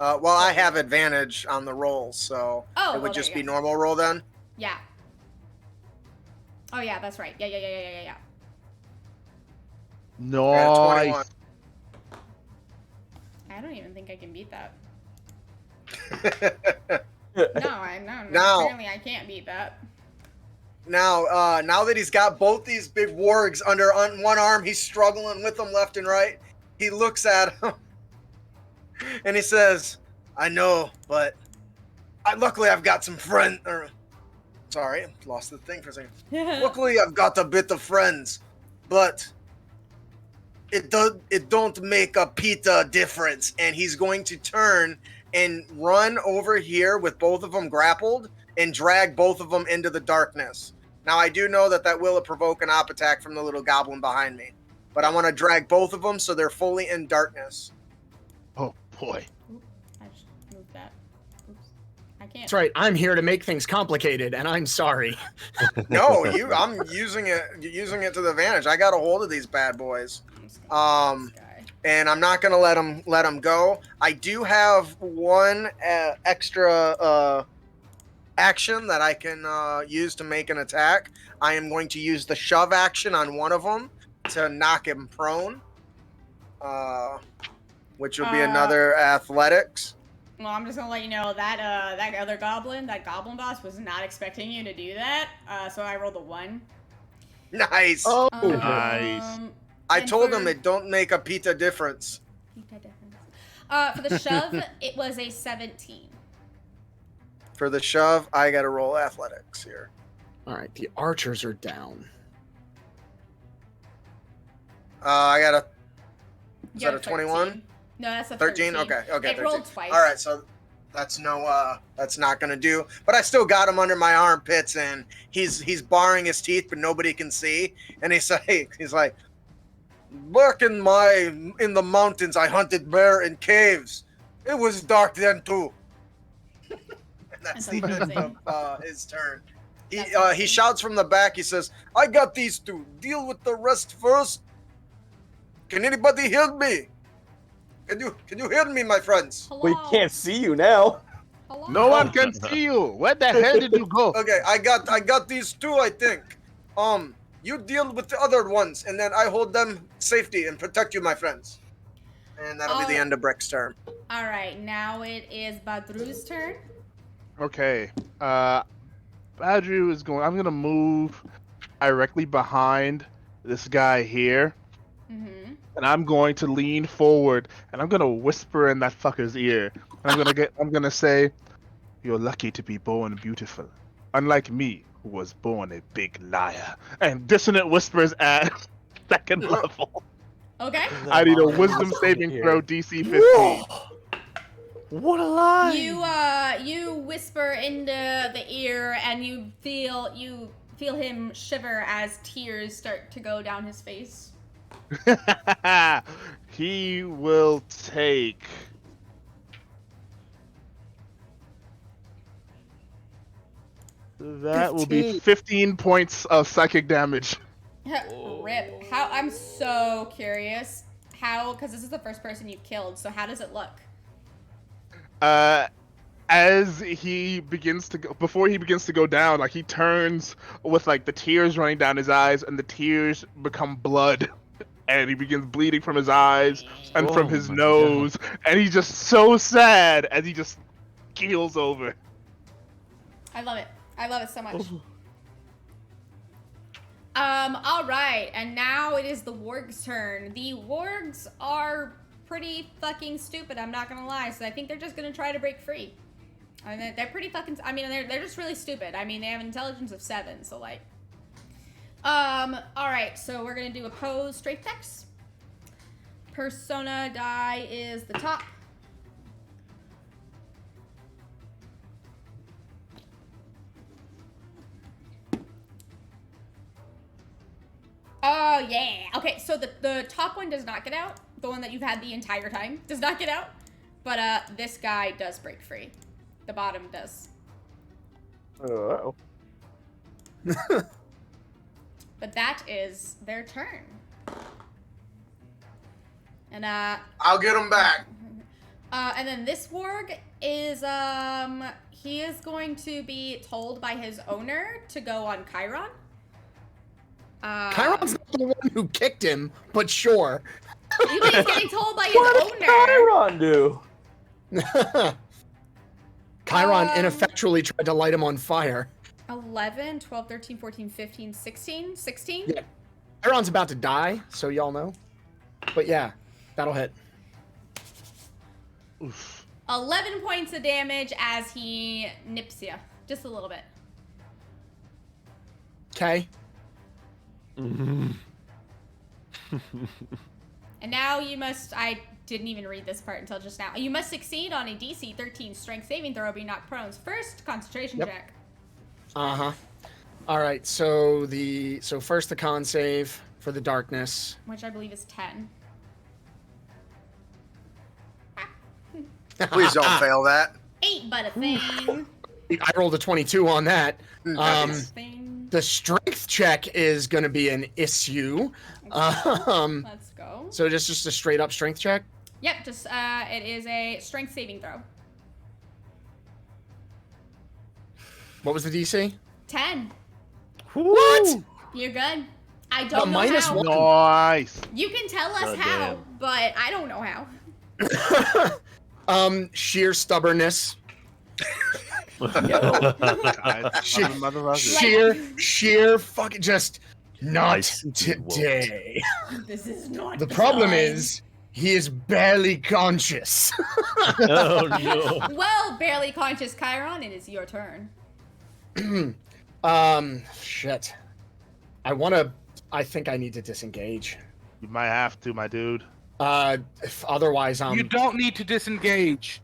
Well, I have advantage on the rolls, so Oh, it would well, just there be you go. normal roll then. Yeah. Oh, yeah, that's right. Yeah. I got a 21. Nice. I don't even think I can beat that. Now, Apparently I can't beat that. now that he's got both these big wargs under one arm, he's struggling with them left and right. He looks at him and he says, "I know, but luckily I've got some friends." Sorry, I lost the thing for a second. Luckily I've got a bit of friends, but it don't make a pita difference. And he's going to turn and run over here with both of them grappled and drag both of them into the darkness. Now, I do know that will provoke an op attack from the little goblin behind me, but I want to drag both of them so they're fully in darkness. Oh boy. I just moved that. Oops. I can't. That's right. I'm here to make things complicated, and I'm sorry. No, I'm using it to the advantage. I got a hold of these bad boys. And I'm not going to let them go. I do have one extra action that I can use to make an attack. I am going to use the shove action on one of them to knock him prone, which will be another athletics. Well, I'm just gonna let you know that that other goblin, that goblin boss, was not expecting you to do that. So I rolled a 1. Nice. Oh, Um, nice. I and told for- him it don't make a pita difference. For the shove, it was a 17. For the shove, I got to roll athletics here. All right, the archers are down. I got a. You Is that got a 21? No, that's a 13? 13. Okay, It 13. rolled twice. All right, so that's that's not gonna do. But I still got him under my armpits, and he's baring his teeth, but nobody can see. And he's like, back in the mountains, I hunted bear in caves. It was dark then too. And that's the end of his turn. He shouts from the back. He says, "I got these two. Deal with the rest first. Can anybody hear me? Can you hear me, my friends?" Hello? We can't see you now. Hello? No one can see you. Where the hell did you go? Okay, I got these two, I think. You deal with the other ones, and then I hold them safety and protect you, my friends. And that'll be the end of Brick's turn. All right, now it is Badru's turn. Okay. Badru is going. I'm gonna move directly behind this guy here, Mm-hmm. and I'm going to lean forward, and I'm gonna whisper in that fucker's ear. And I'm gonna say, "You're lucky to be born beautiful, unlike me, who was born a big liar." And dissonant whispers at second level. Okay. I need a wisdom saving throw DC 15. What a lie! You whisper into the ear, and you feel him shiver as tears start to go down his face. He will take. That will be 15 points of psychic damage. Rip. How? I'm so curious. How? Because this is the first person you've killed. So how does it look? As he begins to go, before he begins to go down, like he turns with like the tears running down his eyes, and the tears become blood, and he begins bleeding from his eyes and from his nose, and he's just so sad as he just keels over. I love it. I love it so much. All right, and now it is the wargs' turn. The wargs are pretty fucking stupid, I'm not gonna lie, so I think they're just gonna try to break free. And they're pretty fucking, I mean, they're just really stupid. I mean, they have an intelligence of 7, so like. Alright, so we're gonna do opposed straight attacks. Persona die is the top. Oh, yeah. Okay, so the top one does not get out. The one that you've had the entire time does not get out. But this guy does break free. The bottom does. Uh-oh. But that is their turn. And I'll get him back. And then this warg is he is going to be told by his owner to go on Chiron. Chiron's not the one who kicked him, but sure. You think he's getting told by his What did Chiron do? Chiron ineffectually tried to light him on fire. 11, 12, 13, 14, 15, 16? 16? Yeah. Chiron's about to die, so y'all know. But yeah, that'll hit. Oof. 11 points of damage as he nips you. Just a little bit. Okay. And now you must, I didn't even read this part until just now. You must succeed on a DC 13 strength saving throw, be knocked prone. First, concentration check. Uh-huh. All right, so first the con save for the darkness. Which I believe is 10. Please don't fail that. 8 but a thing. I rolled a 22 on that. Thing. The strength check is going to be an issue. Let's go. So just a straight up strength check? Yep, just it is a strength saving throw. What was the DC? 10. What? You're good. I don't know minus how. 1. Nice. You can tell us God how, damn. but I don't know how. Sheer stubbornness. Sheer fucking just not today. This is not The problem fun. is he is barely conscious. Oh no. Well, barely conscious Chiron, it is your turn. Shit. I think I need to disengage. You might have to, my dude. If otherwise You don't need to disengage.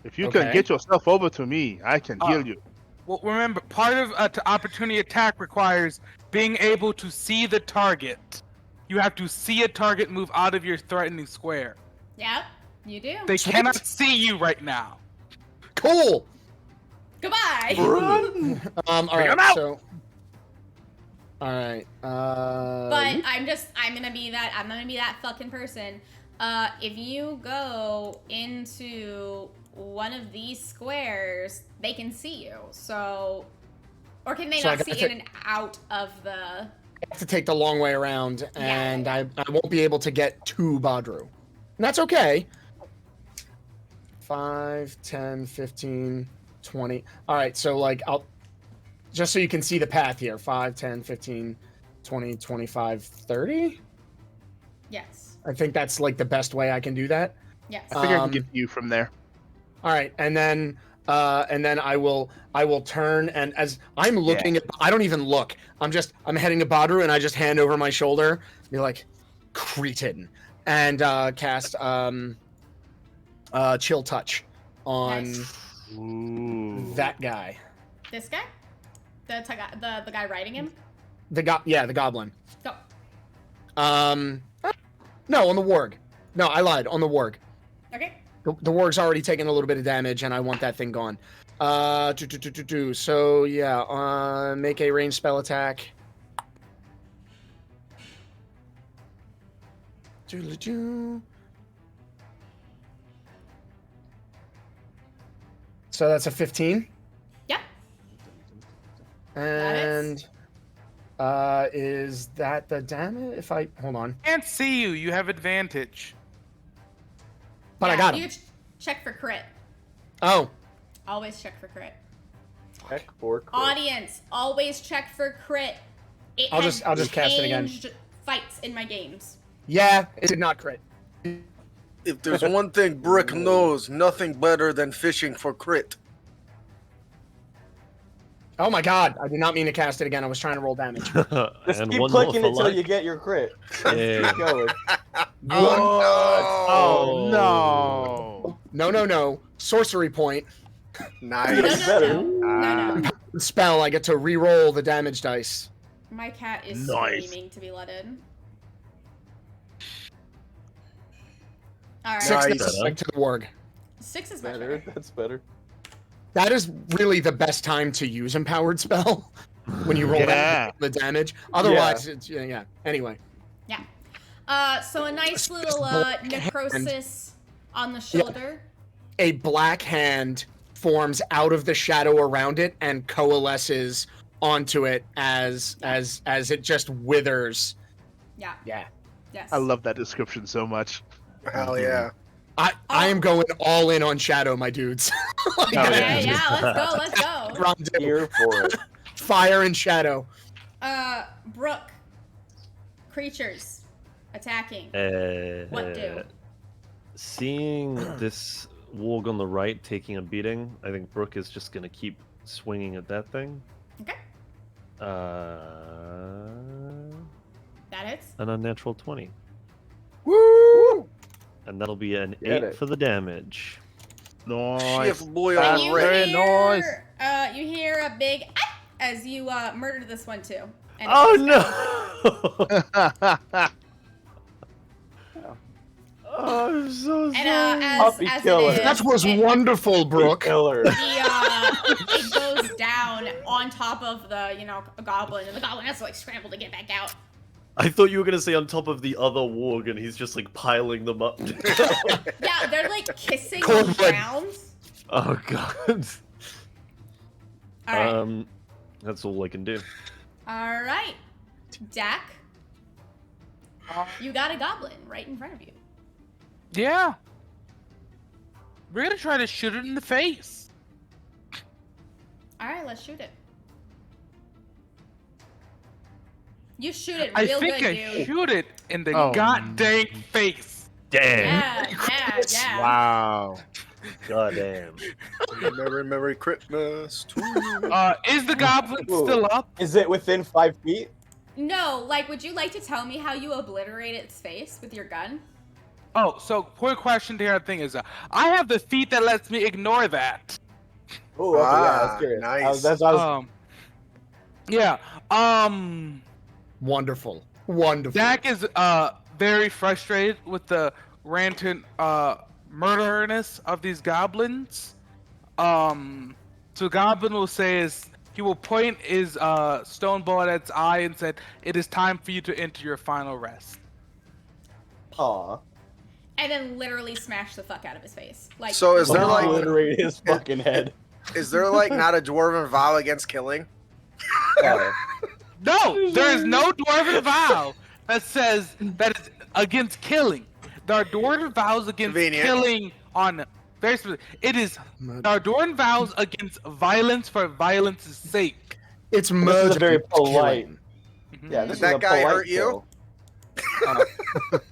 If you Okay. can get yourself over to me, I can heal you. Well, remember, part of an opportunity attack requires being able to see the target. You have to see a target move out of your threatening square. Yep, you do. They Sweet. cannot see you right now. Cool. Goodbye. All right, him out! so all right. But I'm gonna be that fucking person. If you go into one of these squares, they can see you. So, or can they So I not see gotta in and out of the? I have to take the long way around, and I won't be able to get to Badru. And that's okay. 5, 10, 15, 20. All right, so like I'll just so you can see the path here. 5, 10, 15, 20, 25, 30. Yes. I think that's like the best way I can do that. Yes. I think I can get you from there. All right, and then I will turn, and as I'm looking at, I don't even look. I'm heading to Badru, and I just hand over my shoulder, be like, cretin, and cast chill touch on Nice. Ooh. that guy. This guy, the guy riding him. The goblin. Go. No, on the warg. No, I lied. On the warg. Okay. The warg's already taken a little bit of damage, and I want that thing gone. So yeah, make a ranged spell attack. So that's a 15. Yep. And is that the damage? If I hold on, Can't see you. You have advantage. but I got him. You check for crit. Oh, Always check for crit. Check for crit. Audience, always check for crit. I'll just cast it again. changed Fights in my games. yeah, it did not crit. If there's one thing Brick knows, nothing better than fishing for crit. Oh my god, I did not mean to cast it again. I was trying to roll damage. Just And keep one more clicking for until life. you get your crit. Yeah. Keep going. Oh no! No. Sorcery point. Nice. It's better. No. Spell, I get to re-roll the damage dice. My cat is Nice. screaming to be let in. All right. 6 Nice. next back to the warg. 6 is much Better. better. That's better. That is really the best time to use empowered spell. when you roll Yeah. the damage. Otherwise, it's yeah. Anyway. Yeah. So a nice little necrosis on the shoulder. A black hand forms out of the shadow around it and coalesces onto it as it just withers. Yeah. Yeah. Yes. I love that description so much. Hell yeah. I am going all in on shadow, my dudes. Like, Yeah. Let's go. Rendezvous. Here for it. Fire and shadow. Brooke. Creatures attacking. What do? Seeing this warg on the right taking a beating, I think Brooke is just gonna keep swinging at that thing. Okay. That hits. An unnatural 20. Woo! And that'll be an Get 8 it. for the damage. Nice. Shift boy And on you very hear, you hear a big "Ah!" as you murdered this one too. And Oh it's- no! Oh, I'm so sorry. And Puppy as killer. it is, That was wonderful, Brooke. Killer. it goes down on top of the a goblin, and the goblin has to like scramble to get back out. I thought you were gonna say on top of the other warg, and he's just like piling them up. Yeah, they're like kissing on the ground. Oh god. All right. That's all I can do. All right. Dak, you got a goblin right in front of you. Yeah. We're gonna try to shoot it in the face. All right, let's shoot it. You shoot it I real think good, I dude. shoot it in the Oh. goddamn face. Damn. Yeah. Wow. God damn. Merry Christmas to you. Is the goblin Ooh. still up? Is it within 5 feet? No, like, would you like to tell me how you obliterate its face with your gun? Oh, so quick question to your thing is, I have the feat that lets me ignore that. Oh, okay, yeah, Ah, that's curious. nice. That's what I was, Yeah. Wonderful. Dak is very frustrated with the rampant murderness of these goblins. So goblin will say is he will point his stone ball at its eye and said, "It is time for you to enter your final rest." aw. And then literally smash the fuck out of his face. Like, So is there like Obliterate his fucking head. is there like not a dwarven vow against killing? Yeah. No, there is no dwarven vow that says that it's against killing. There are dwarven vows against Convenient. killing on very specific. It is there are dwarven vows against violence for violence's sake. It's This is murder. a very it's polite. killing. Yeah, this Did that is a guy polite hurt you? kill.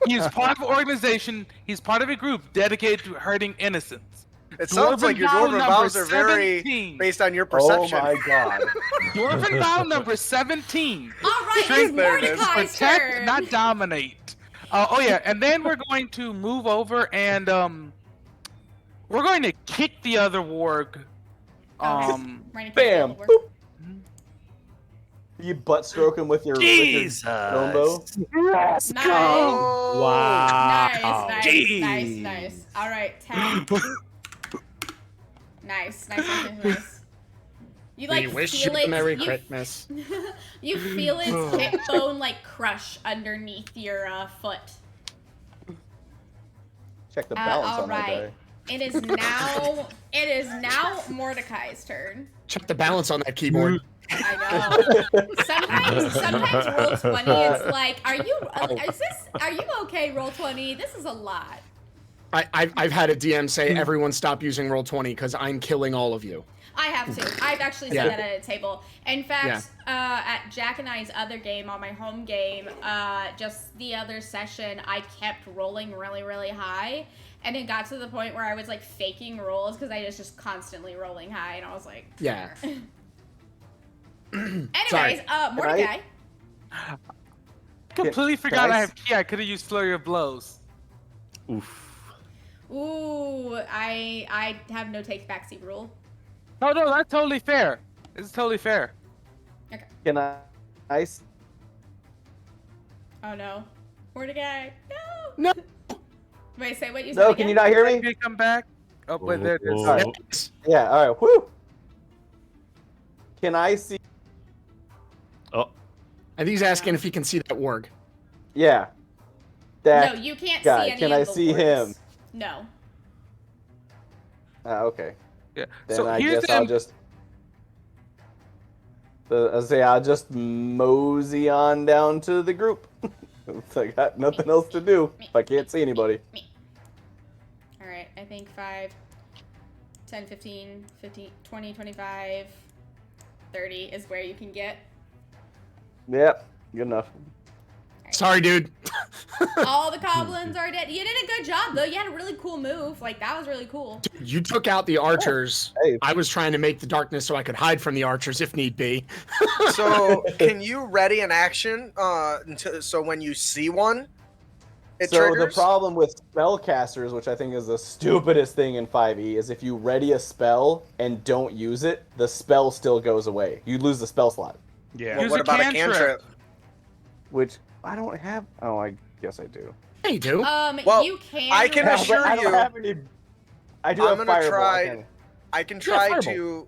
He is part of an organization. He's part of a group dedicated to hurting innocents. It sounds like your vow dwarven number vows are very 17. based on your Oh perception. my god. Dwarven vow number 17. all right, it's There it is. Mordecai's Protect, turn. not dominate. Oh yeah, and then we're going to move over and we're going to kick the other warg. Right, Bam. over. Boop. You butt stroke him with your Jesus. longbow. Nice. Oh, Wow. Nice. All right, 10. Nice. You like We wish feel you it. a Merry you, Christmas. you feel its hip bone like crush underneath your foot. Check the balance all on that right. guy. It is now Mordecai's turn. Check the balance on that keyboard. I know. Sometimes roll 20 is like, are you okay, roll 20? This is a lot. I've had a DM say everyone stop using roll 20 because I'm killing all of you. I have to. I've actually Yeah. said that at a table. In fact, at Jack and I's other game, on my home game, just the other session, I kept rolling really, really high. And it got to the point where I was like faking rolls because I was just constantly rolling high. And I was like, Yeah. anyways, Mordecai. Completely forgot Guys? I have key. I could have used flurry of blows. Oof. Ooh, I have no take backseat rule. No, that's totally fair. It's totally fair. Okay. Can I? Oh no. Mordecai. No. No. Wait, say what you said No, again. can you not hear me? Can you come back? Oh, wait, there it is. Oh. Alright. Yeah. All right. Woo. Can I see I think he's asking if he can see that warg. Yeah. No, you can't guy. see any Can of I the see wargs. him? No. Okay. Yeah. Then So I here's guess the I'll just mosey on down to the group. I got nothing else to do if I can't see anybody. All right, I think 5, 10, 15, 20, 25, 30 is where you can get. Yep, good enough. Sorry, dude. All the goblins are dead. You did a good job, though. You had a really cool move. Like, that was really cool. You took out the archers. Hey. I was trying to make the darkness so I could hide from the archers if need be. So, can you ready an action so when you see one, it So triggers? the problem with spellcasters, which I think is the stupidest thing in 5e, is if you ready a spell and don't use it, the spell still goes away. You lose the spell slot. Yeah. Well, Use what a about a cantrip. cantrip? Which I don't have. Oh, I guess I do. Hey, you do. Well, You can. I can But assure I don't you. have any. I do I'm have gonna fireball. try- I can try Fireball.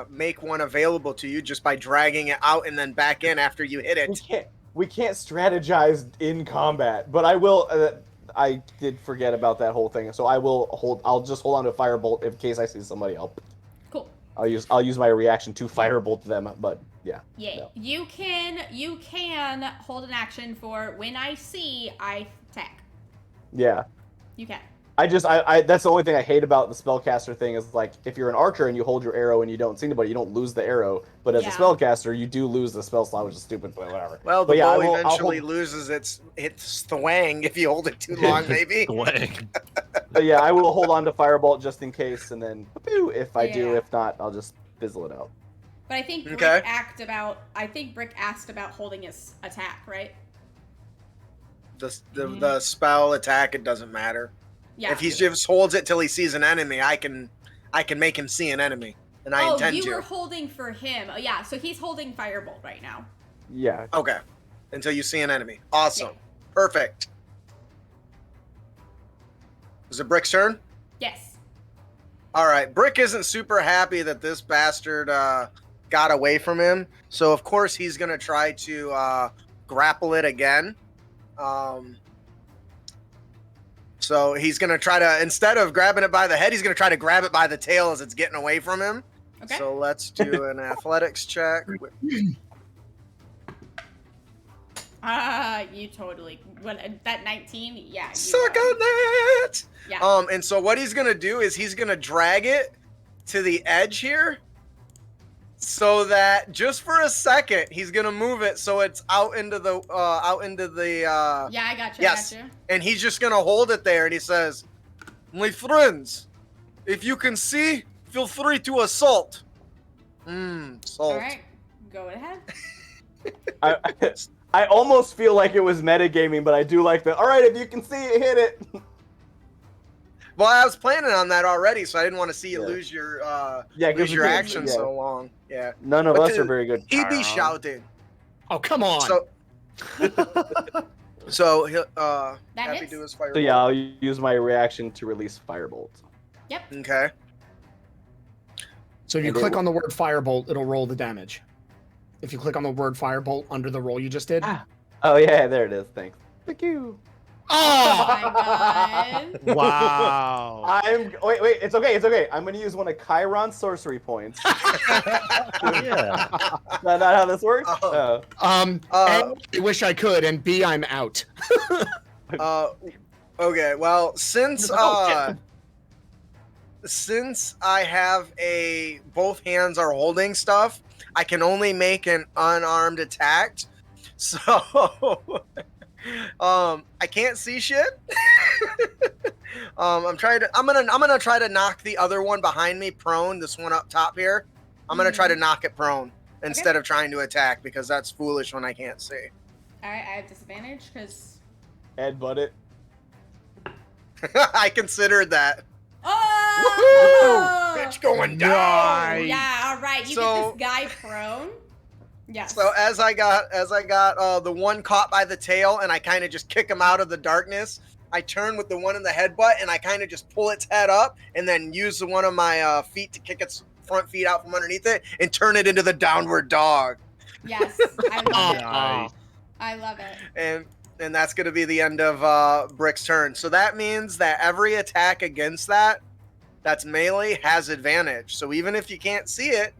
to make one available to you just by dragging it out and then back in after you hit it. We can't strategize in combat, but I will. I did forget about that whole thing, so I will hold. I'll just hold on to firebolt in case I see somebody else. Cool. I'll use my reaction to firebolt them, but yeah. Yeah. No. You can hold an action for when I see, I attack. Yeah. You can. I that's the only thing I hate about the spellcaster thing is like if you're an archer and you hold your arrow and you don't see anybody, you don't lose the arrow. But as a Yeah. spellcaster, you do lose the spell slot, which is stupid, but whatever. Well, the But yeah, bow I'll eventually hold- loses its thwang if you hold it too long, maybe. But yeah, I will hold on to firebolt just in case, and then if I do, Yeah. if not, I'll just fizzle it out. But I think Brick Okay. Brick asked about holding his attack, right? The spell attack, it doesn't matter. Yeah. If he just holds it till he sees an enemy, I can make him see an enemy, and I intend you to. were holding for him. Oh, yeah, so he's holding Firebolt right now. Yeah. Okay, until you see an enemy. Awesome, perfect. Is it Brick's turn? Yes. All right, Brick isn't super happy that this bastard got away from him, so of course he's gonna try to grapple it again. So he's gonna try to, instead of grabbing it by the head, he's gonna try to grab it by the tail as it's getting away from him. Okay. So let's do an athletics check. You totally. That 19? Yeah. You Suck on that! Yeah. And so what he's gonna do is he's gonna drag it to the edge here, so that just for a second he's gonna move it so it's out into the Yeah, I got you. yes. I got you. And he's just gonna hold it there, and he says, "My friends, if you can see, feel free to assault." Salt. All right. Go ahead. I almost feel like it was metagaming, but I do like the. All right, if you can see it, hit it. Well, I was planning on that already, so I didn't want to see you Yeah. lose your Lose your action yeah. so long. Yeah. None of But us are very good. He'd be Chiron. shouting. Oh, come on. So he'll That happy hits. to his fire. So yeah, I'll use my reaction to release firebolt. Yep. Okay. So if you And it click will- on the word firebolt, it'll roll the damage. If you click on the word firebolt under the roll you just did. Oh yeah, there it is. Thanks. Thank you. Oh Oh! my god. Wow. Wait, it's okay. I'm gonna use one of Chiron's sorcery points. Yeah. Not how this works? Oh. A, I wish I could, and B, I'm out. Okay. Well, since I have both hands are holding stuff, I can only make an unarmed attack. So I can't see shit. I'm gonna try to knock the other one behind me prone, this one up top here. I'm gonna try to knock it prone instead of trying to attack, because that's foolish when I can't see. All right, I have disadvantage because. Headbutt it. I considered that. Oh! Bitch going down. Nice. Yeah. All right. You So- get this guy prone. Yes. So as I got the one caught by the tail, and I kind of just kick him out of the darkness, I turn with the one in the headbutt, and I kind of just pull its head up, and then use one of my feet to kick its front feet out from underneath it, and turn it into the downward dog. Yes. I love it. Nice. love it. And that's going to be the end of Brick's turn. So that means that every attack against that's melee has advantage. So even if you can't see it,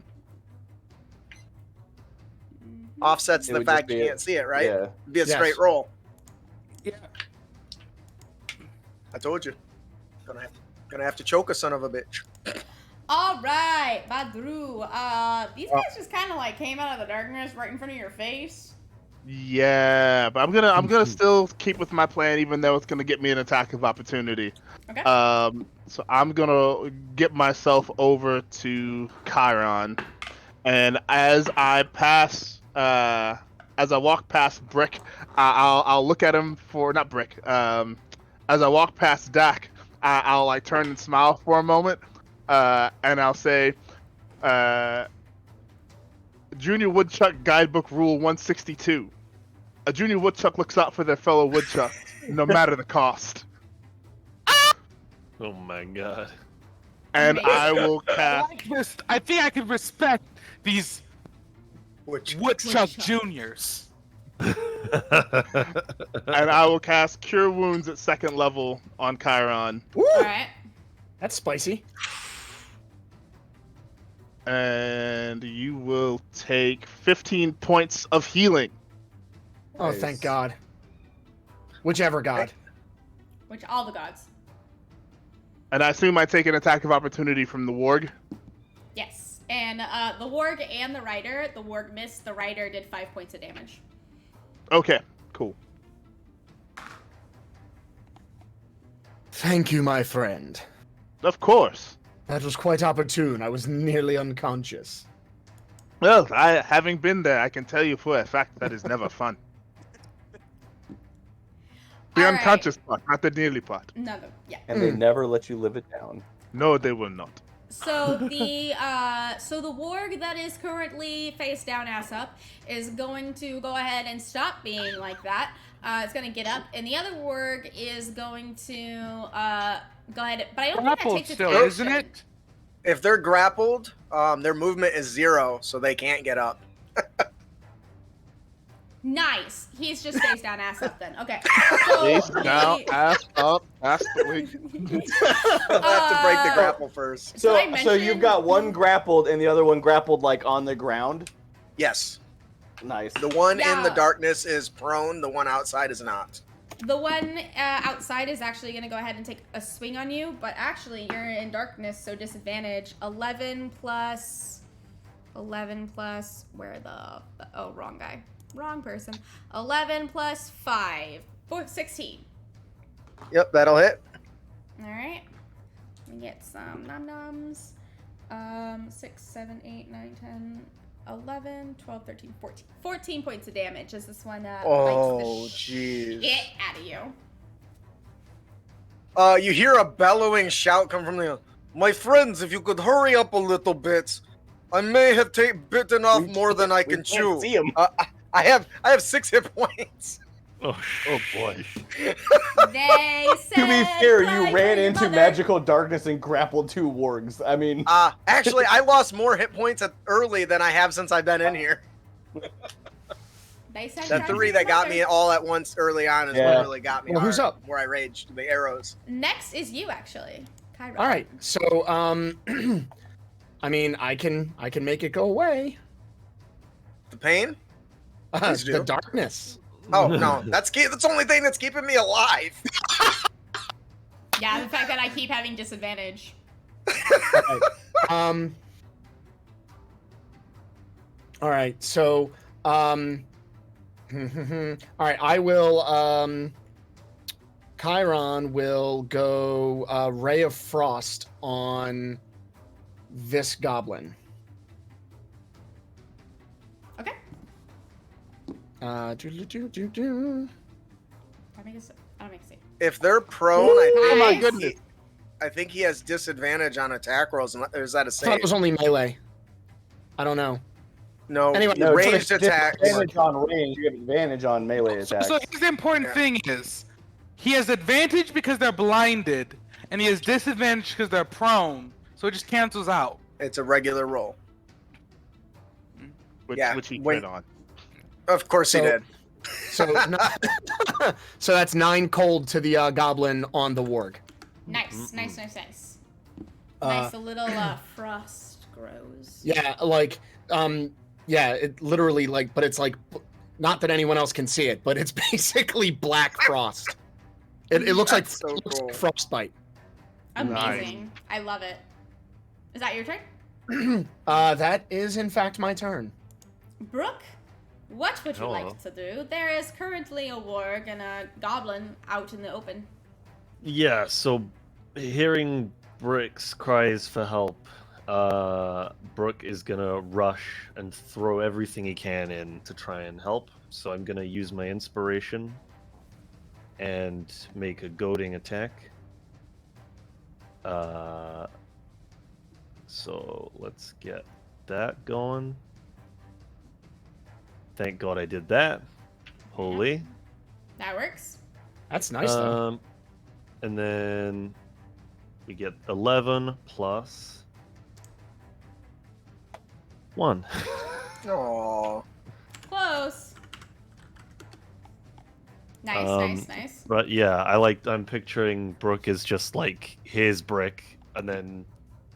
offsets the fact you can't see it, right? Yeah. Be a straight roll. Yeah. I told you. Gonna have to choke a son of a bitch. All right, Badru. These guys just kind of like came out of the darkness right in front of your face. Yeah, but I'm gonna still keep with my plan, even though it's gonna get me an attack of opportunity. Okay. So I'm gonna get myself over to Chiron, and as I walk past Brick, I'll look at him for not Brick. As I walk past Dak, I'll like turn and smile for a moment, and I'll say, Junior Woodchuck Guidebook Rule 162. A junior woodchuck looks out for their fellow woodchuck, no matter the cost. Oh my god. And Amazing. I will cast. I think I can respect these Woodchuck Juniors. And I will cast Cure Wounds at 2nd level on Chiron. All right. That's spicy. And you will take 15 points of healing. Oh, thank God. Whichever god. Which all the gods. And I assume I take an attack of opportunity from the warg. Yes. And the warg and the rider. The warg missed. The rider did 5 points of damage. Okay, cool. Thank you, my friend. Of course. That was quite opportune. I was nearly unconscious. Well, having been there, I can tell you for a fact that is never fun. The All right. unconscious part, not the nearly part. No, yeah. And they never let you live it down. No, they will not. So the warg that is currently face down, ass up, is going to go ahead and stop being like that. It's gonna get up, and the other warg is going to go ahead. But I don't think that Grappled takes its still, action. isn't it? If they're grappled, their movement is 0, so they can't get up. Nice. He's just face down, ass up then. Okay. So Face down, ass up, ass the way. I'll have to break the grapple first. So I So you've mentioned- got one grappled and the other one grappled like on the ground. Yes. Nice. The one in the Yeah. darkness is prone, the one outside is not. The one outside is actually going to go ahead and take a swing on you, but actually you're in darkness, so disadvantage. 11 plus, where oh, wrong guy. Wrong person. 11 plus 5. 16. Yep, that'll hit. All right. Let me get some num-nums. 6, 7, 8, 9, 10, 11, 12, 13, 14. 14 points of damage as this one bites Oh, the jeez. shit out of you. You hear a bellowing shout come from the... My friends, if you could hurry up a little bit. I may have bitten off more than I can chew. See him. I have 6 hit points. Oh boy. They said, To be fair, "Cry you for ran your into mother." magical darkness and grappled 2 wargs. I mean, Actually, I lost more hit points early than I have since I've been in here. They said The cry for 3 your that got mother. me all at once early on is Yeah. what really got me. Well, who's hard, up? Where I raged, the arrows. Next is you, actually. Kyra. All right. So, I mean, I can make it go away. The pain? Please do. The darkness. Oh no, that's the only thing that's keeping me alive. Yeah, the fact that I keep having disadvantage. All right. So, all right. I will. Chiron will go Ray of Frost on this goblin. Okay. Do. I make a save. If they're prone, Oh my goodness. I think he has disadvantage on attack rolls. Or is that a I save? thought it was only melee. I don't know. No, Anyway, no, it's ranged attacks. Advantage on range. You have advantage on melee attacks. So the important thing is, he has advantage because they're blinded, and he has disadvantage because they're prone. So it just cancels out. It's a regular roll. Which, Yeah, which he when- crit on. Of course he So- did. So, so that's 9 cold to the goblin on the warg. Nice. Nice, a little frost grows. Yeah, like, yeah, it literally, like, but it's like, not that anyone else can see it, but it's basically black frost. It looks like so cool. frostbite. Amazing. I love it. Is that your turn? That is in fact my turn. Brooke, what would you Hello. like to do? There is currently a warg and a goblin out in the open. Yeah, so hearing Brick's cries for help, Brooke is gonna rush and throw everything he can in to try and help. So I'm gonna use my inspiration and make a goading attack. So let's get that going. Thank God I did that. Holy. That works. That's nice though. And then we get 11 plus 1. Aww. Close. Nice. But yeah, I'm picturing Brooke as just like his Brick, and then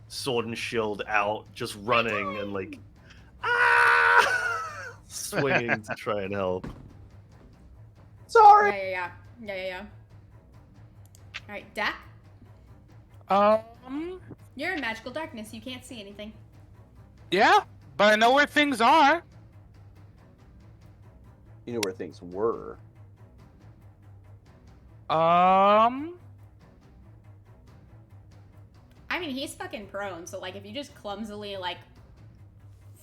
sword and shield out, just running and like swinging to try and help. Sorry. Yeah. Alright, Dak, you're in magical darkness. You can't see anything. Yeah, but I know where things are. You know where things were. I mean, he's fucking prone, so like if you just clumsily like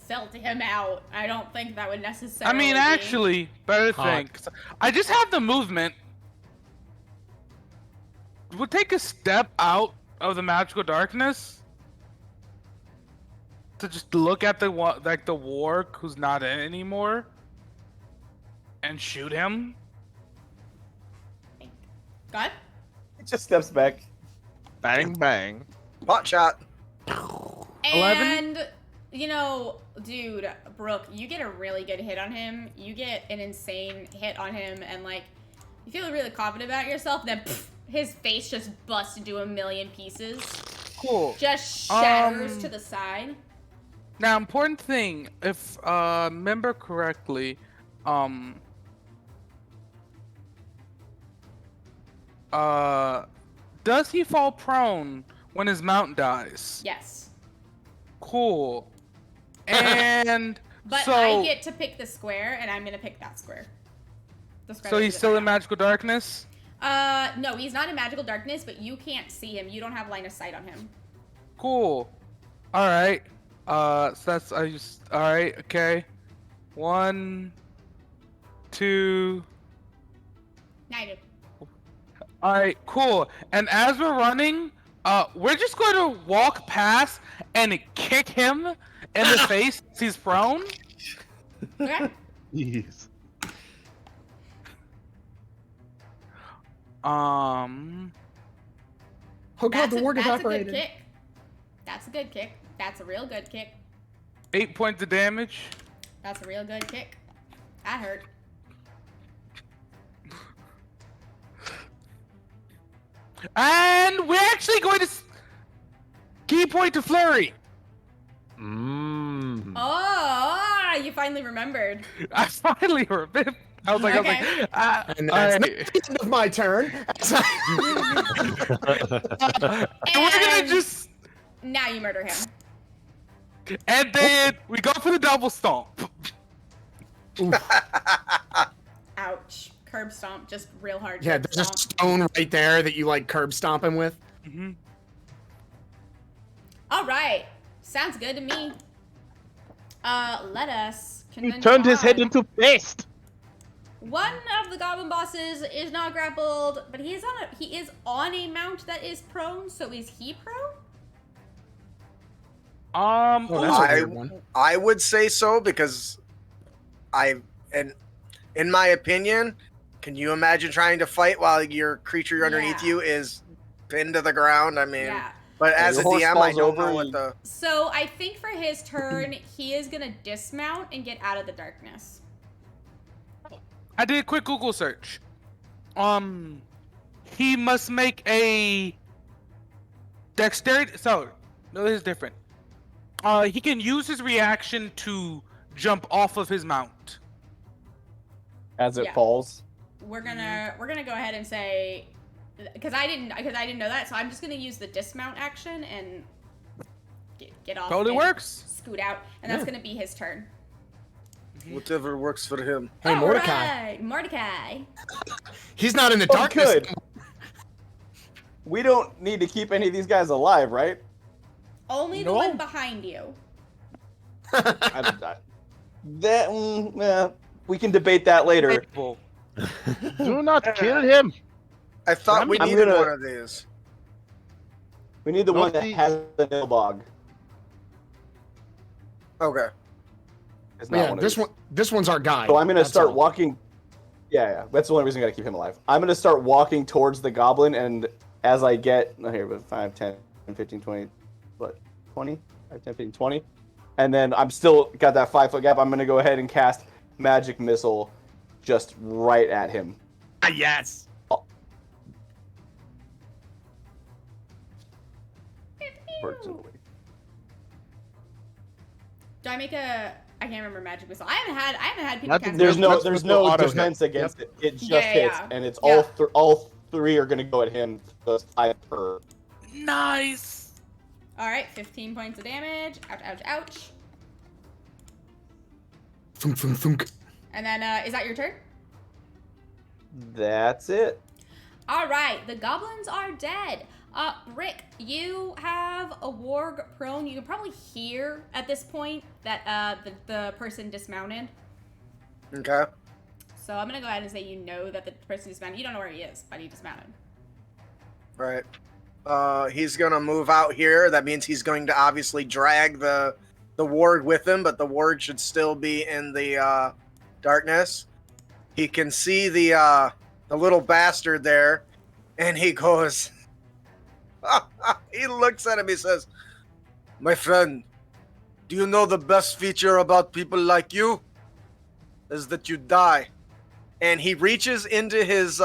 felt him out, I don't think that would necessarily I mean, actually, better thing. I just have the movement. We'll take a step out of the magical darkness to just look at the warg who's not in anymore and shoot him. God? He just steps back. Bang bang. Pot shot. 11? And, you know, dude, Brooke, you get a really good hit on him. You get an insane hit on him, and, like, you feel really confident about yourself, then his face just busts into a million pieces. Cool. Just shatters to the side. Now, important thing, if remember correctly, does he fall prone when his mount dies? Yes. Cool. And But so, I get to pick the square, and I'm gonna pick that square. The square so that he's is still right in now. magical darkness? No, he's not in magical darkness, but you can't see him. You don't have line of sight on him. Cool. All right. So that's all right. Okay. 1, 2. Now you do. All right. Cool. And as we're running, we're just going to walk past and kick him in the face. He's prone. Okay. Jeez. Oh god, the warg evaporated. That's a good kick. That's a good kick. That's a real good kick. 8 points of damage. That's a real good kick. That hurt. And we're actually going to key point to flurry. Oh, you finally remembered. I finally remembered. I was like, Okay. And that's all not right. the end of my turn. We're gonna just, Now you murder him. and then we go for the double stomp. Ouch. Curb stomp, just real hard. Yeah, curb there's a stomp. stone right there that you like curb stomp him with. Mm-hmm. All right. Sounds good to me. Let us He continue turned his head on. into paste. One of the goblin bosses is not grappled, but he is on a mount that is prone. So is he prone? Oh, that's a weird one. I would say so because in my opinion, can you imagine trying to fight while your creature underneath Yeah. you is pinned to the ground? I mean, Yeah. but as a your horse DM, I falls don't over, know what you- the. So I think for his turn, he is gonna dismount and get out of the darkness. I did a quick Google search. He must make a dexterity. So, no, this is different. He can use his reaction to jump off of his mount As it Yeah. falls. We're gonna go ahead and say, because I didn't know that, so I'm just gonna use the dismount action and get off. Totally and works. Scoot out, and that's gonna be his turn. Whatever works for him. Hey, Mordecai. Alright, Mordecai. He's not in the Oh, darkness. good. We don't need to keep any of these guys alive, right? Only the No. one behind you. We can debate that later. Well, Do not kill him. I thought we I'm needed gonna- one of these. We need the one that Nope. has the Nilbog. Okay. It's not Yeah, one of this these. one. This one's our guy. So I'm gonna That's start all. walking. Yeah, that's the only reason I gotta keep him alive. I'm gonna start walking towards the goblin, and as I get here, 5, 10, 15, 20, what, 20? 5, 10, 15, 20, and then I'm still got that 5-foot gap. I'm gonna go ahead and cast magic missile, just right at him. Yes. Personally. Do I make a? I can't remember magic missile. I haven't had people That's- cast. There's magic no missile. auto hit. defense against it. It just Yeah, hits, yeah. and it's Yeah. all three are gonna go at him. Those 5 per. nice. All right, 15 points of damage. Ouch! Ouch! Ouch! Thunk, thunk, thunk. And then, is that your turn? That's it. All right, the goblins are dead. Rick, you have a warg prone. You can probably hear at this point that the person dismounted. Okay. So I'm gonna go ahead and say you know that the person dismounted. You don't know where he is, but he dismounted. Right. He's gonna move out here. That means he's going to obviously drag the warg with him, but the warg should still be in the darkness. He can see the little bastard there, and he goes. He looks at him. He says, "My friend, do you know the best feature about people like you is that you die?" And he reaches into his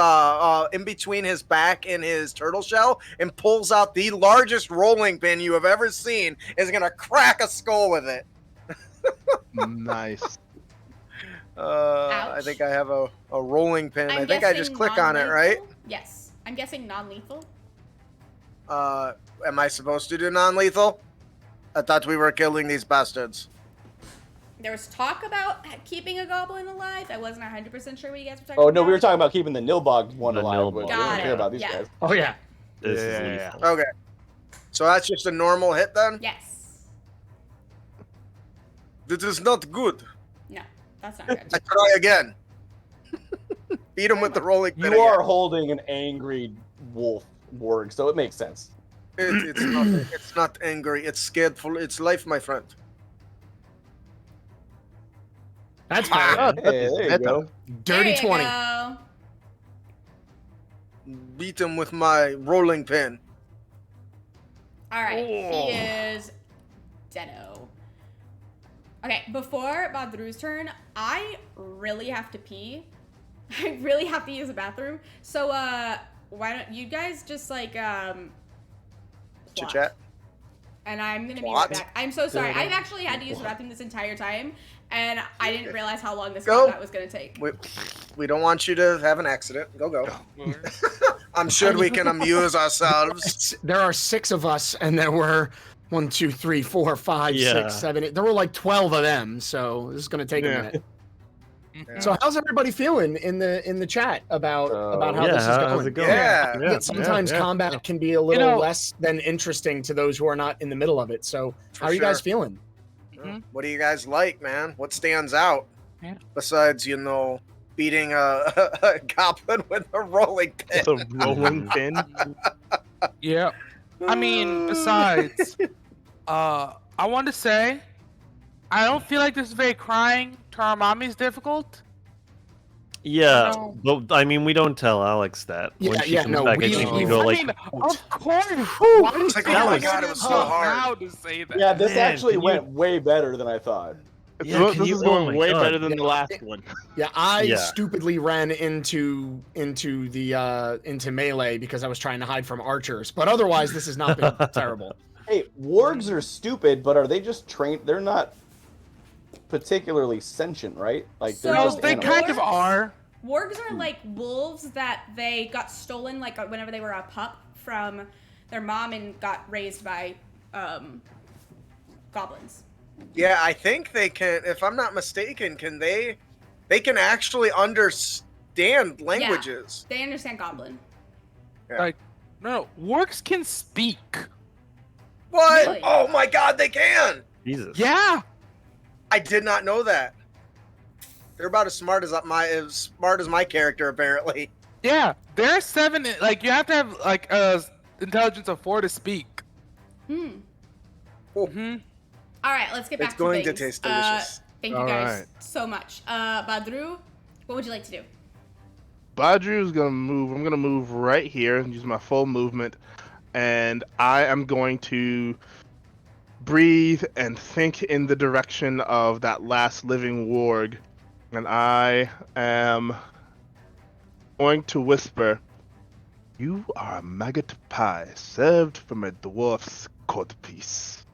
in between his back and his turtle shell and pulls out the largest rolling pin you have ever seen. Is gonna crack a skull with it. Nice. I think I have a rolling pin. I'm I think I just guessing click on it, right? non-lethal? Yes. I'm guessing non-lethal. Am I supposed to do non-lethal? I thought we were killing these bastards. There was talk about keeping a goblin alive. I wasn't 100% sure what you guys were talking Oh about. no, we were talking about keeping the Nilbog one The alive. Nilbog. But we Got don't it. care about these Yeah. guys. Oh yeah. This Yeah. is lethal. Okay. So that's just a normal hit then? Yes. This is not good. No, that's not good. I try again. Beat him with the rolling pin. You are again. holding an angry wolf warg, so it makes sense. It's not angry. It's scared. It's life, my friend. That's Ah, bad. that Hey, is there you better. go. Dirty There you 20. go. Beat him with my rolling pin. All right, Oh. he is deado. Okay, before Badru's turn, I really have to pee. I really have to use the bathroom. So, why don't you guys just like plot. Chit chat. And I'm gonna Plot? be right back. I'm so sorry. Good. I've actually had to use the bathroom this entire time, and I didn't realize how long this Go. combat was gonna take. We don't want you to have an accident. Go. I'm sure we can amuse ourselves. There are 6 of us, and there were 1, 2, 3, 4, 5, Yeah. 6, 7, 8. There were like 12 of them, so this is gonna take a Yeah. minute. Yeah. So how's everybody feeling in the chat about how yeah, this is how's going? it going? Yeah. Yeah, sometimes combat can be a little know- less than interesting to those who are not in the middle of it. So For how are you guys sure. feeling? What do you guys like, man? What stands out? Yeah. Besides, beating a goblin with a rolling pin. It's a rolling pin. Yeah. I mean, besides, I want to say, I don't feel like this is very crying to our mommy's difficult. Yeah, No. but I mean, we don't tell Alex that. When Yeah, she yeah, comes no, back, I we- think we we- go I like, mean, of course. It's like, That oh my was god, it was so so hard. proud to say that. Yeah, this Man, actually can you- went way better than I thought. This is going way better than the last one. Yeah, I stupidly ran into melee because I was trying to hide from archers. But otherwise, this has not been terrible. Hey, wargs are stupid, but are they just trained? They're not particularly sentient, right? Like they're just they animals. kind of are. Wargs are like wolves that they got stolen like whenever they were a pup from their mom and got raised by goblins. Yeah, I think they can. If I'm not mistaken, they can actually understand languages. Yeah, they understand goblin. Yeah. Like, no, wargs can speak. What? Really? Oh my God, they can! Jesus. Yeah. I did not know that. They're about as smart as my character, apparently. Yeah, they're 7. Like you have to have like intelligence of 4 to speak. All right, let's get back It's going to things. to taste delicious. Thank you All guys right. so much. Badru, what would you like to do? Badru's gonna move. I'm gonna move right here and use my full movement, and I am going to breathe and think in the direction of that last living warg, and I am going to whisper, "You are a maggot pie served from a dwarf's codpiece,"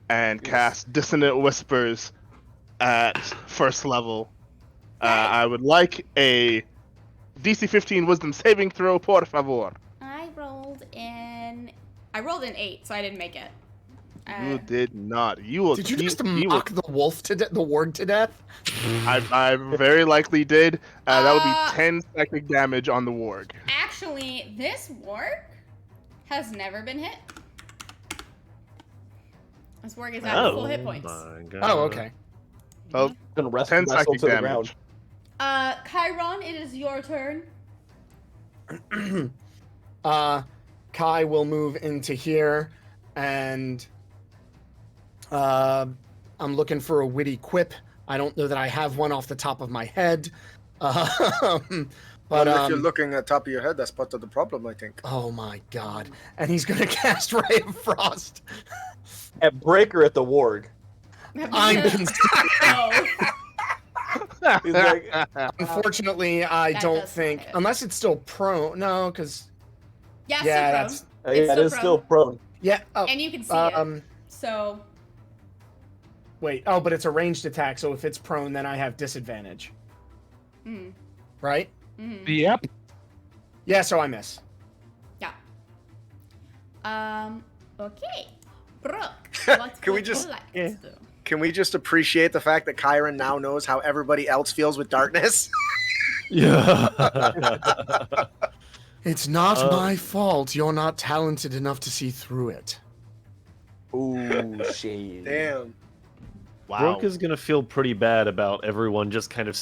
and cast Dissonant Whispers at first level. I would like a DC 15 Wisdom saving throw, por favor. I rolled an 8, so I didn't make it. You did not. You will. Did you just mock the wolf to the warg to death? I very likely did. That would be 10 psychic damage on the warg. Actually, this warg has never been hit. This warg is at full hit points. Oh, okay. Oh, Gonna 10 psychic to the damage. ground. Chiron, it is your turn. Kai will move into here, and I'm looking for a witty quip. I don't know that I have one off the top of my head. But if you're looking at the top of your head, that's part of the problem, I think. Oh my God! And he's gonna cast Ray of Frost. At Breaker at the warg. I'm concerned. He's like, Unfortunately, I That don't does think, hit. unless it's still prone. No, because Yeah, yeah, still that's prone. yeah, It's it still is prone. still prone. yeah. Oh, And you can see it. So, wait. Oh, but it's a ranged attack, so if it's prone, then I have disadvantage. Right? Yep. Yeah, so I miss. yeah. Okay. Brooke, what Can we would you just- like to do? Can we just appreciate the fact that Kyron now knows how everybody else feels with darkness? Yeah. It's not my fault. You're not talented enough to see through it. Ooh, shade. Damn. Wow. Brooke is gonna feel pretty bad about everyone just kind of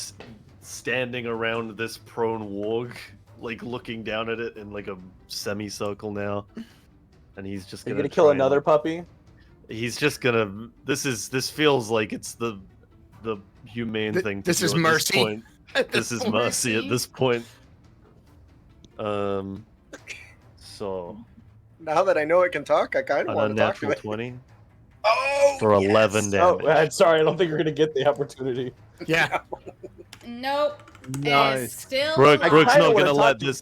standing around this prone warg, like looking down at it in like a semicircle now, and he's just Are you gonna gonna kill try and- another puppy? He's just gonna. This feels like it's the humane thing. This to is do at mercy. This point. This is mercy at this point. So Now that I know it can talk, I kind of an want to talk to unnatural it. 20 Oh, for 11 Oh, damage. I'm sorry. I don't think you're gonna get the opportunity. Yeah. Nope. Nice. It's still Brooke, alive. Brooke's kinda not wanna gonna talk let to- this.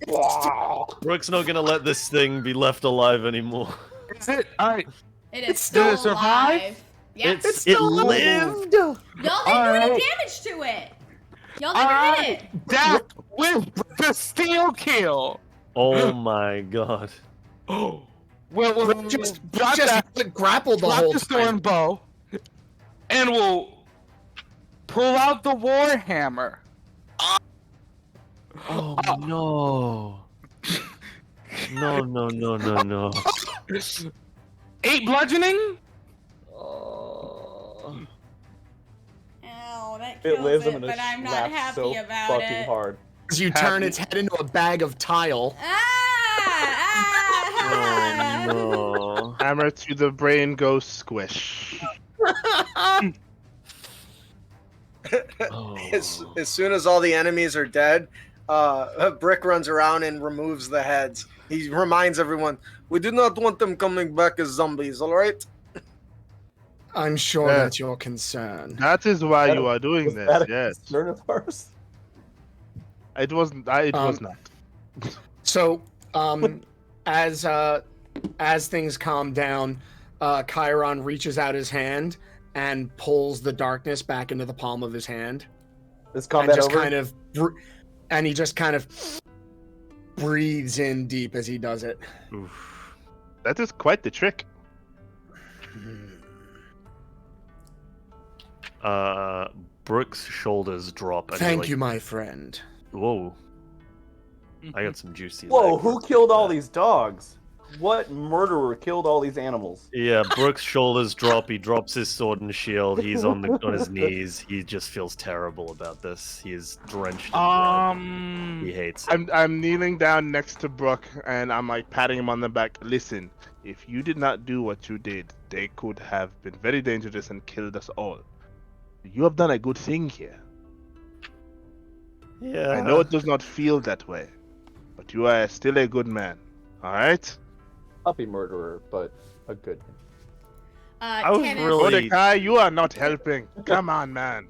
Brooke's not gonna let this thing be left alive anymore. Is it? All right. It is still still survive? alive. Yeah. It lived. Y'all didn't do any Alright. damage to it. Y'all never hit it. That with the steel kill. Oh my god. Oh. Well, Just drop that. grappled the Drop whole the storm time. bow, and we'll pull out the war hammer. Oh no. No. 8 bludgeoning. Oh, that It kills lives. I'm it, gonna but I'm not slap happy so about fucking it. hard. As you turn its head into a bag of tile. Ah! Oh no. Hammer to the brain goes squish. Oh. As soon as all the enemies are dead, Brick runs around and removes the heads. He reminds everyone, we do not want them coming back as zombies, all right? I'm sure Yeah. that's your concern. That is why That- you are doing Was this. that a Yes. concern of ours? It wasn't. It was not. So, as things calm down, Chiron reaches out his hand and pulls the darkness back into the palm of his hand, This and combat just over. he just kind of breathes in deep as he does it. Oof. That is quite the trick. Brooke's shoulders drop. And he, Thank like, you, my friend. Whoa. I got some juicy. Whoa, leg who work killed with all that. these dogs? What murderer killed all these animals? Yeah, Brooke's shoulders drop. He drops his sword and shield. He's on his knees. He just feels terrible about this. He is drenched in blood. He hates it. I'm kneeling down next to Brooke and I'm like patting him on the back. Listen, if you did not do what you did, they could have been very dangerous and killed us all. You have done a good thing here. Yeah. I know it does not feel that way, but you are still a good man. All right? Puppy murderer, but a good man. I was Tanis, really- Mordecai, you are not helping. Come on, man.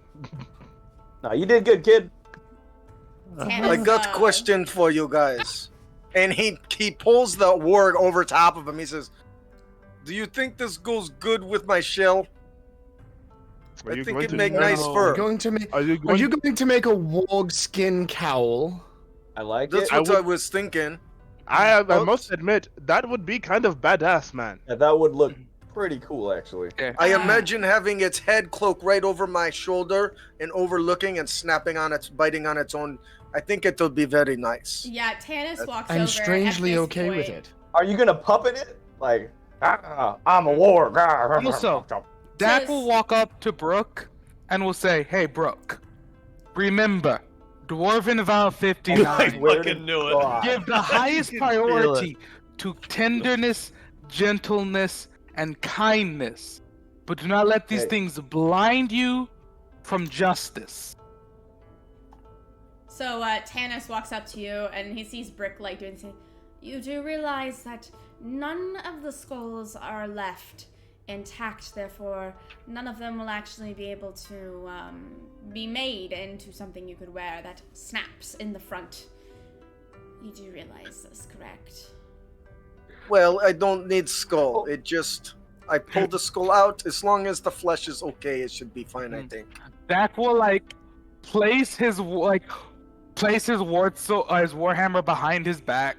No, you did good, kid. Tanis, I got a question for you guys. And he pulls the warg over top of him. He says, "Do you think this goes good with my shell? Are I you think going it'd to make no. nice Are fur." you going to make? Are you Are going you going to make a warg skin cowl? I like That's it. what I was thinking. I Oh. must admit, that would be kind of badass, man. Yeah, that would look pretty cool, actually. I imagine having its head cloak right over my shoulder and overlooking and snapping on its, biting on its own. I think it'll be very nice. Yeah, Tanis walks over. I'm at strangely this okay with point. it. Are you gonna puppet it? Like, I'm a warg. Also, Dak will walk up to Brooke and will say, "Hey, Brooke, remember, Dwarven Vow 59. fucking knew it. Give the highest can feel priority to tenderness, gentleness, and kindness, but do not let these Hey. things blind you from justice." So Tanis walks up to you and he sees Brick like doing something. You do realize that none of the skulls are left intact, therefore none of them will actually be able to be made into something you could wear that snaps in the front. You do realize this, correct? Well, I don't need skull. It just, I pull the skull out. As long as the flesh is okay, it should be fine, I think. Dak will place his warhammer behind his back.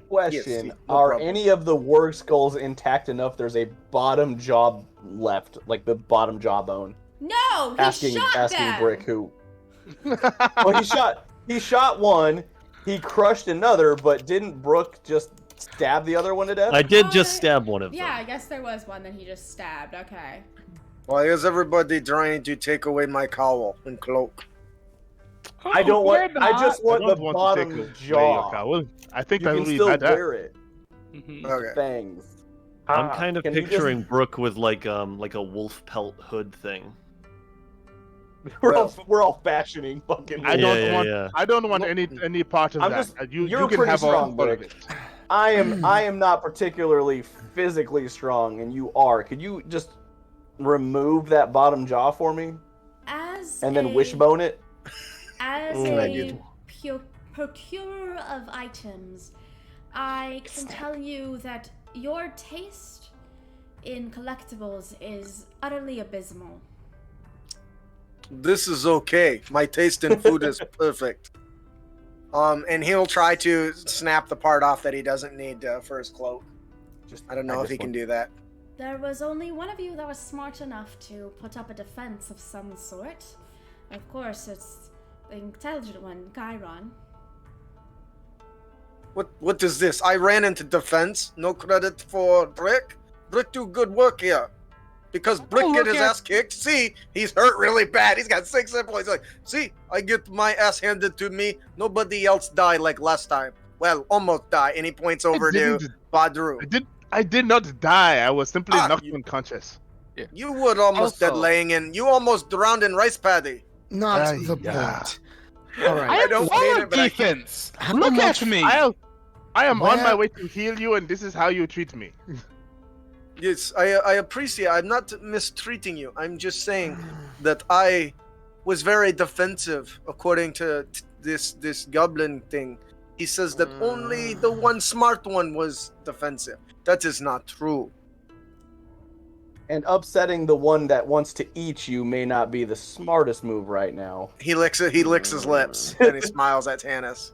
Question: Yes, no are problem. any of the warg skulls intact enough? There's a bottom jaw left, like the bottom jawbone. No, he shot them. Brick who. Well, he shot one. He crushed another, but didn't Brooke just stab the other one to death? I did just stab one of them. Yeah, I guess there was one that he just stabbed. Okay. Why is everybody trying to take away my cowl and cloak? I don't want. We're I not. just want I the don't want to bottom take away jaw. your cowl. I think You that can would be still badass. wear it. Mhm. Okay. Fangs. I'm kind of Can you just- picturing Brooke with like a wolf pelt hood thing. We're all fashioning fucking. I Yeah, don't yeah, want. yeah. I don't want any part of I'm that. just- You you're can pretty have strong, all of Brick. it. I am not particularly physically strong, and you are. Could you just remove that bottom jaw for me, As and then a- wishbone it? As Ooh. a procurer of items, I can tell you that your taste in collectibles is utterly abysmal. This is okay. My taste in food is perfect. And he'll try to snap the part off that he doesn't need for his cloak. I don't know if he can do that. There was only one of you that was smart enough to put up a defense of some sort. Of course, it's the intelligent one, Chiron. What is this? I ran into defense. No credit for Brick. Brick do good work here. Because Brick Oh, get look his at- ass kicked. See, he's hurt really bad. He's got 6 hit points. Like, see, I get my ass handed to me. Nobody else died like last time. Well, almost died. And he points over to didn't- Badru. I did not die. I was simply knocked you- unconscious. You were almost dead Also- laying in. You almost drowned in rice paddy. Not Ay, the yeah. point. All right. I I am don't full mean of it, but I- defense. How Look much- at me. I am on my Where- way to heal you, and this is how you treat me. Yes, I appreciate. I'm not mistreating you. I'm just saying that I was very defensive, according to this goblin thing. He says that only the one smart one was defensive. That is not true. And upsetting the one that wants to eat you may not be the smartest move right now. He licks it. He licks his lips and he smiles at Tanis.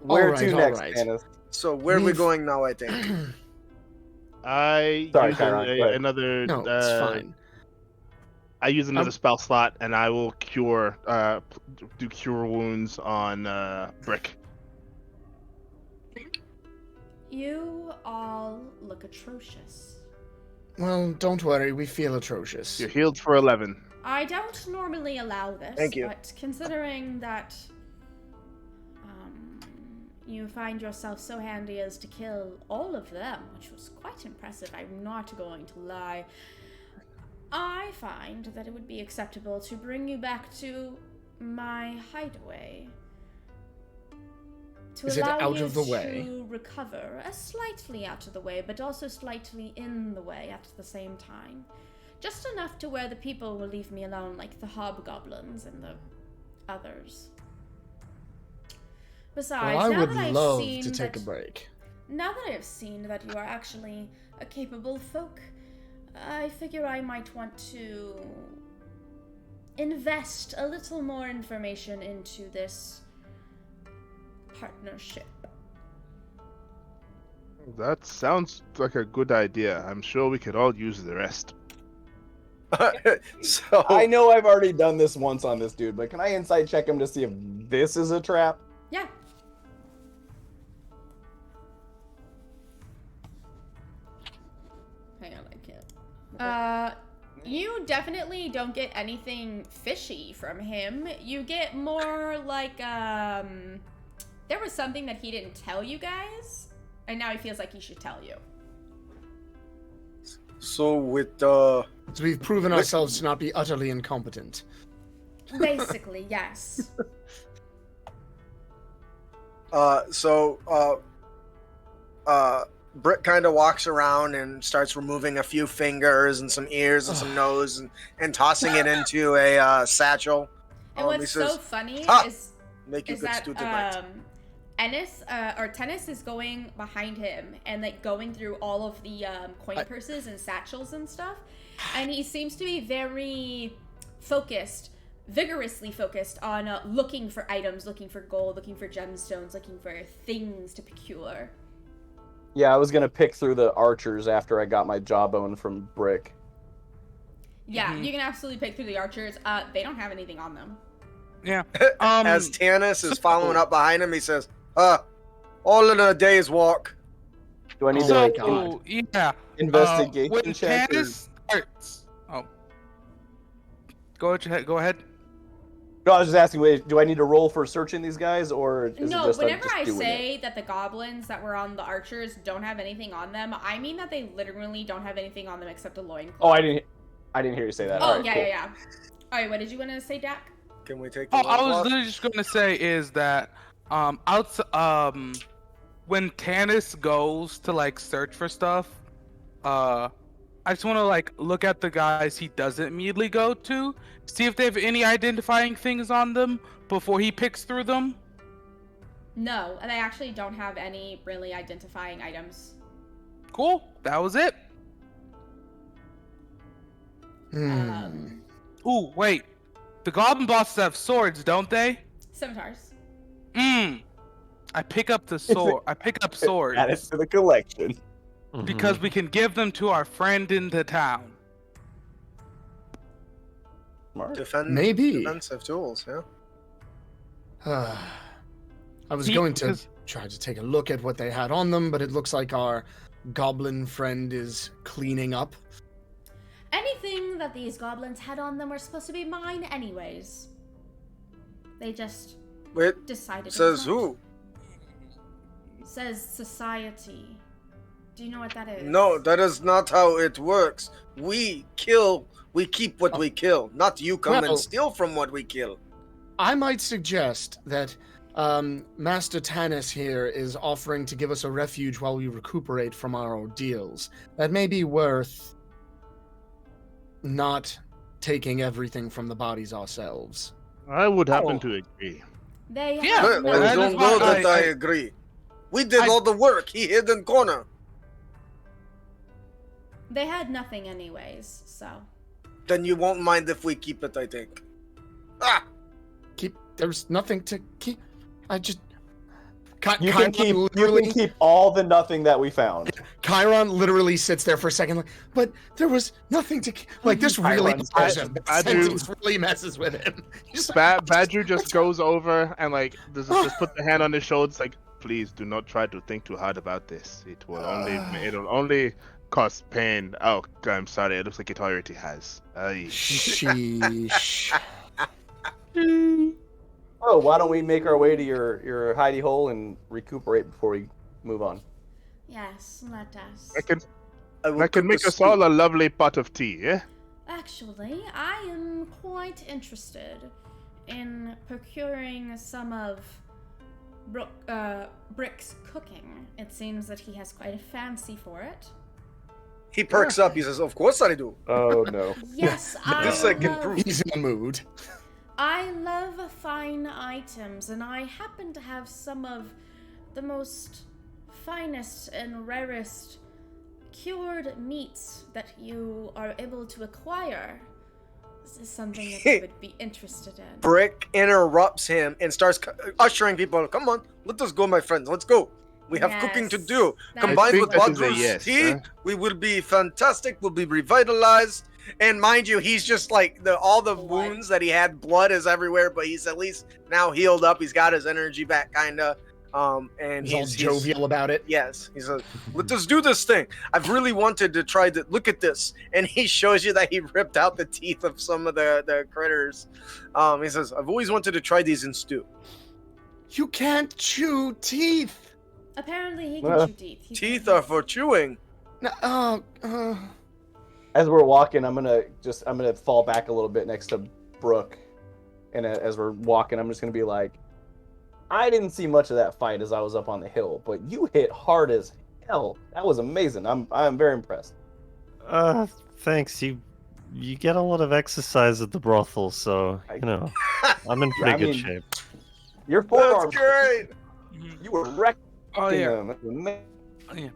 Where to next, Tanis? So where are we going now? I think. I Sorry, use Chiron, go ahead. another. No, it's fine. I use another spell slot, and I will do cure wounds on Brick. You all look atrocious. Well, don't worry, we feel atrocious. You're healed for 11. I don't normally allow this, Thank you. but considering that you find yourself so handy as to kill all of them, which was quite impressive, I'm not going to lie, I find that it would be acceptable to bring you back to my hideaway. To Is it allow out you of the to way? recover, slightly out of the way, but also slightly in the way at the same time. Just enough to where the people will leave me alone, like the hobgoblins and the others. Besides, Well, I now would that I've love seen to take that, a break. now that I've seen that you are actually a capable folk, I figure I might want to invest a little more information into this partnership. That sounds like a good idea. I'm sure we could all use the rest. So I know I've already done this once on this dude, but can I insight check him to see if this is a trap? Yeah. Hang on, I can't. You definitely don't get anything fishy from him. You get more like, there was something that he didn't tell you guys, and now he feels like he should tell you. So with So we've proven ourselves to not be utterly incompetent. Basically, yes. Britt kind of walks around and starts removing a few fingers and some ears and some nose and tossing it into a satchel. And what's he says, so funny "Ah, is make you good that stew tonight." Tanis is going behind him and like going through all of the coin purses and satchels and stuff, and he seems to be very focused, vigorously focused on looking for items, looking for gold, looking for gemstones, looking for things to procure. Yeah, I was gonna pick through the archers after I got my jawbone from Brick. Yeah, you can absolutely pick through the archers. They don't have anything on them. Yeah. As Tanis is following up behind him, he says, all in a day's walk. Do I need Oh my to God. Yeah. investigation When check? or- Tanis starts, go ahead. No, I was just asking, wait, do I need to roll for searching these guys, or is No, it just whenever just I doing say it? that the goblins that were on the archers don't have anything on them, I mean that they literally don't have anything on them except a loincloth. Oh, I didn't hear you say that. Oh, All right, yeah, cool. yeah. All right, what did you want to say, Dak? Can we take the Oh, I was loincloth? literally just gonna say is that when Tanis goes to like search for stuff, I just want to like look at the guys he doesn't immediately go to, see if they have any identifying things on them before he picks through them. No, they actually don't have any really identifying items. Cool, that was it. Ooh, wait, the goblin bosses have swords, don't they? Scimitars. I pick up the sword. I pick up swords Add it to the collection. because we can give them to our friend in the town. Smart. Maybe. Defensive tools, yeah. I was See, going to because- try to take a look at what they had on them, but it looks like our goblin friend is cleaning up. Anything that these goblins had on them were supposed to be mine anyways. They just Wait, decided. says it's not. who? Says society. Do you know what that is? No, that is not how it works. We kill, we keep what we kill, not you come Well- and steal from what we kill. I might suggest that Master Tanis here is offering to give us a refuge while we recuperate from our ordeals. That may be worth not taking everything from the bodies ourselves. I would happen to agree. They Yeah, have Well, that you is don't why know that I I- agree. We did all the work. He hid in corner. They had nothing anyways, so. Then you won't mind if we keep it, I think. Ah! There's nothing to keep. I just. You can keep all the nothing that we found. Chiron literally sits there for a second, like, but there was nothing to keep. Like, this really bothers him. That sentence really messes with him. Badger just goes over and like just put the hand on his shoulders, like, please do not try to think too hard about this. It'll only cause pain. Oh, I'm sorry. It looks like it already has. Sheesh. Oh, why don't we make our way to your hidey hole and recuperate before we move on? Yes, let us. I can make us all a lovely pot of tea, eh? Actually, I am quite interested in procuring some of Brick's cooking. It seems that he has quite a fancy for it. He perks up. He says, "Of course I do." Oh no. Yes, This I can prove. He's in the mood. I love fine items, and I happen to have some of the most finest and rarest cured meats that you are able to acquire. This is something that you would be interested in. Brick interrupts him and starts ushering people. Come on, let us go, my friends. Let's go. We have cooking to do. Combined with Badru's tea, we will be fantastic. We'll be revitalized. And mind you, he's just like all the wounds that he had, blood is everywhere, but he's at least now healed up. He's got his energy back, kinda. And he's all jovial about it. Yes, he says, "Let us do this thing. I've really wanted to try to look at this." And he shows you that he ripped out the teeth of some of the critters. He says, "I've always wanted to try these in stew." You can't chew teeth. Apparently, he can chew teeth. Teeth are for chewing. No, As we're walking, I'm gonna fall back a little bit next to Brooke, and as we're walking, I'm just gonna be like, I didn't see much of that fight as I was up on the hill, but you hit hard as hell. That was amazing. I'm very impressed. Thanks. You get a lot of exercise at the brothel, so I'm in pretty good shape. Your forearms. That's great. You were wrecking yeah. them. Oh, yeah.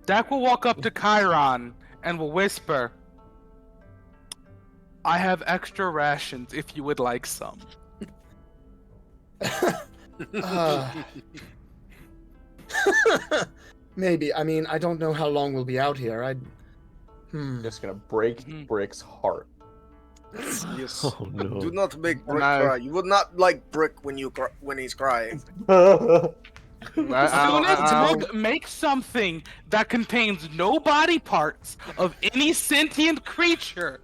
Dak will walk up to Chiron and will whisper, I have extra rations if you would like some. Maybe. I mean, I don't know how long we'll be out here. Just gonna break Brick's heart. Yes. Oh, no. Do not make Brick cry. You would not like Brick when he's crying. Make something that contains no body parts of any sentient creature.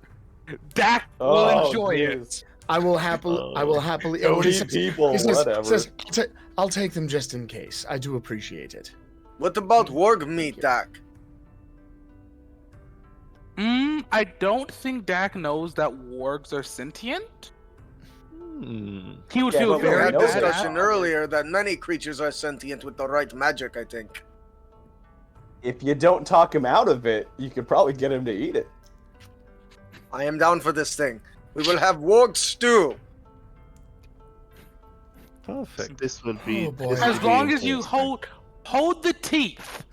Dak will enjoy it. I will happily. Don't eat people. Whatever. I'll take them just in case. I do appreciate it. What about warg meat, Dak? I don't think Dak knows that wargs are sentient. He would feel We very had bad. discussion earlier that many creatures are sentient with the right magic, I think. If you don't talk him out of it, you could probably get him to eat it. I am down for this thing. We will have warg stew. Perfect. This will be. As long as you hold the teeth.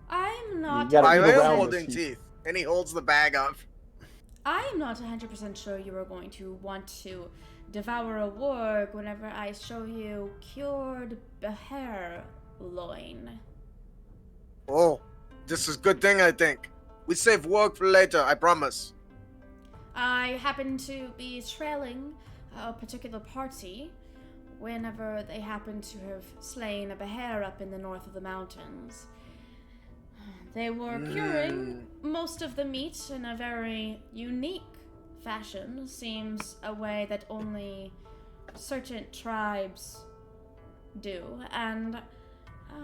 I'm not. I move am around holding the teeth. And he holds the bag up. I am not 100% sure you are going to want to devour a warg whenever I show you cured bear loin. Oh, this is a good thing, I think. We save warg for later, I promise. I happen to be trailing a particular party whenever they happen to have slain a bear up in the north of the mountains. They were curing most of the meat in a very unique fashion. Seems a way that only certain tribes do. And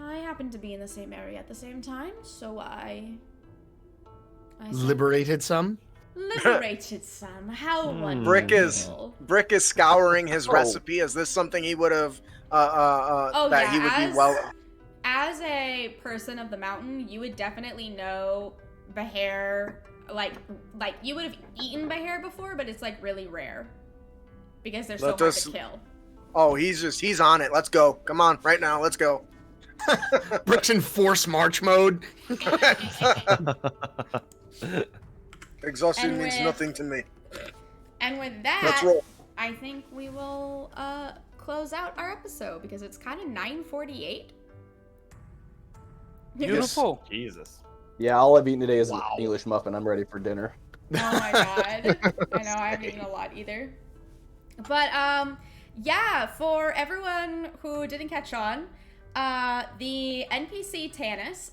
I happen to be in the same area at the same time, so I liberated some? Liberated, son. How wonderful. Brick is scouring his recipe. Is this something he would have he would be well? As a person of the mountain, you would definitely know Behair. Like you would have eaten Behair before, but it's like really rare because they're so hard to kill. Oh, he's on it. Let's go. Come on, right now. Let's go. Brick's in force march mode. Exhaustion means nothing to me. And with that, let's roll. I think we will close out our episode because it's kind of 9:48. Beautiful. Jesus. Yeah, all I've eaten today is an English muffin. I'm ready for dinner. Oh my god. I know, I haven't eaten a lot either. But, yeah, for everyone who didn't catch on, the NPC Tanis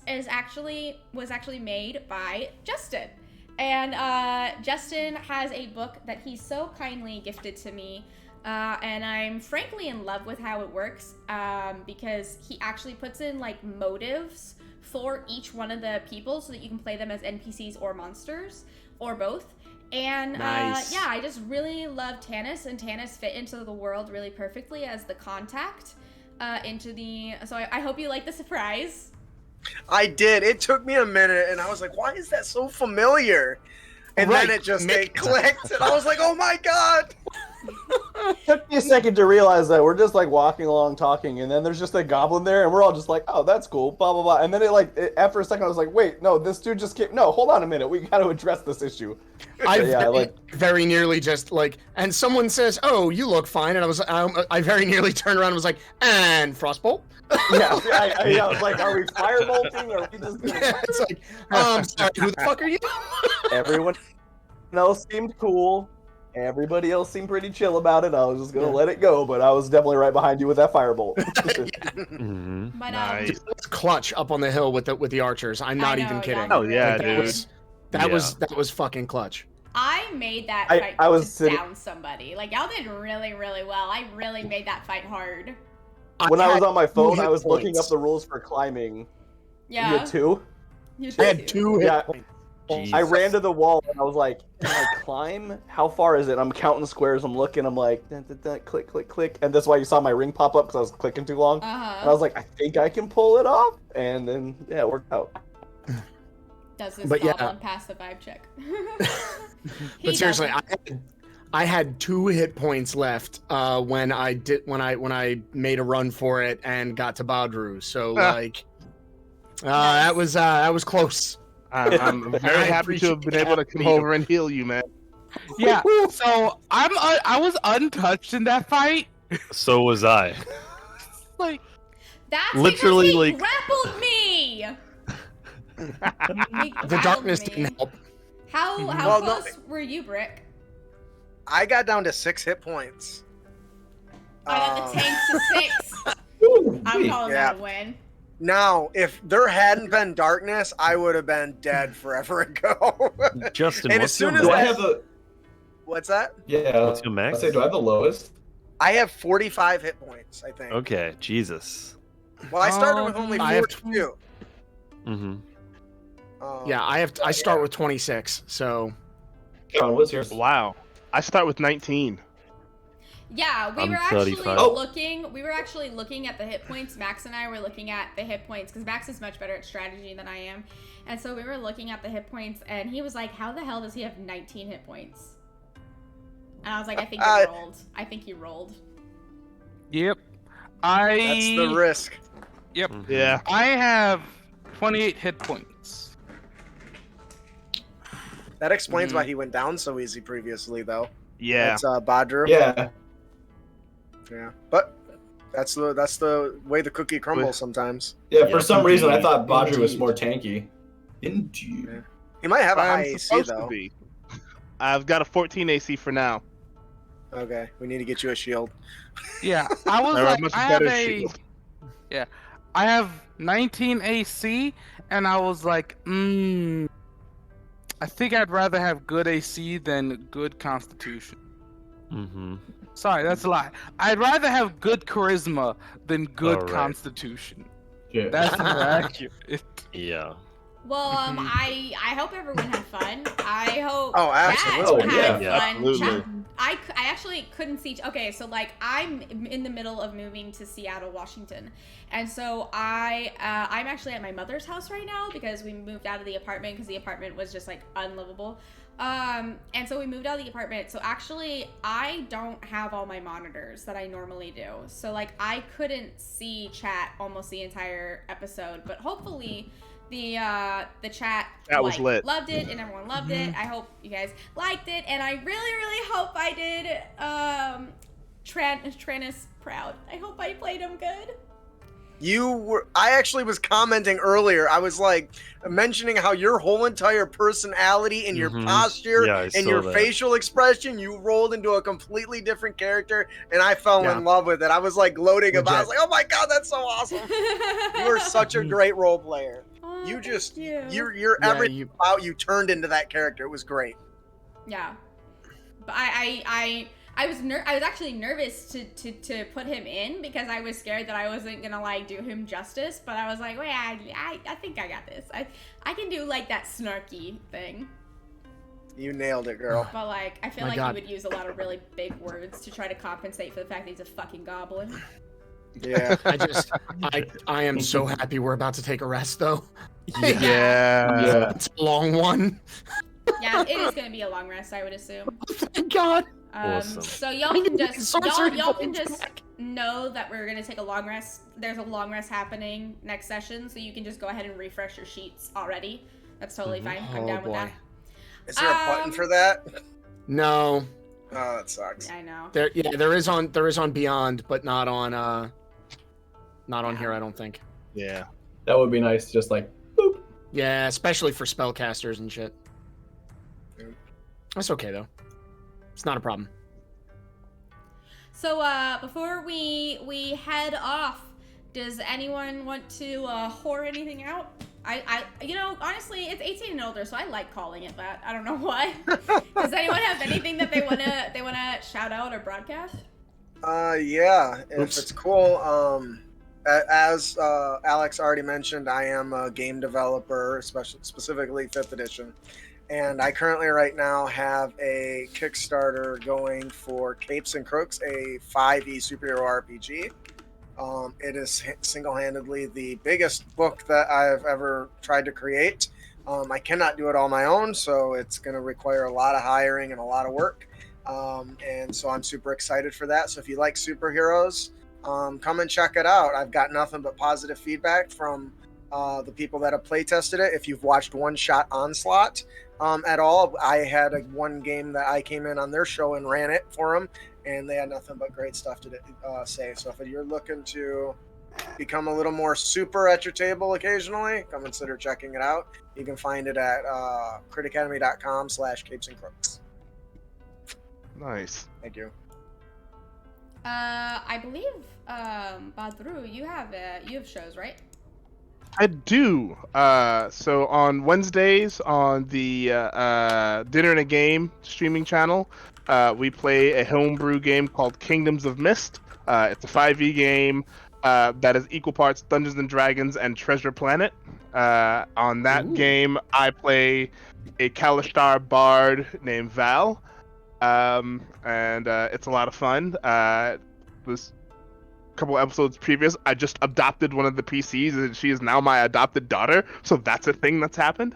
was actually made by Justin. And Justin has a book that he so kindly gifted to me. And I'm frankly in love with how it works because he actually puts in like motives for each one of the people so that you can play them as NPCs or monsters or both. And nice. Yeah, I just really love Tanis, and Tanis fit into the world really perfectly as the contact so I hope you like the surprise. I did. It took me a minute, and I was like, why is that so familiar? And then it clicked, and I was like, oh my god! It took me a second to realize that we're just like walking along talking, and then there's just a goblin there, and we're all just like, oh, that's cool, blah, blah, blah. And then after a second, I was like, wait, no, this dude just came. No, hold on a minute. We got to address this issue. Very nearly just like, and someone says, oh, you look fine. And I very nearly turned around and was like, and Frostbolt? I was like, are we firebolting or are we just gonna... Yeah, it's like, sorry, who the fuck are you? Everyone else seemed cool. Everybody else seemed pretty chill about it. I was just gonna let it go, but I was definitely right behind you with that firebolt. But, nice. It's clutch up on the hill with the archers. I'm not even kidding. Oh yeah, dude. That was fucking clutch. I made that fight down somebody. Like, y'all did really, really well. I really made that fight hard. When I was on my phone, I was looking up the rules for climbing. Yeah. You had two? I had 2 hit points. Jesus. I ran to the wall and I was like, can I climb? How far is it? I'm counting squares. I'm looking. I'm like, click, click, click. And that's why you saw my ring pop up because I was clicking too long. And I was like, I think I can pull it off. And then, yeah, it worked out. Does this goblin pass the vibe check? But seriously, I had 2 hit points left when I made a run for it and got to Badru. So that was close. I'm very happy to have been able to come over and heal you, man. Yeah. So I was untouched in that fight. So was I. Like that's literally because he grappled me. The darkness didn't help. How close were you, Brick? I got down to 6 hit points. I got the tank to 6. I'm calling that a win. Now, if there hadn't been darkness, I would have been dead forever ago. Justin, and what's your Do I have the... What's that? Yeah. What's your max? I say, do I have the lowest? I have 45 hit points, I think. Okay, Jesus. Well, I started with only 42. Mm-hmm. Yeah, I start with 26, so... John, what's yours? Wow. I start with 19. Yeah, we I'm were actually 35. looking at the hit points. Max and I were looking at the hit points because Max is much better at strategy than I am. And so we were looking at the hit points and he was like, how the hell does he have 19 hit points? And I was like, I think you rolled. I think you rolled. Yep. That's the risk. Yep. Yeah. I have 28 hit points. That explains why he went down so easy previously, though. Yeah. That's Badru. Yeah. Yeah, but that's the way the cookie crumbles sometimes. Yeah, for some reason I thought Badru was more tanky. Indeed. Yeah. He might have a high AC supposed though. to be. I've got a 14 AC for now. Okay, we need to get you a shield. Yeah, I was Or a like, much I have better a... shield. Yeah, I have 19 AC, and I was like, I think I'd rather have good AC than good Constitution. Mm-hmm. Sorry, that's a lie. I'd rather have good Charisma than good All right. Constitution. Yeah. That's more accurate. Yeah. Well, I hope everyone had fun. I hope Oh, absolutely. Chat had Yeah, fun. absolutely. I actually couldn't see. Okay, so like I'm in the middle of moving to Seattle, Washington, and so I'm actually at my mother's house right now because we moved out of the apartment because the apartment was just like unlivable. And so we moved out of the apartment. So actually, I don't have all my monitors that I normally do. So like I couldn't see chat almost the entire episode, but hopefully the chat That was lit. loved it and everyone loved it. I hope you guys liked it, and I really hope I did Tanis proud. I hope I played him good. I actually was commenting earlier. I was like mentioning how your whole entire personality and your posture Yeah, I and saw your that. facial expression, you rolled into a completely different character, and I fell in love with it. I was like gloating about it. I was like, oh my God, that's so awesome. You are such a great role player. Oh, You just, thank you. you're everything about you turned into that character. It was great. Yeah, but I was actually nervous to put him in because I was scared that I wasn't gonna like do him justice. But I was like, wait, I think I got this. I can do like that snarky thing. You nailed it, girl. But like, I feel My like God. he would use a lot of really big words to try to compensate for the fact that he's a fucking goblin. Yeah. I am so happy we're about to take a rest though. Yeah. It's a long one. Yeah, it is gonna be a long rest, I would assume. Thank God. Awesome. So y'all I can need just sorcery y'all can points just back. know that we're gonna take a long rest. There's a long rest happening next session, so you can just go ahead and refresh your sheets already. That's totally fine. I'm Oh, down with boy. that. Is there a button for that? No. Oh, that sucks. Yeah, I know. There is on Beyond, but not on here, I don't think. Yeah. That would be nice. Just like, Yeah, especially for spellcasters and shit. That's okay though. It's not a problem. So before we head off, does anyone want to whore anything out? I honestly, it's 18 and older, so I like calling it that. I don't know why. Does anyone have anything that they wanna shout out or broadcast? Yeah, if it's cool. As Alex already mentioned, I am a game developer, specifically 5th edition. And I currently right now have a Kickstarter going for Capes and Crooks, a 5e superhero RPG. It is single-handedly the biggest book that I've ever tried to create. I cannot do it on my own, so it's going to require a lot of hiring and a lot of work. And so I'm super excited for that. So if you like superheroes, come and check it out. I've got nothing but positive feedback from the people that have play tested it. If you've watched One Shot Onslaught at all, I had one game that I came in on their show and ran it for them, and they had nothing but great stuff to say. So if you're looking to become a little more super at your table occasionally, come consider checking it out. You can find it at critacademy.com/capesandcrooks. Nice. Thank you. I believe Badru, you have shows, right? I do. So on Wednesdays on the Dinner and a Game streaming channel, we play a homebrew game called Kingdoms of Mist. It's a 5e game that is equal parts Dungeons and Dragons and Treasure Planet. On that game, I play a Kalashtar bard named Val, and it's a lot of fun. This couple episodes previous, I just adopted one of the PCs, and she is now my adopted daughter. So that's a thing that's happened.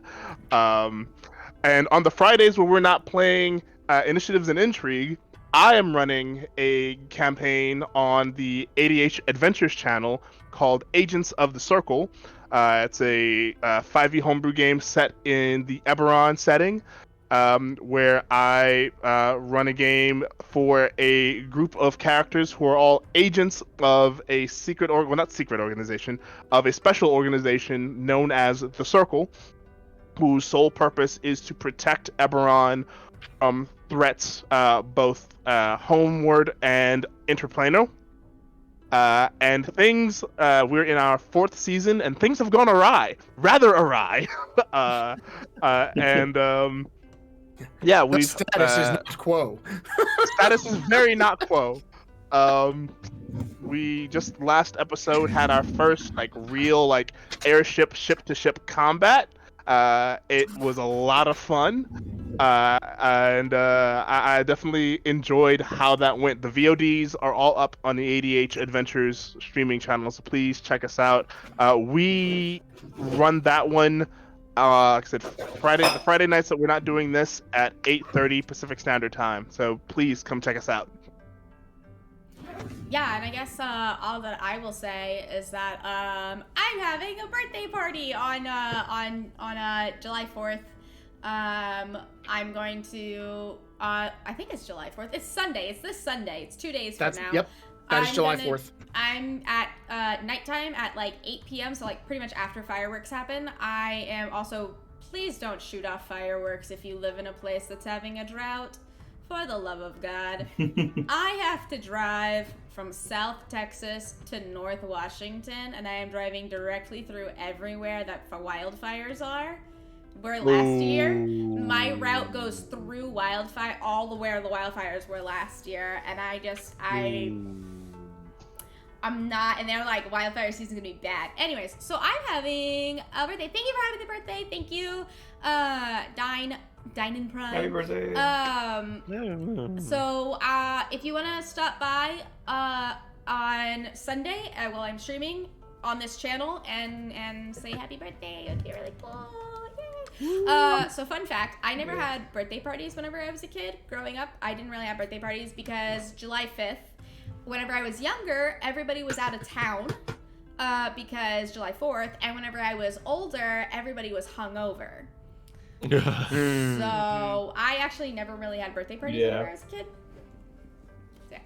And on the Fridays where we're not playing Initiatives and Intrigue, I am running a campaign on the ADH Adventures channel called Agents of the Circle. It's a 5e homebrew game set in the Eberron setting, where I run a game for a group of characters who are all agents of a of a special organization known as the Circle, whose sole purpose is to protect Eberron from threats both homeward and interplanar. And things, we're in our 4th season, and things have gone rather awry. Yeah, we've Status is not quo. status is very not quo. We just last episode had our first real airship ship to ship combat, It was a lot of fun, and I definitely enjoyed how that went. The VODs are all up on the ADH Adventures streaming channel, so please check us out. We run that one, like I said, the Friday nights that we're not doing this at 8:30 Pacific Standard Time. So please come check us out. Yeah, and I guess all that I will say is that I'm having a birthday party on July 4th. I'm going to I think it's July 4th. It's Sunday. It's this Sunday. It's 2 days from now. Yep. That is July 4th. I'm at nighttime at like 8 p.m. So like pretty much after fireworks happen. I am also, please don't shoot off fireworks if you live in a place that's having a drought. For the love of God. I have to drive from South Texas to North Washington, and I am driving directly through everywhere that wildfires are. Where last year, my route goes through wildfire, all the where the wildfires were last year, and I'm not, and they're like, wildfire season's gonna be bad. Anyways, so I'm having a birthday. Thank you for having the birthday. Thank you, Dine in Prime. Happy birthday. So, if you want to stop by on Sunday, while I'm streaming on this channel and say happy birthday, it would be really cool. Yay. So fun fact, I never had birthday parties whenever I was a kid. Growing up, I didn't really have birthday parties because July 5th, whenever I was younger, everybody was out of town because July 4th, and whenever I was older, everybody was hungover. So I actually never really had birthday parties whenever I was a kid. So,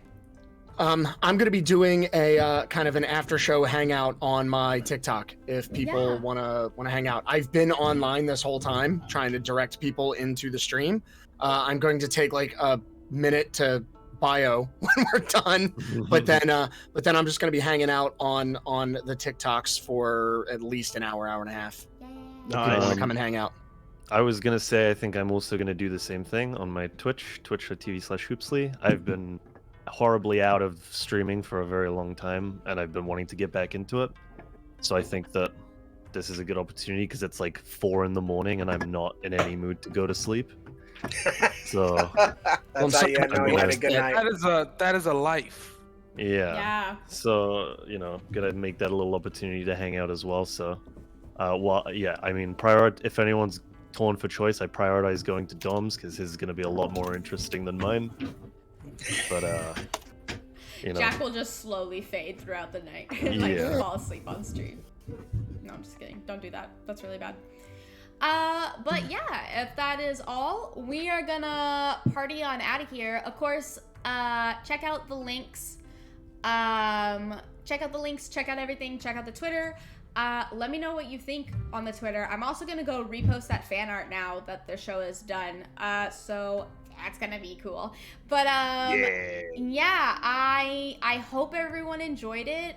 I'm going to be doing a kind of an after show hangout on my TikTok if people want to hang out. I've been online this whole time trying to direct people into the stream. I'm going to take like a minute to bio when we're done, but then I'm just going to be hanging out on the TikToks for at least an hour and a half. I want to come and hang out. I was gonna say I think I'm also gonna do the same thing on my twitch.tv/hoopsly. I've been horribly out of streaming for a very long time, and I've been wanting to get back into it. So I think that this is a good opportunity because it's like 4 a.m. and I'm not in any mood to go to sleep. So that's how you know you had a good night. That is a life. Yeah. So gonna make that a little opportunity to hang out as well. So, I mean, if anyone's torn for choice, I prioritize going to Dom's because his is going to be a lot more interesting than mine. But Jack will just slowly fade throughout the night and fall asleep on stream. No, I'm just kidding. Don't do that. That's really bad. But yeah, if that is all, we are gonna party on out of here. Of course, check out the links. Check out everything. Check out the Twitter. Let me know what you think on the Twitter. I'm also gonna go repost that fan art now that the show is done. So that's gonna be cool. But I hope everyone enjoyed it.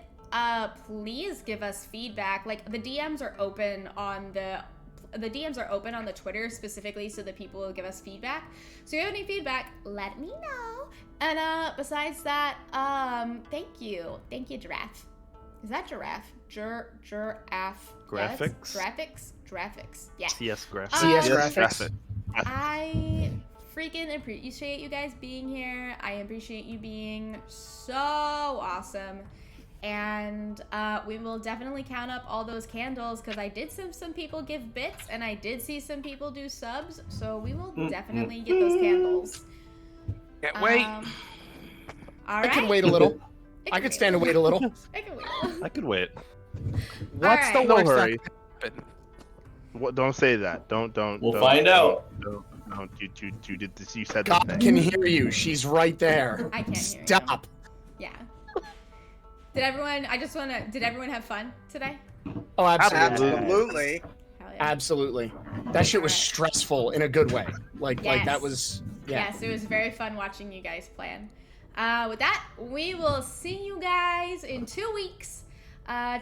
Please give us feedback. Like the DMs are open on the Twitter specifically so that people will give us feedback. So if you have any feedback, let me know. And besides that, thank you, Giraffe. Is that Giraffe? Giraffe. Graphics. Yeah. CS graphics. CS graphics. I freaking appreciate you guys being here. I appreciate you being so awesome. And we will definitely count up all those candles because I did see some people give bits and I did see some people do subs. So we will definitely get those candles. Can't wait. All I right. can wait a little. I could stand to wait a little. I could wait. What's the No worst that hurry. could happen? What? Don't say that. Don't. We'll find out. Don't. You did this. You said God the thing. can hear you. She's right there. I can't hear you. Stop. Yeah. Did everyone have fun today? Oh, absolutely. Absolutely. Hell yeah. Absolutely. That shit was stressful in a good way. Like Yes. that was. Yeah. Yes, it was very fun watching you guys plan. With that, we will see you guys in 2 weeks.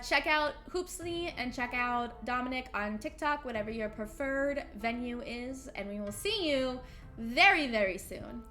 Check out Hoopsly and check out Dominic on TikTok, whatever your preferred venue is, and we will see you very, very soon.